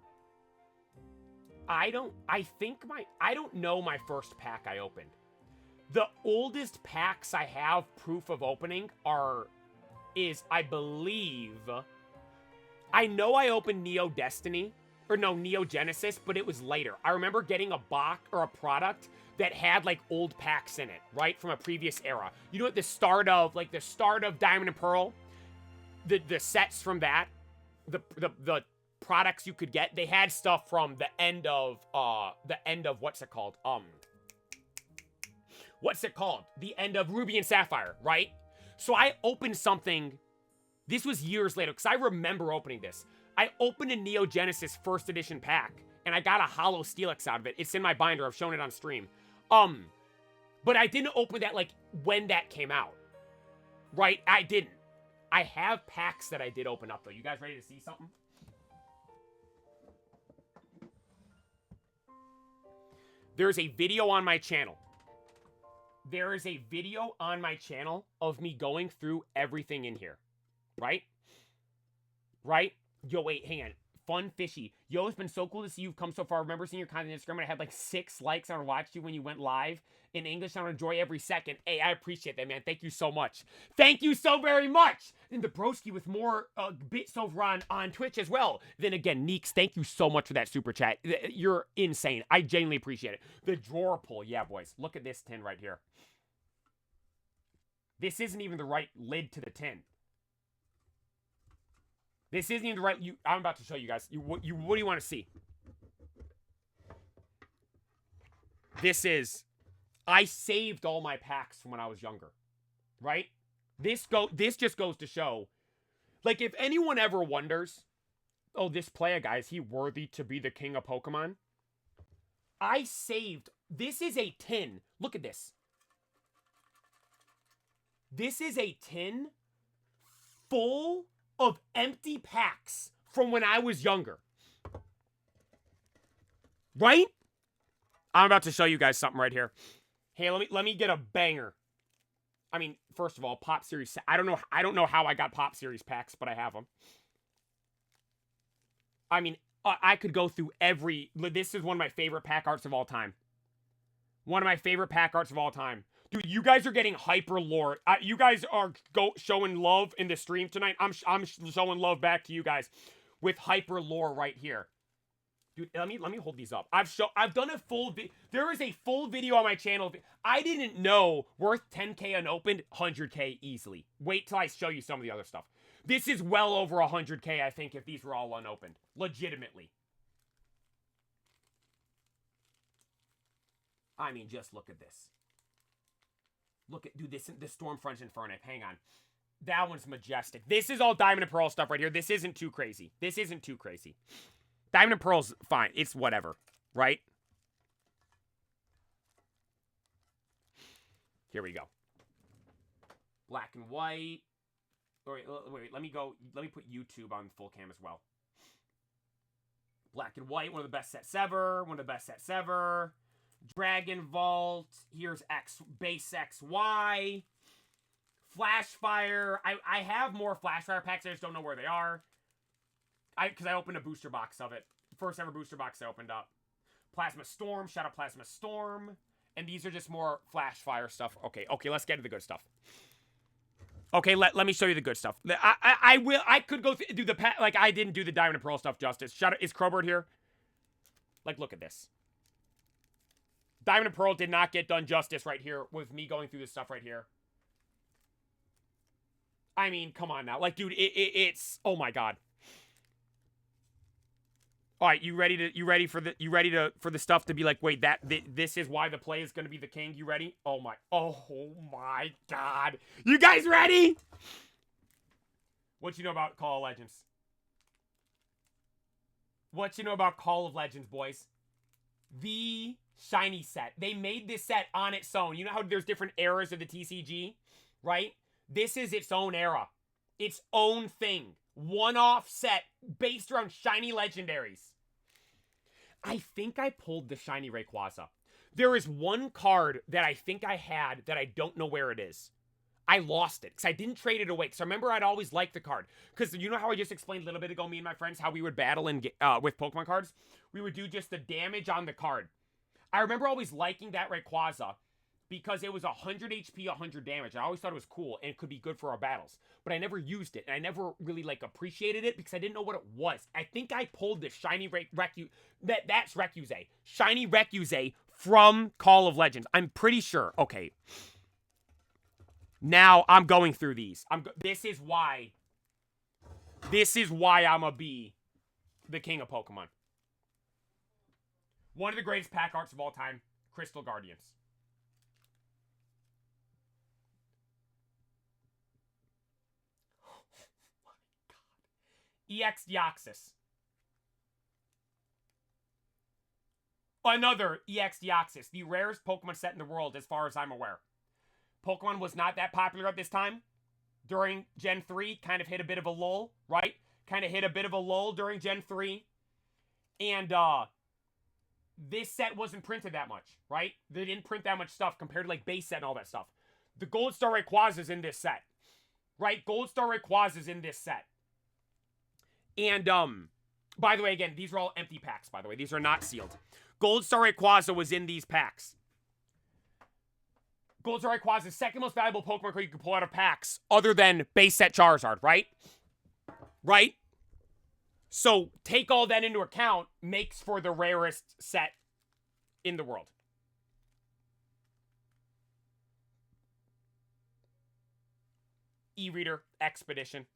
I don't know my first pack I opened. The oldest packs I have proof of opening is, I believe... I know I opened Neo Destiny, or no, Neo Genesis, but it was later. I remember getting a box or a product that had, like, old packs in it, right? From a previous era. You know, at the start of Diamond and Pearl, the sets from that, the products you could get, they had stuff from the end of, what's it called? The end of Ruby and Sapphire, right? So I opened something, this was years later, because I remember opening this. I opened a Neo Genesis first edition pack, and I got a Hollow Steelix out of it. It's in my binder. I've shown it on stream. But I didn't open that, like, when that came out. Right? I didn't. I have packs that I did open up, though. You guys ready to see something? There's a video on my channel. There is a video on my channel of me going through everything in here. Right? Right? Yo, wait, hang on. Fun Fishy. Yo, it's been so cool to see you've come so far. I remember seeing your content on Instagram, and I had like 6 likes. I watched you when you went live in English. I enjoy every second. Hey, I appreciate that, man. Thank you so much. Thank you so very much. And the broski with more bits over on Twitch as well. Then again, Neeks, thank you so much for that super chat. You're insane. I genuinely appreciate it. The drawer pull. Yeah, boys. Look at this tin right here. This isn't even the right lid to the tin. This isn't even the right... I'm about to show you guys. What do you want to see? This is... I saved all my packs from when I was younger. Right? This just goes to show... Like, if anyone ever wonders, oh, this player guy, is he worthy to be the king of Pokemon? I saved, this is a tin. Look at this. This is a tin full of empty packs from when I was younger. Right? I'm about to show you guys something right here. Hey, let me get a banger. I mean, first of all, Pop Series. I don't know how I got Pop Series packs, but I have them. I mean, I could go through every. This is one of my favorite pack arts of all time. One of my favorite pack arts of all time. Dude, you guys are getting hyper lore. You guys are showing love in the stream tonight. I'm showing love back to you guys with hyper lore right here. Dude, let me hold these up. I've done a full there is a full video on my channel. I didn't know worth 10K unopened, 100K easily. Wait till I show you some of the other stuff. This is well over 100K, I think, if these were all unopened. Legitimately. I mean, just look at this. Look at, dude, this Stormfront Infernape. Hang on. That one's majestic. This is all Diamond and Pearl stuff right here. This isn't too crazy. This isn't too crazy. Diamond and Pearl's fine. It's whatever, right? Here we go. Black and white. Wait, let me put YouTube on full cam as well. Black and white, one of the best sets ever. One of the best sets ever. Dragon Vault. Here's base XY. Flashfire. I have more Flashfire packs. I just don't know where they are. Because I opened a booster box of it. First ever booster box I opened up. Plasma Storm. Shout out Plasma Storm. And these are just more Flashfire stuff. Okay, let's get to the good stuff. Okay, let me show you the good stuff. I could go do the pack. Like, I didn't do the Diamond and Pearl stuff justice. Shout out, is Crowbird here? Like, look at this. Diamond and Pearl did not get done justice right here with me going through this stuff right here. I mean, come on now. Like, dude, it's... Oh, my God. All right, you ready for the stuff to be like, wait, this is why the play is going to be the king? You ready? Oh my God. You guys ready? What you know about Call of Legends? What you know about Call of Legends, boys? The shiny set. They made this set on its own. You know how there's different eras of the TCG, right? This is its own era. Its own thing. One-off set based around shiny legendaries. I think I pulled the shiny Rayquaza. There is one card that I think I had that I don't know where it is. I lost it because I didn't trade it away. Because I remember I'd always liked the card. Because you know how I just explained a little bit ago, me and my friends, how we would battle with Pokemon cards? We would do just the damage on the card. I remember always liking that Rayquaza because it was 100 HP, 100 damage. I always thought it was cool and it could be good for our battles. But I never used it. And I never really, like, appreciated it because I didn't know what it was. I think I pulled the shiny that's Rayquaza. Shiny Rayquaza from Call of Legends. I'm pretty sure. Okay. Now I'm going through these. This is why I'm gonna be the king of Pokemon. One of the greatest pack arts of all time, Crystal Guardians. EX Deoxys. Another EX Deoxys, the rarest Pokemon set in the world as far as I'm aware. Pokemon was not that popular at this time. During Gen 3, kind of hit a bit of a lull, right? Kind of hit a bit of a lull during Gen 3. And this set wasn't printed that much, right? They didn't print that much stuff compared to like base set and all that stuff. The Gold Star Rayquaza is in this set, right? Gold Star Rayquaza is in this set. And, by the way, again, these are all empty packs, by the way. These are not sealed. Gold Star Rayquaza was in these packs. Gold Star Rayquaza, second most valuable Pokemon card you can pull out of packs, other than base set Charizard, right? Right? So, take all that into account, makes for the rarest set in the world. E-Reader, Expedition.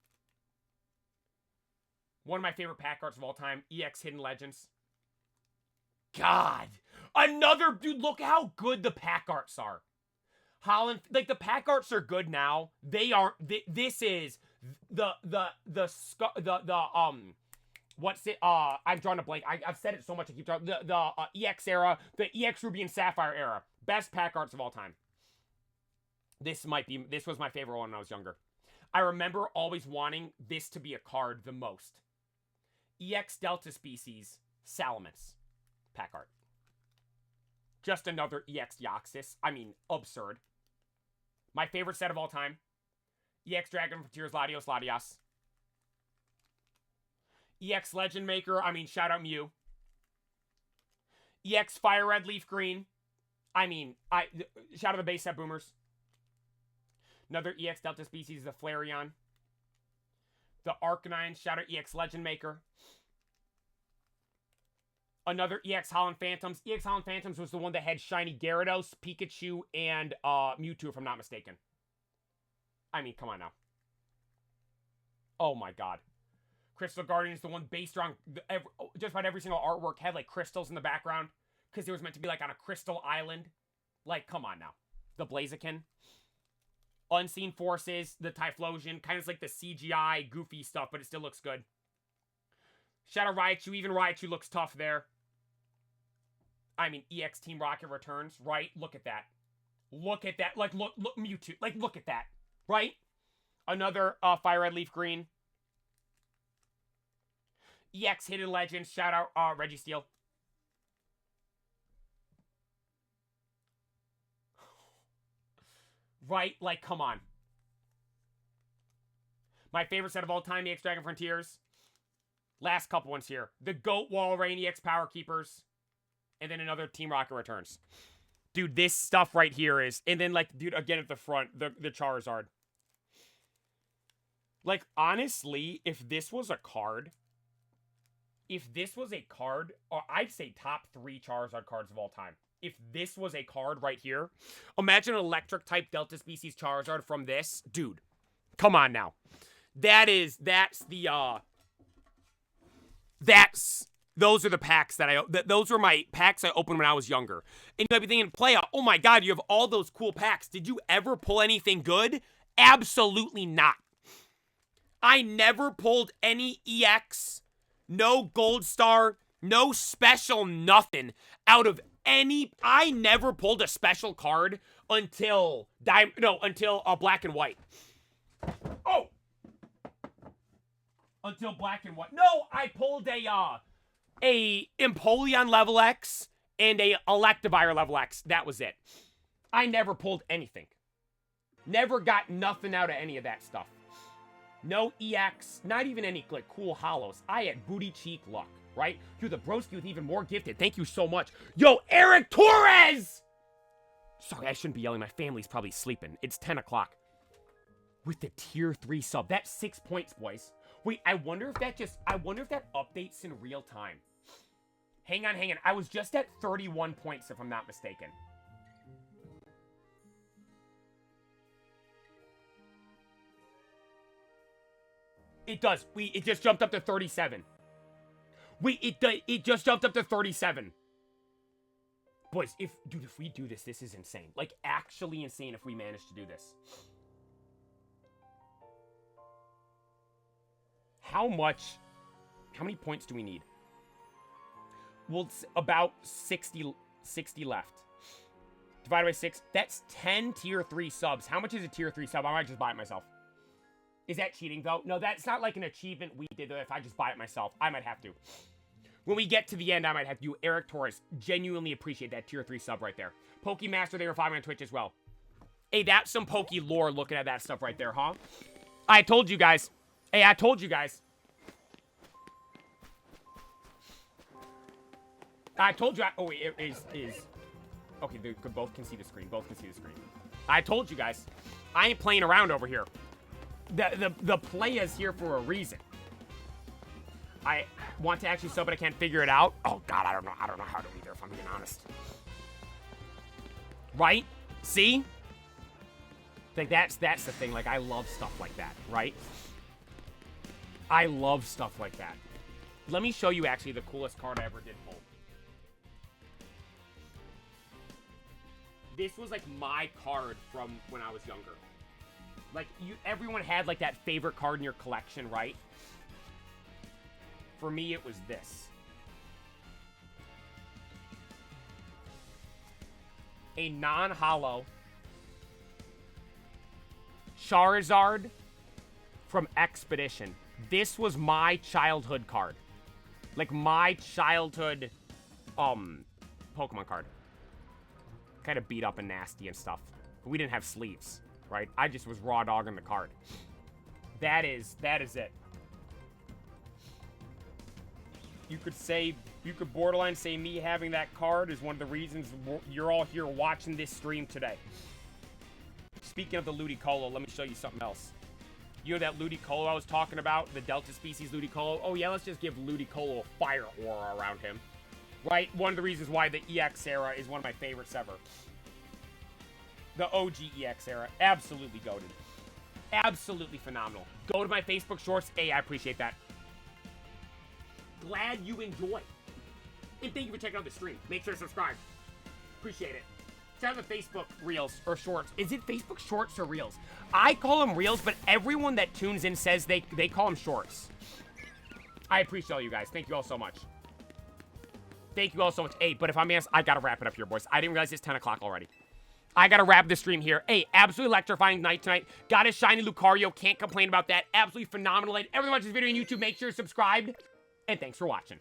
One of my favorite pack arts of all time, EX Hidden Legends. God. Another, dude, look how good the pack arts are. Holland, like, the pack arts are good now. They aren't, this is what's it? I'm drawing a blank. I've said it so much. I keep drawing the EX era, the EX Ruby and Sapphire era. Best pack arts of all time. This was my favorite one when I was younger. I remember always wanting this to be a card the most. EX Delta Species Salamence pack art. Just another EX Deoxys. I mean, absurd. My favorite set of all time. EX Dragon Frontiers Latios Latias. EX Legend Maker. I mean, shout out Mew. EX Fire Red Leaf Green. I mean, shout out the base set boomers. Another EX Delta Species, the Flareon. The Arcanine. Shout out EX Legend Maker. Another EX Holland Phantoms. EX Holland Phantoms was the one that had shiny Gyarados, Pikachu, and Mewtwo, if I'm not mistaken. I mean, come on now. Oh my god. Crystal Guardian is the one based around just about every single artwork had like crystals in the background because it was meant to be like on a crystal island. Like, come on now. The Blaziken. Unseen Forces, the Typhlosion, kind of like the CGI goofy stuff, but it still looks good. Shadow Raichu, even Raichu looks tough there. I mean, EX Team Rocket returns, right? Look at that. Look at that. Like, look, Mewtwo. Like, look at that. Right? Another Fire Red Leaf Green. EX Hidden Legends. Shout out Registeel. Right? Like, come on. My favorite set of all time, EX Dragon Frontiers. Last couple ones here. The Goat Walrein EX Power Keepers. And then another Team Rocket returns. Dude, this stuff right here is... And then, like, dude, again at the front, the Charizard. Like, honestly, if this was a card... or I'd say top 3 Charizard cards of all time. If this was a card right here, imagine an electric-type Delta Species Charizard from this. Dude, come on now. Those are the packs those were my packs I opened when I was younger. And you might be thinking, Playa, oh my god, you have all those cool packs. Did you ever pull anything good? Absolutely not. I never pulled any EX, no Gold Star, no special nothing out of any. I never pulled a special card until Black and White. Oh! Until Black and White. No, I pulled a Empoleon level X and a Electivire level X. That was it. I never pulled anything. Never got nothing out of any of that stuff. No EX, not even any like cool hollows. I had booty cheek luck, right? You're the broski with even more gifted. Thank you so much. Yo, Eric Torres! Sorry, I shouldn't be yelling. My family's probably sleeping. It's 10 o'clock. With the tier 3 sub. That's 6 points, boys. Wait, I wonder if that updates in real time. Hang on. I was just at 31 points, if I'm not mistaken. It does. It just jumped up to 37. It just jumped up to 37. Boys, if we do this, this is insane. Like, actually insane if we manage to do this. How many points do we need? Well, it's about 60 left. Divided by 6, that's 10 tier 3 subs. How much is a tier 3 sub? I might just buy it myself. Is that cheating, though? No, that's not like an achievement we did, though. If I just buy it myself, I might have to. When we get to the end, I might have to. Eric Torres, genuinely appreciate that tier 3 sub right there. Pokemaster, they were following on Twitch as well. Hey, that's some Poke lore looking at that stuff right there, huh? I told you guys. Hey, I told you guys. I told you. Oh, wait, it is. Okay, they both can see the screen. Both can see the screen. I told you guys. I ain't playing around over here. The play is here for a reason. I want to actually sub, but I can't figure it out. Oh god, I don't know how to either, if I'm being honest. Right? See? Like that's the thing. Like I love stuff like that, right? I love stuff like that. Let me show you actually the coolest card I ever did pull. This was like my card from when I was younger. Like, everyone had, like, that favorite card in your collection, right? For me, it was this. A non-holo Charizard from Expedition. This was my childhood card. Like, my childhood, Pokemon card. Kind of beat up and nasty and stuff. But we didn't have sleeves, right? I just was raw dogging the card. That is it. You could borderline say me having that card is one of the reasons you're all here watching this stream today. Speaking of the Ludicolo, let me show you something else. You know that Ludicolo I was talking about? The Delta species Ludicolo? Oh yeah, let's just give Ludicolo a fire aura around him. Right? One of the reasons why the EX era is one of my favorites ever. The OG EX era. Absolutely goated. Absolutely phenomenal. Go to my Facebook shorts. Hey, I appreciate that. Glad you enjoy. And thank you for checking out the stream. Make sure to subscribe. Appreciate it. Check out the Facebook Reels or Shorts. Is it Facebook Shorts or Reels? I call them Reels, but everyone that tunes in says they call them Shorts. I appreciate all you guys. Thank you all so much. Thank you all so much. Hey, but if I'm honest, I gotta wrap it up here, boys. I didn't realize it's 10 o'clock already. I gotta wrap this stream here. Hey, absolutely electrifying night tonight. Got a shiny Lucario. Can't complain about that. Absolutely phenomenal. Everyone watching this video on YouTube, make sure you're subscribed. And thanks for watching.